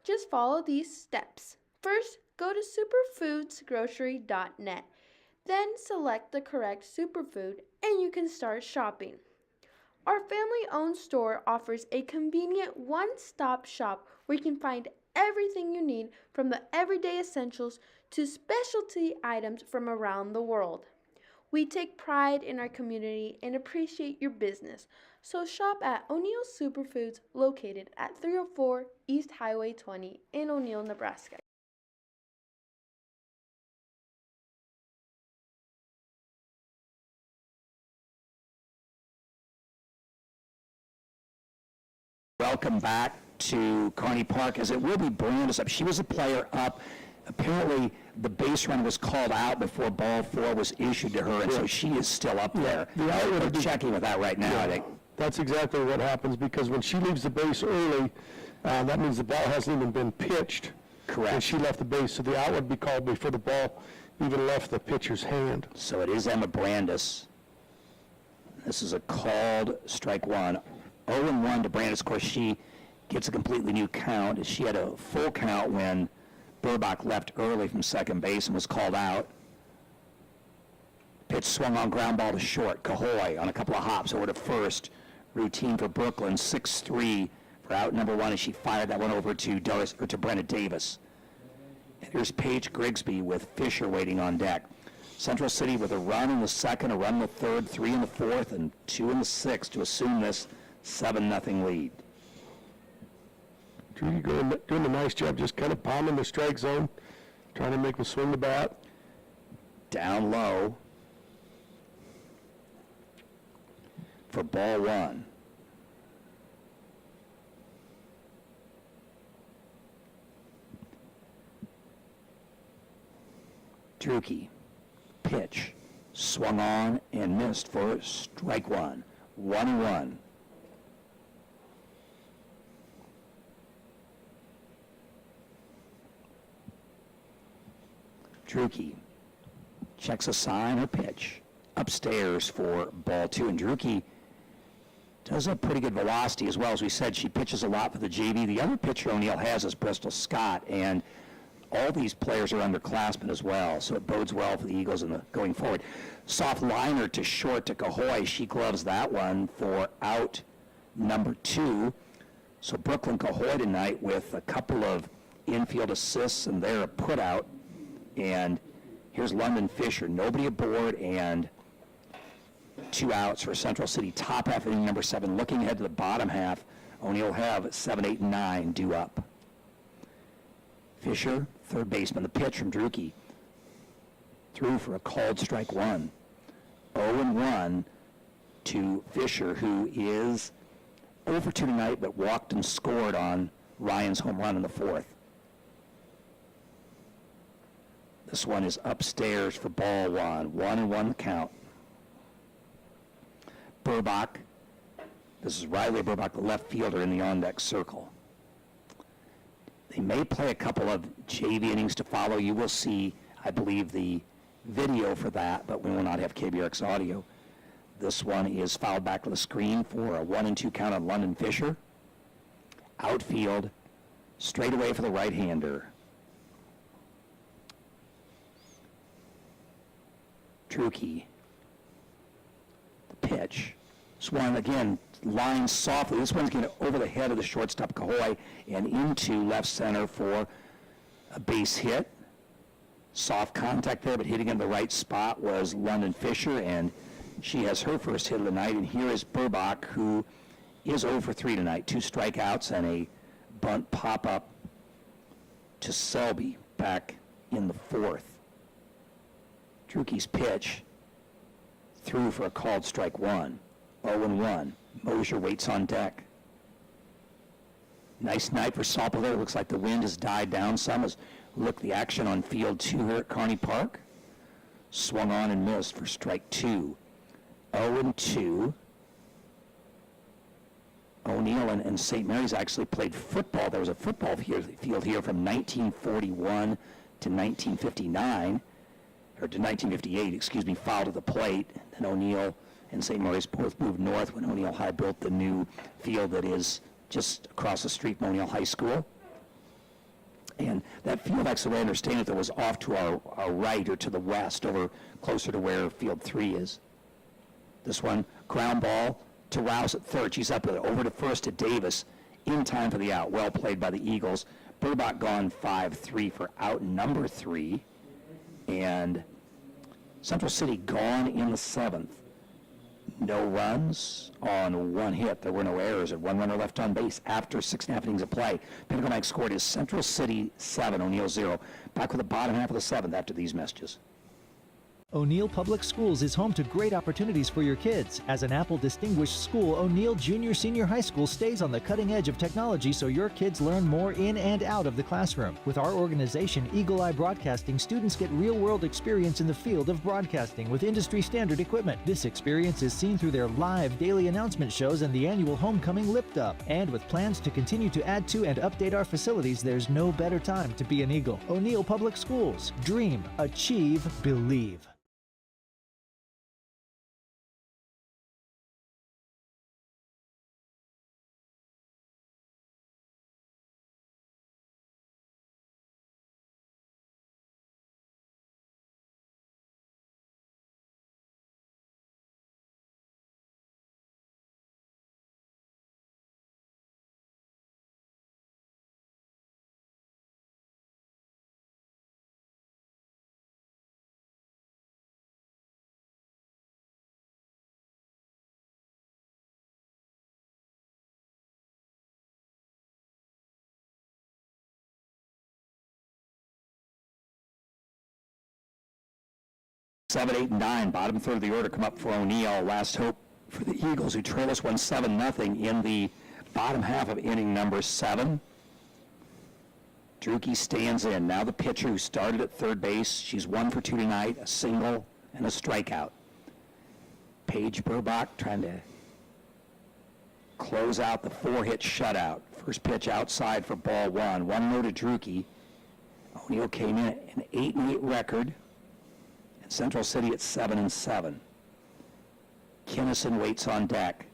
Just follow these steps. First, go to superfoodsgrocery.net. Then select the correct superfood and you can start shopping. Our family-owned store offers a convenient one-stop shop where you can find everything you need, from the everyday essentials to specialty items from around the world. We take pride in our community and appreciate your business, so shop at O'Neill Superfoods, located at 304 East Highway 20 in O'Neill, Nebraska. Welcome back to Kearney Park, as it will be Brandis up. She was a player up. Apparently, the base run was called out before ball 4 was issued to her, and so she is still up there. We're checking with that right now, I think. That's exactly what happens, because when she leaves the base early, that means the ball hasn't even been pitched. Correct. And she left the base, so the out would be called before the ball even left the pitcher's hand. So it is Emma Brandis. This is a called strike 1. 0-1 to Brandis. Of course, she gets a completely new count. She had a full count when Burbach left early from second base and was called out. Pitch swung on, ground ball to short. Cahoy on a couple of hops over to first. Routine for Brooklyn, 6-3 for out number 1 as she fired that one over to Brenna Davis. And here's Paige Grigsby with Fisher waiting on deck. Central City with a run in the second, a run in the third, 3 in the fourth, and 2 in the sixth to assume this 7-0 lead. Judy doing a nice job just kind of pounding the strike zone, trying to make them swing the bat. Down low for ball 1. Drucke, pitch, swung on and missed for strike 1. 1-1. Drucke checks a sign or pitch upstairs for ball 2, and Drucke does have pretty good velocity as well. As we said, she pitches a lot for the JV. The other pitcher O'Neill has is Bristol Scott, and all these players are underclassmen as well, so it bodes well for the Eagles going forward. Soft liner to short to Cahoy. She gloves that one for out number 2. So Brooklyn Cahoy tonight with a couple of infield assists, and they're a put out. And here's London Fisher, nobody aboard, and 2 outs for Central City. Top half inning number 7. Looking ahead to the bottom half, O'Neill have 7, 8, and 9 due up. Fisher, third baseman, the pitch from Drucke. Through for a called strike 1. 0-1 to Fisher, who is 0 for 2 tonight, but walked and scored on Ryan's home run in the 4th. This one is upstairs for ball 1. 1-1 the count. Burbach. This is Riley Burbach, the left fielder in the on-deck circle. They may play a couple of JV innings to follow. You will see, I believe, the video for that, but we will not have KBRX audio. This one is fouled back to the screen for a 1-2 count on London Fisher. Outfield, straight away for the right-hander. Drucke, the pitch. This one, again, lines softly. This one's getting over the head of the shortstop, Cahoy, and into left center for a base hit. Soft contact there, but hitting in the right spot was London Fisher, and she has her first hit of the night. And here is Burbach, who is 0 for 3 tonight. 2 strikeouts and a bunt pop-up to Selby back in the 4th. Drucke's pitch through for a called strike 1. 0-1. Mosier waits on deck. Nice night for Sauple there. Looks like the wind has died down some. As look the action on field 2 here at Kearney Park. Swung on and missed for strike 2. 0-2. O'Neill and St. Mary's actually played football. There was a football field here from 1941 to 1959. Or to 1958, excuse me, fouled at the plate. And O'Neill and St. Mary's both moved north when O'Neill High built the new field that is just across the street from O'Neill High School. And that field, actually, I understand it, was off to our right or to the west, over closer to where field 3 is. This one, ground ball to Rouse at third. She's up with it, over to first to Davis, in time for the out. Well played by the Eagles. Burbach gone 5-3 for out number 3. And Central City gone in the 7th. No runs on 1 hit. There were no errors, and 1 runner left on base after 6.5 innings of play. Pinnacle Mike scored is Central City 7, O'Neill 0. Back with the bottom half of the 7th after these messages. O'Neill Public Schools is home to great opportunities for your kids. As an Apple Distinguished School, O'Neill Junior Senior High School stays on the cutting edge of technology so your kids learn more in and out of the classroom. With our organization, Eagle Eye Broadcasting, students get real-world experience in the field of broadcasting with industry-standard equipment. This experience is seen through their live daily announcement shows and the annual homecoming Lift Up. And with plans to continue to add to and update our facilities, there's no better time to be an Eagle. O'Neill Public Schools. Dream, achieve, believe. 7, 8, and 9, bottom third of the order, come up for O'Neill. Last hope for the Eagles, who trail us 1-7-0 in the bottom half of inning number 7. Drucke stands in. Now the pitcher who started at third base. She's 1 for 2 tonight, a single and a strikeout. Paige Burbach trying to close out the 4-hit shutout. First pitch outside for ball 1. 1-0 to Drucke. O'Neill came in at an 8-8 record. And Central City at 7-7. Kinnison waits on deck.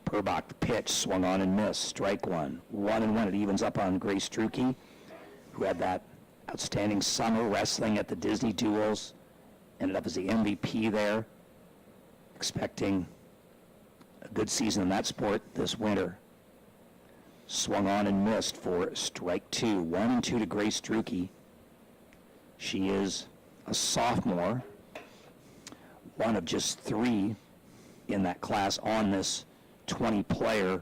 Burbach, the pitch, swung on and missed. Strike 1. 1-1. It evens up on Grace Drucke, who had that outstanding summer wrestling at the Disney Duels. Ended up as the MVP there. Expecting a good season in that sport this winter. Swung on and missed for strike 2. 1-2 to Grace Drucke. She is a sophomore, one of just 3 in that class on this 20-player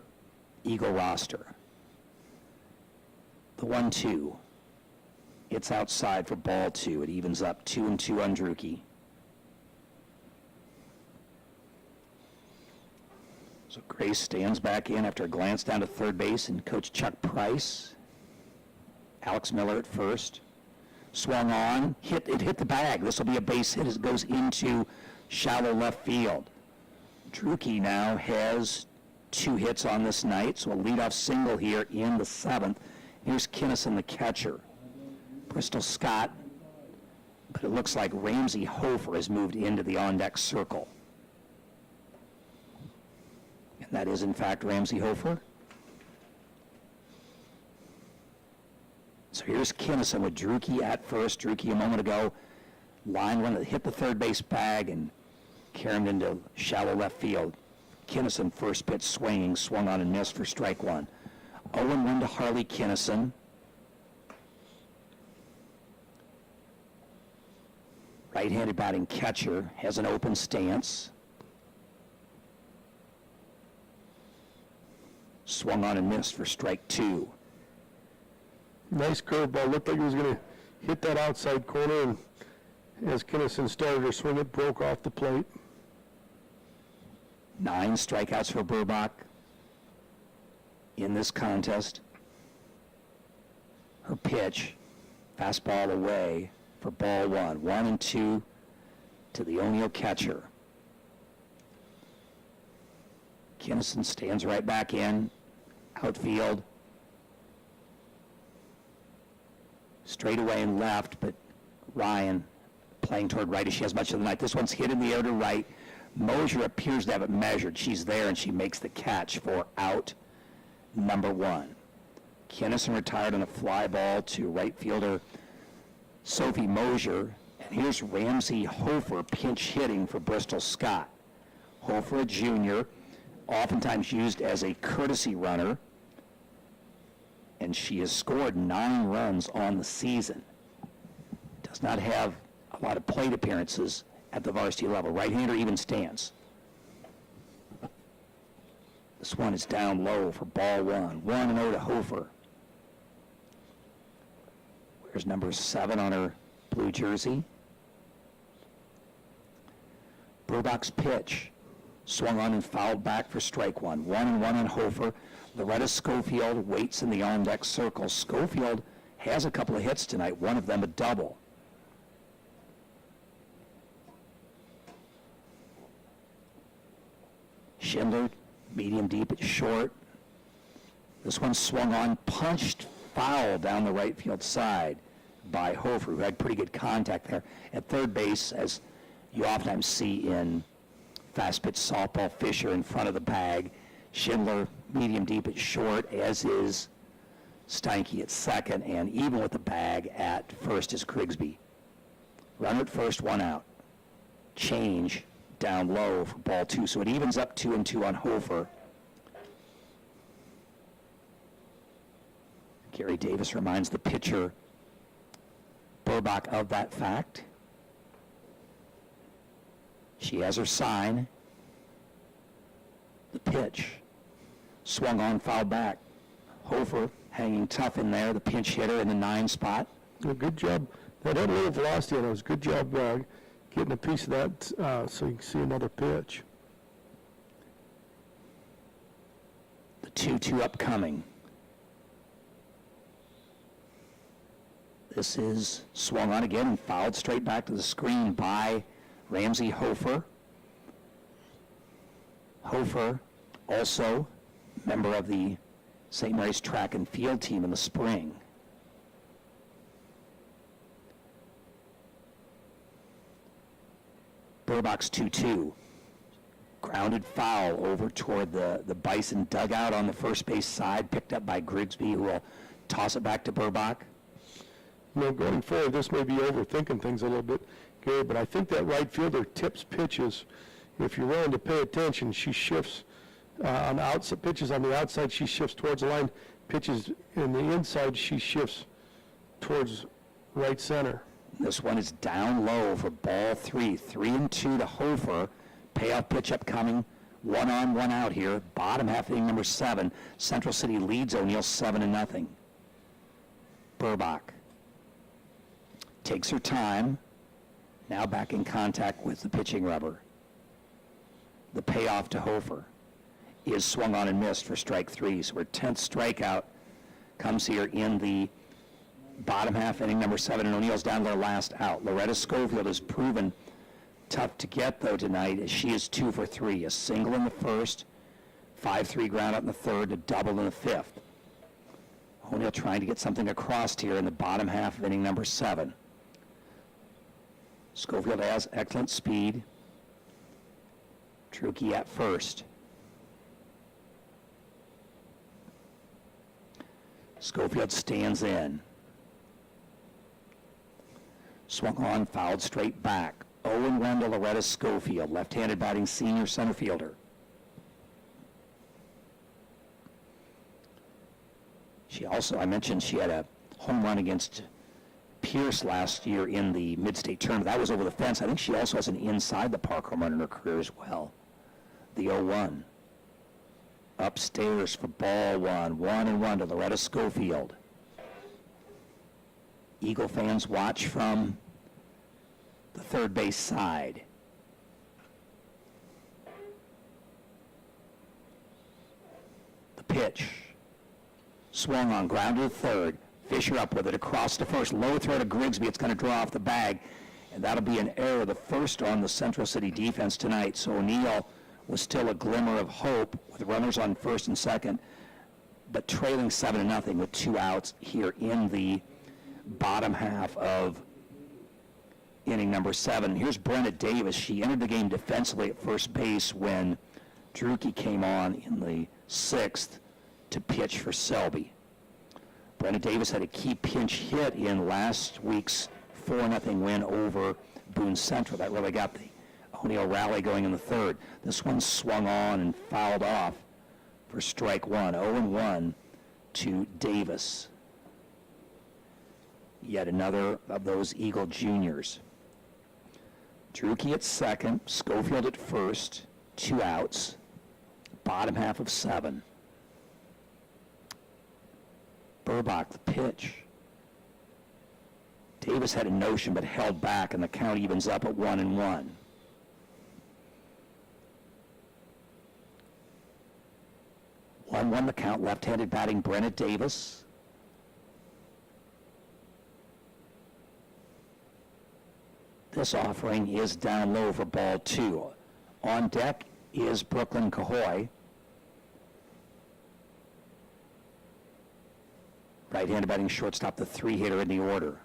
Eagle roster. The 1-2. It's outside for ball 2. It evens up 2-2 on Drucke. So Grace stands back in after a glance down to third base, and Coach Chuck Price. Alex Miller at first. Swung on, it hit the bag. This will be a base hit as it goes into shallow left field. Drucke now has 2 hits on this night, so a leadoff single here in the 7th. Here's Kinnison, the catcher. Bristol Scott, but it looks like Ramsey Hofer has moved into the on-deck circle. And that is, in fact, Ramsey Hofer. So here's Kinnison with Drucke at first. Drucke a moment ago, line one that hit the third base bag and carried into shallow left field. Kinnison first pitch swinging, swung on and missed for strike 1. 0-1 to Harley Kinnison. Right-handed batting catcher, has an open stance. Swung on and missed for strike 2. Nice curveball. Looked like he was going to hit that outside corner, and as Kinnison started her swing, it broke off the plate. 9 strikeouts for Burbach in this contest. Her pitch, fastball away for ball 1. 1-2 to the O'Neill catcher. Kinnison stands right back in, outfield. Straight away and left, but Ryan playing toward right as she has much of the night. This one's hit in the air to right. Mosier appears to have it measured. She's there, and she makes the catch for out number 1. Kinnison retired on a fly ball to right fielder Sophie Mosier. And here's Ramsey Hofer pinch hitting for Bristol Scott. Hofer, a junior, oftentimes used as a courtesy runner, and she has scored 9 runs on the season. Does not have a lot of plate appearances at the varsity level. Right-hander even stance. This one is down low for ball 1. 1-0 to Hofer. Wears number 7 on her blue jersey. Burbach's pitch. Swung on and fouled back for strike 1. 1-1 on Hofer. Loretta Schofield waits in the on-deck circle. Schofield has a couple of hits tonight, one of them a double. Schindler, medium deep at short. This one swung on, punched foul down the right field side by Hofer, who had pretty good contact there. At third base, as you oftentimes see in fast pitch softball, Fisher in front of the bag. Schindler, medium deep at short, as is Steinke at second, and even with the bag at first is Krigsby. Runner at first, 1 out. Change down low for ball 2, so it evens up 2-2 on Hofer. Gary Davis reminds the pitcher, Burbach, of that fact. She has her sign. The pitch. Swung on, fouled back. Hofer hanging tough in there, the pinch hitter in the 9 spot. Well, good job. It had a little velocity on it. It was a good job getting a piece of that so you can see another pitch. The 2-2 upcoming. This is swung on again and fouled straight back to the screen by Ramsey Hofer. Hofer, also member of the St. Mary's track and field team in the spring. Burbach's 2-2. Grounded foul over toward the Bison dugout on the first base side, picked up by Grigsby, who will toss it back to Burbach. You know, going forward, this may be overthinking things a little bit, Gary, but I think that right fielder tips pitches. If you're willing to pay attention, she shifts on the outside, pitches on the outside, she shifts towards the line, pitches in the inside, she shifts towards right center. This one is down low for ball 3. 3-2 to Hofer. Payoff pitch upcoming. 1 on, 1 out here. Bottom half inning number 7. Central City leads O'Neill 7-0. Burbach takes her time. Now back in contact with the pitching rubber. The payoff to Hofer is swung on and missed for strike 3. So her 10th strikeout comes here in the bottom half inning number 7, and O'Neill's down to their last out. Loretta Schofield has proven tough to get, though, tonight, as she is 2 for 3. A single in the first, 5-3 ground out in the third, a double in the fifth. O'Neill trying to get something across here in the bottom half of inning number 7. Schofield has excellent speed. Drucke at first. Schofield stands in. Swung on, fouled straight back. Owen Wendell, Loretta Schofield, left-handed batting senior center fielder. She also, I mentioned she had a home run against Pierce last year in the mid-state tournament. That was over the fence. I think she also has an inside the park home run in her career as well. The 0-1. Upstairs for ball 1. 1-1 to Loretta Schofield. Eagle fans watch from the third base side. The pitch. Swung on, grounded to third. Fisher up with it across to first. Low throw to Grigsby. It's going to draw off the bag. And that'll be an error, the first on the Central City defense tonight. So O'Neill was still a glimmer of hope with runners on first and second, but trailing 7-0 with 2 outs here in the bottom half of inning number 7. Here's Brenna Davis. She entered the game defensively at first base when Drucke came on in the 6th to pitch for Selby. Brenna Davis had a key pinch hit in last week's 4-0 win over Boone Central. That really got the O'Neill rally going in the third. This one swung on and fouled off for strike 1. 0-1 to Davis. Yet another of those Eagle juniors. Drucke at second, Schofield at first, 2 outs, bottom half of 7. Burbach, the pitch. Davis had a notion but held back, and the count evens up at 1-1. Won the count, left-handed batting Brenna Davis. This offering is down low for ball 2. On deck is Brooklyn Cahoy. Right-handed batting shortstop, the 3-hitter in the order.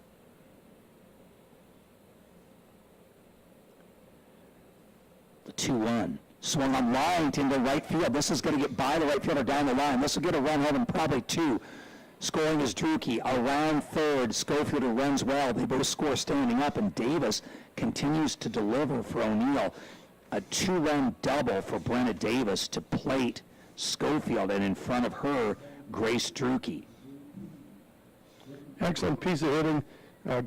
The 2-1. Swung on line into right field. This is going to get by the right fielder down the line. This will get a run home and probably 2. Scoring is Drucke. Around third, Schofield runs well. They both score standing up, and Davis continues to deliver for O'Neill. A 2-run double for Brenna Davis to plate Schofield, and in front of her, Grace Drucke. Excellent piece of hitting.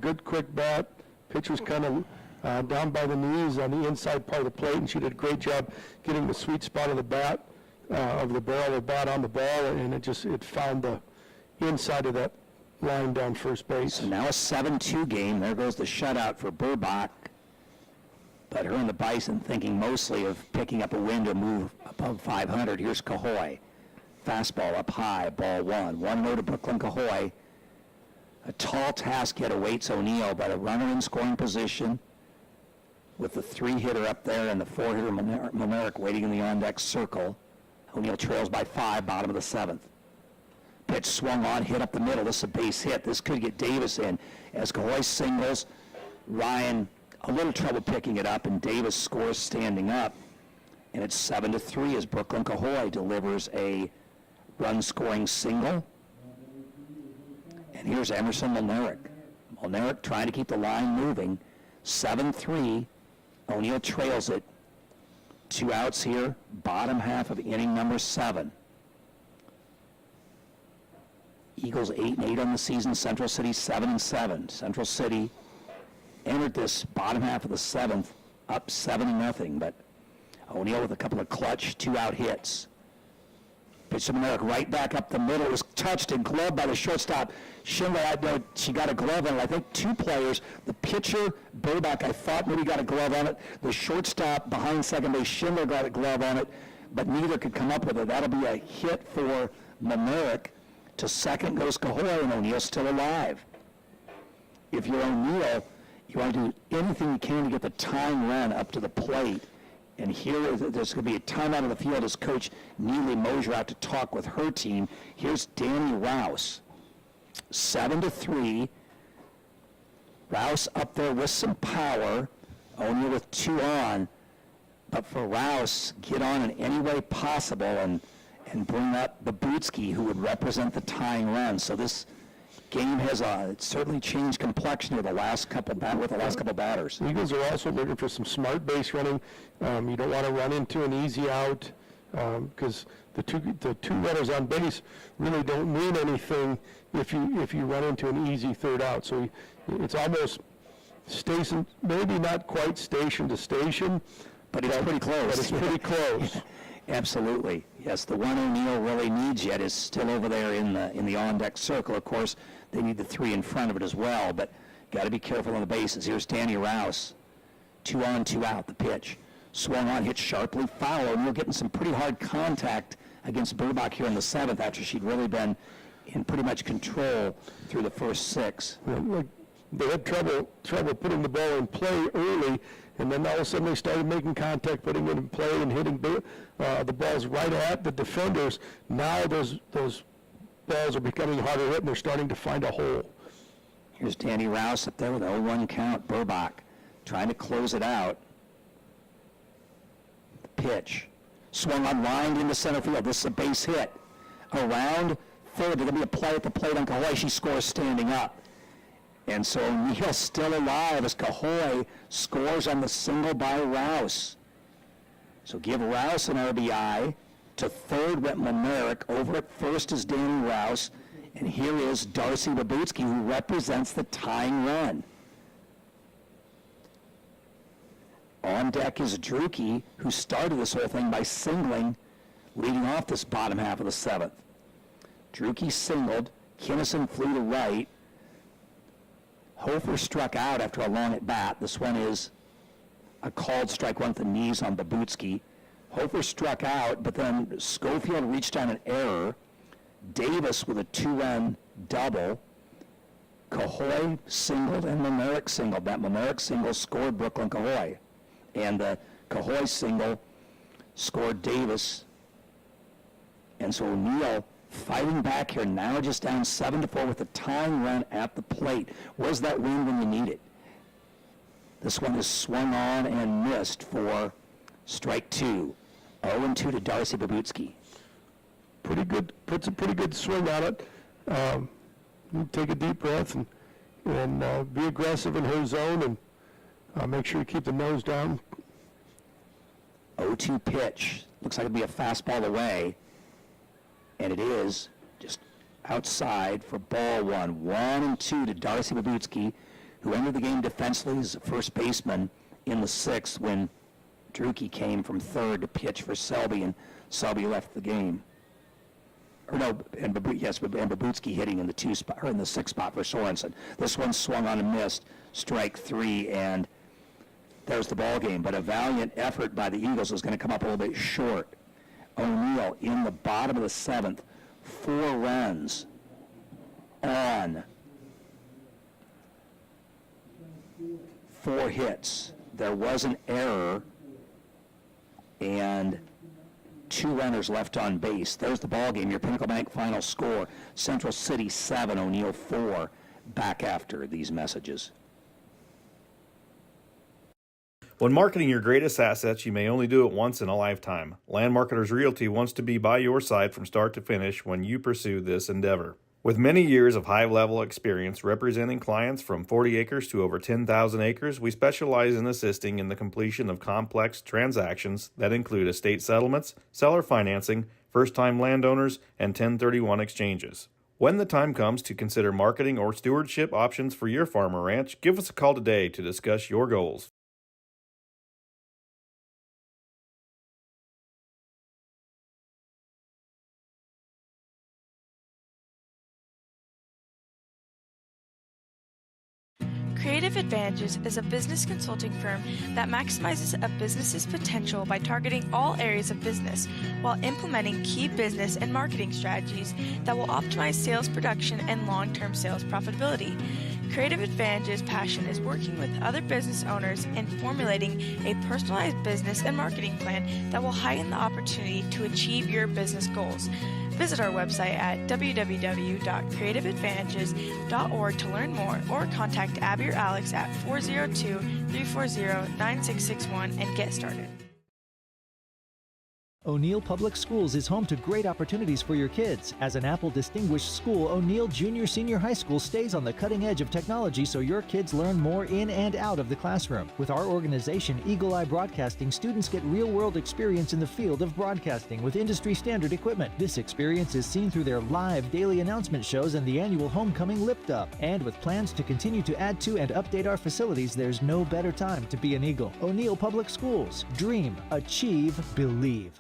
Good quick bat. Pitch was kind of down by the knees on the inside part of the plate, and she did a great job getting the sweet spot of the bat, of the barrel of the bat on the ball, and it found the inside of that line down first base. So now a 7-2 game. There goes the shutout for Burbach. But her and the Bison thinking mostly of picking up a win to move above 500. Here's Cahoy. Fastball up high, ball one. 1-0 to Brooklyn Cahoy. A tall task yet awaits O'Neill, but a runner in scoring position with the 3-hitter up there and the 4-hitter Monerick waiting in the on-deck circle. O'Neill trails by 5, bottom of the 7th. Pitch swung on, hit up the middle. This is a base hit. This could get Davis in. As Cahoy singles, Ryan a little trouble picking it up, and Davis scores standing up. And it's 7-3 as Brooklyn Cahoy delivers a run-scoring single. And here's Emerson Molnaric. Molnaric trying to keep the line moving. 7-3. O'Neill trails it. 2 outs here, bottom half of inning number 7. Eagles 8-8 on the season. Central City 7-7. Central City entered this bottom half of the 7th up 7-0, but O'Neill with a couple of clutch 2-out hits. Pitch to Monerick right back up the middle. It was touched and gloved by the shortstop. Schindler, I know she got a glove on it. I think 2 players. The pitcher, Burbach, I thought maybe got a glove on it. The shortstop behind second base, Schindler got a glove on it, but neither could come up with it. That'll be a hit for Monerick. To second goes Cahoy, and O'Neill's still alive. If you're O'Neill, you want to do anything you can to get the tying run up to the plate. And here, there's going to be a timeout of the field as Coach Neely Mosier out to talk with her team. Here's Danny Rouse. 7-3. Rouse up there with some power. O'Neill with 2 on. But for Rouse, get on in any way possible and bring up Babutski, who would represent the tying run. So this game has certainly changed complexion with the last couple batters. Eagles are also looking for some smart base running. You don't want to run into an easy out because the two runners on base really don't mean anything if you run into an easy third out. So it's almost station, maybe not quite station to station, but it's pretty close. But it's pretty close. Absolutely. Yes, the one O'Neill really needs yet is still over there in the on-deck circle. Of course, they need the 3 in front of it as well, but got to be careful on the bases. Here's Danny Rouse. 2 on, 2 out, the pitch. Swung on, hit sharply, foul. O'Neill getting some pretty hard contact against Burbach here in the 7th after she'd really been in pretty much control through the first 6. Like they had trouble putting the ball in play early, and then all of a sudden they started making contact, putting it in play and hitting the balls right at the defenders. Now those balls are becoming harder hit, and they're starting to find a hole. Here's Danny Rouse up there with a 0-1 count. Burbach trying to close it out. The pitch. Swung on, lined into center field. This is a base hit. Around third, there'll be a play at the plate on Cahoy. She scores standing up. And so O'Neill's still alive as Cahoy scores on the single by Rouse. So give Rouse an RBI. To third went Monerick. Over at first is Danny Rouse. And here is Darcy Babutski, who represents the tying run. On deck is Drucke, who started this whole thing by singling, leading off this bottom half of the 7th. Drucke singled. Kinnison flew to right. Hofer struck out after a long at bat. This one is a called strike one with the knees on Babutski. Hofer struck out, but then Schofield reached on an error. Davis with a 2-run double. Cahoy singled and Monerick singled. That Monerick single scored Brooklyn Cahoy. And the Cahoy single scored Davis. And so O'Neill fighting back here, now just down 7-4 with a tying run at the plate. Where's that win when you need it? This one is swung on and missed for strike 2. 0-2 to Darcy Babutski. Pretty good, puts a pretty good swing on it. Take a deep breath and be aggressive in her zone and make sure you keep the nose down. 0-2 pitch. Looks like it'll be a fastball away. And it is just outside for ball 1. 1-2 to Darcy Babutski, who entered the game defensively as a first baseman in the 6th when Drucke came from third to pitch for Selby, and Selby left the game. or no, and Babutski hitting in the 2 spot, or in the 6 spot for Sorensen. This one swung on and missed, strike 3, and there's the ball game. But a valiant effort by the Eagles was going to come up a little bit short. O'Neill in the bottom of the 7th, 4 runs on 4 hits. There was an error and 2 runners left on base. There's the ball game. Your Pinnacle Bank final score: Central City 7, O'Neill 4. Back after these messages. When marketing your greatest assets, you may only do it once in a lifetime. Land Marketers Realty wants to be by your side from start to finish when you pursue this endeavor. With many years of high-level experience representing clients from 40 acres to over 10,000 acres, we specialize in assisting in the completion of complex transactions that include estate settlements, seller financing, first-time landowners, and 1031 exchanges. When the time comes to consider marketing or stewardship options for your farm or ranch, give us a call today to discuss your goals. Creative Advantages is a business consulting firm that maximizes a business's potential by targeting all areas of business while implementing key business and marketing strategies that will optimize sales production and long-term sales profitability. Creative Advantage's passion is working with other business owners and formulating a personalized business and marketing plan that will heighten the opportunity to achieve your business goals. Visit our website at www.creativeadvantages.org to learn more, or contact Abby or Alex at 402-340-9661 and get started. O'Neill Public Schools is home to great opportunities for your kids. As an Apple Distinguished School, O'Neill Junior Senior High School stays on the cutting edge of technology so your kids learn more in and out of the classroom. With our organization, Eagle Eye Broadcasting, students get real-world experience in the field of broadcasting with industry-standard equipment. This experience is seen through their live daily announcement shows and the annual Homecoming Lift Up. And with plans to continue to add to and update our facilities, there's no better time to be an Eagle. O'Neill Public Schools. Dream, achieve, believe.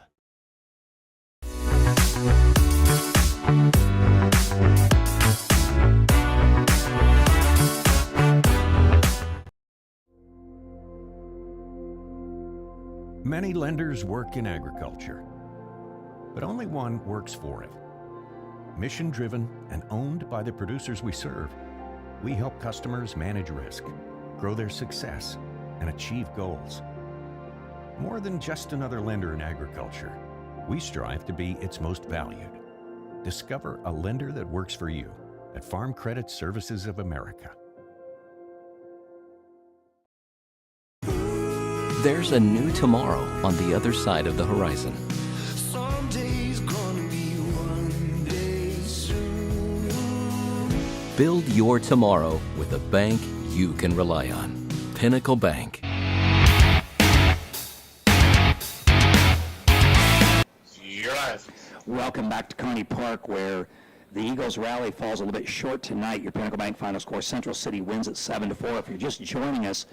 Many lenders work in agriculture, but only one works for it. Mission-driven and owned by the producers we serve, we help customers manage risk, grow their success, and achieve goals. More than just another lender in agriculture, we strive to be its most valued. Discover a lender that works for you at Farm Credit Services of America. There's a new tomorrow on the other side of the horizon. Someday's gonna be one day soon. Build your tomorrow with a bank you can rely on. Pinnacle Bank. You're live. Welcome back to Kearney Park, where the Eagles rally falls a little bit short tonight. Your Pinnacle Bank final score: Central City wins at 7-4. If you're just joining us,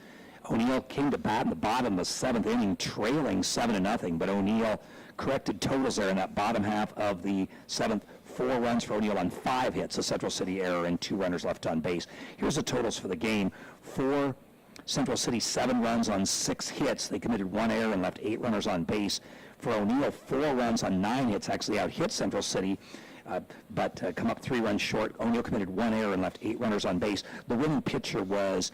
O'Neill came to bat in the bottom of the 7th inning, trailing 7-0, but O'Neill corrected totals there in that bottom half of the 7th. 4 runs for O'Neill on 5 hits, a Central City error, and 2 runners left on base. Here's the totals for the game. For Central City, 7 runs on 6 hits. They committed 1 error and left 8 runners on base. For O'Neill, 4 runs on 9 hits, actually out-hit Central City, but come up 3 runs short. O'Neill committed 1 error and left 8 runners on base. The winning pitcher was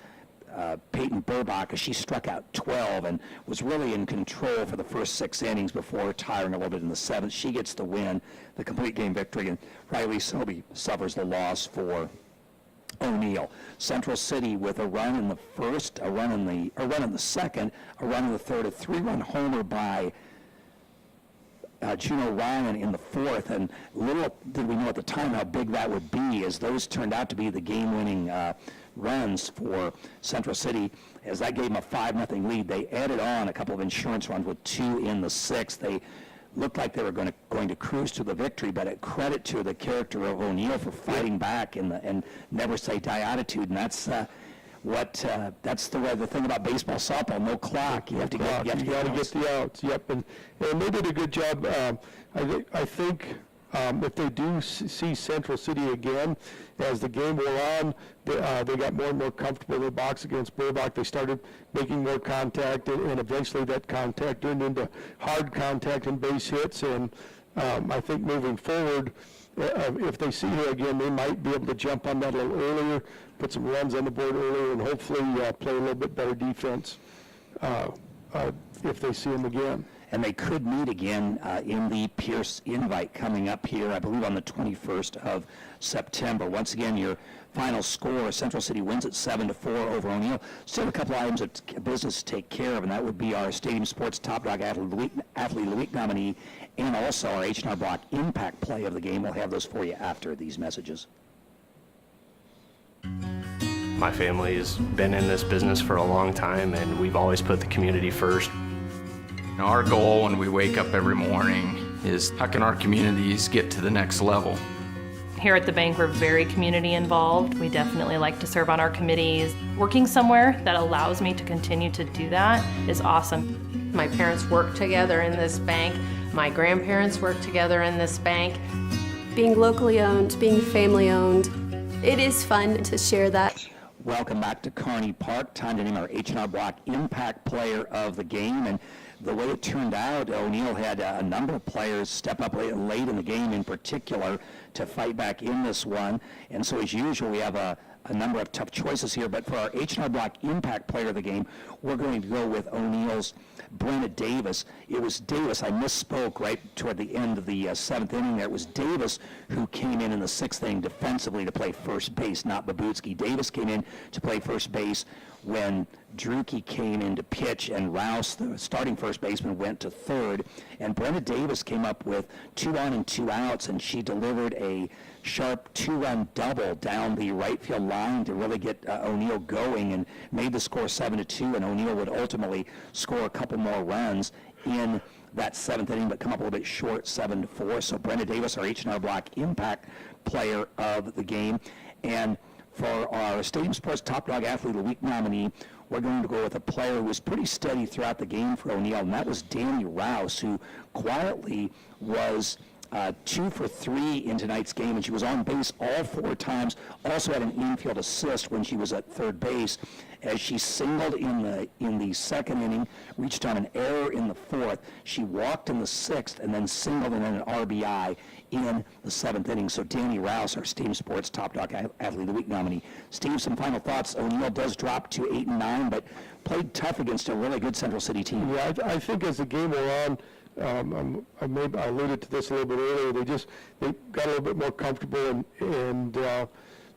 Peyton Burbach, as she struck out 12 and was really in control for the first 6 innings before retiring a little bit in the 7th. She gets the win, the complete game victory, and Riley Sobey suffers the loss for O'Neill. Central City with a run in the first, a run in the second, a run in the third, a 3-run homer by Juno Ryan in the 4th, and little did we know at the time how big that would be, as those turned out to be the game-winning runs for Central City, as that gave them a 5-0 lead. They added on a couple of insurance runs with 2 in the 6th. They looked like they were going to cruise to the victory, but a credit to the character of O'Neill for fighting back and never say die attitude, and that's that's the thing about baseball, softball, no clock. You have to get the outs. Yep, and they did a good job. I think If they do see Central City again, as the game wore on, they got more and more comfortable in the box against Burbach. They started making more contact, and eventually that contact turned into hard contact and base hits. And I think moving forward, if they see her again, they might be able to jump on that a little earlier, put some runs on the board earlier, and hopefully play a little bit better defense if they see them again. And they could meet again in the Pierce Invite coming up here, I believe on the 21st of September. Once again, your final score, Central City wins at 7-4 over O'Neill. Still a couple items of business to take care of, and that would be our Stadium Sports Top Dog Athlete of the Week nominee, and also our H&R Block Impact Play of the game. We'll have those for you after these messages. My family has been in this business for a long time, and we've always put the community first. Our goal when we wake up every morning is how can our communities get to the next level? Here at the bank, we're very community involved. We definitely like to serve on our committees. Working somewhere that allows me to continue to do that is awesome. My parents work together in this bank. My grandparents work together in this bank. Being locally owned, being family owned, it is fun to share that. Welcome back to Kearney Park. Time to name our H&R Block Impact Player of the game. And the way it turned out, O'Neill had a number of players step up late in the game in particular to fight back in this one. And so as usual, we have a number of tough choices here. But for our H&R Block Impact Player of the game, we're going to go with O'Neill's Brenna Davis. It was Davis, I misspoke right toward the end of the seventh inning there. It was Davis who came in the sixth inning defensively to play first base, not Babutsky. Davis came in to play first base when Drucke came in to pitch, and Rouse, the starting first baseman, went to third. And Brenna Davis came up with 2 on and 2 outs, and she delivered a sharp 2-run double down the right field line to really get O'Neill going, and made the score 7-2, and O'Neill would ultimately score a couple more runs in that seventh inning, but come up a little bit short, 7-4. So Brenna Davis, our H&R Block Impact Player of the game. And for our Stadium Sports Top Dog Athlete of the Week nominee, we're going to go with a player who was pretty steady throughout the game for O'Neill, and that was Danny Rouse, who quietly was 2 for 3 in tonight's game, and she was on base all 4 times. Also had an infield assist when she was at third base, as she singled in the second inning, reached on an error in the fourth. She walked in the sixth, and then singled in an RBI in the seventh inning. So Danny Rouse, our Stadium Sports Top Dog Athlete of the Week nominee. Steve, some final thoughts. O'Neill does drop to 8-9, but played tough against a really good Central City team. Yeah, I think as the game wore on, I alluded to this a little bit earlier. They got a little bit more comfortable and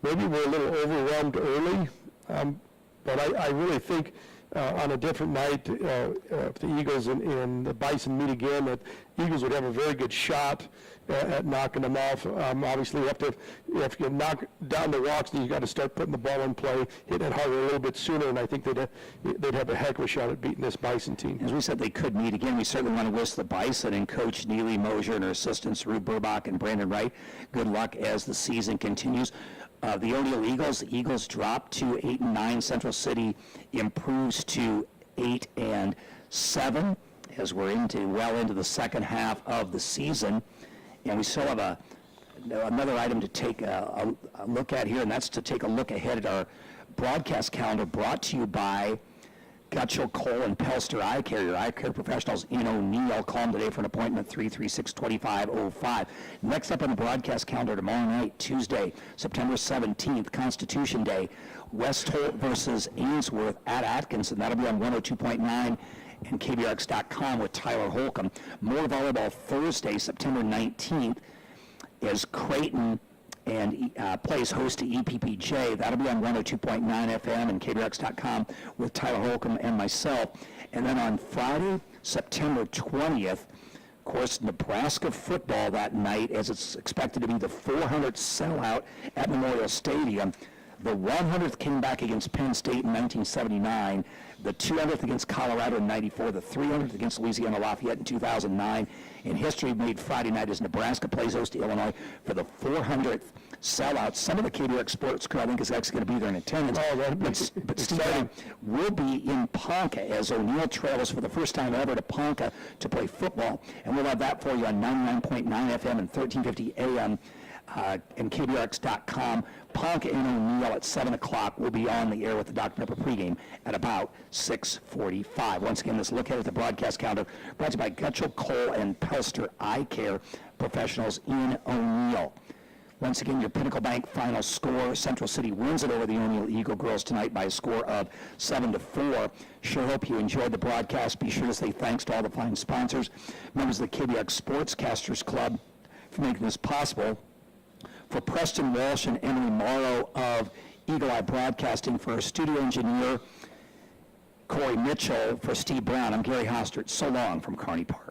maybe were a little overwhelmed early. But I really think on a different night, if the Eagles and the Bison meet again, that Eagles would have a very good shot at knocking them off. Obviously, if you knock down the walks, then you got to start putting the ball in play, hitting it harder a little bit sooner, and I think they'd have a heck of a shot at beating this Bison team. As we said, they could meet again. We certainly want to wish the Bison and Coach Neely Mosier and her assistants, Rube Burbach and Brandon Wright, good luck as the season continues. The O'Neill Eagles, the Eagles drop to 8-9. Central City improves to 8-7 as we're well into the second half of the season. And we still have another item to take a look at here, and that's to take a look ahead at our broadcast calendar, brought to you by Gutschel, Cole, and Pelster Eye Care, your eye care professionals in O'Neill. Call them today for an appointment, 336-2505. Next up on the broadcast calendar tomorrow night, Tuesday, September 17th, Constitution Day, West Holt versus Ainsworth at Atkinson. That'll be on 102.9 and KBRX.com with Tyler Holcomb. More volleyball Thursday, September 19th, is Creighton and plays host to EPPJ. That'll be on 102.9 FM and KBRX.com with Tyler Holcomb and myself. And then on Friday, September 20th, of course, Nebraska football that night, as it's expected to be the 400th sellout at Memorial Stadium. The 100th came back against Penn State in 1979, the 200th against Colorado in 94, the 300th against Louisiana Lafayette in 2009. And history made Friday night as Nebraska plays host to Illinois for the 400th sellout. Some of the KBRX sports crew, I think, is actually going to be there in attendance. But Steve, we'll be in Ponca as O'Neill travels for the first time ever to Ponca to play football. And we'll have that for you on 99.9 FM and 1350 AM. And KBRX.com. Ponca and O'Neill at 7 o'clock. We'll be on the air with the Dr. Pepper pregame at about 6:45. Once again, let's look at the broadcast calendar brought to you by Gutschel, Cole, and Pelster Eye Care professionals in O'Neill. Once again, your Pinnacle Bank final score. Central City wins it over the O'Neill Eagle girls tonight by a score of 7-4. Sure hope you enjoyed the broadcast. Be sure to say thanks to all the fine sponsors, members of the KBRX Sportscasters Club for making this possible. For Preston Walsh and Emily Morrow of Eagle Eye Broadcasting, for our studio engineer, Corey Mitchell, for Steve Brown, I'm Gary Hostert. So long from Kearney Park.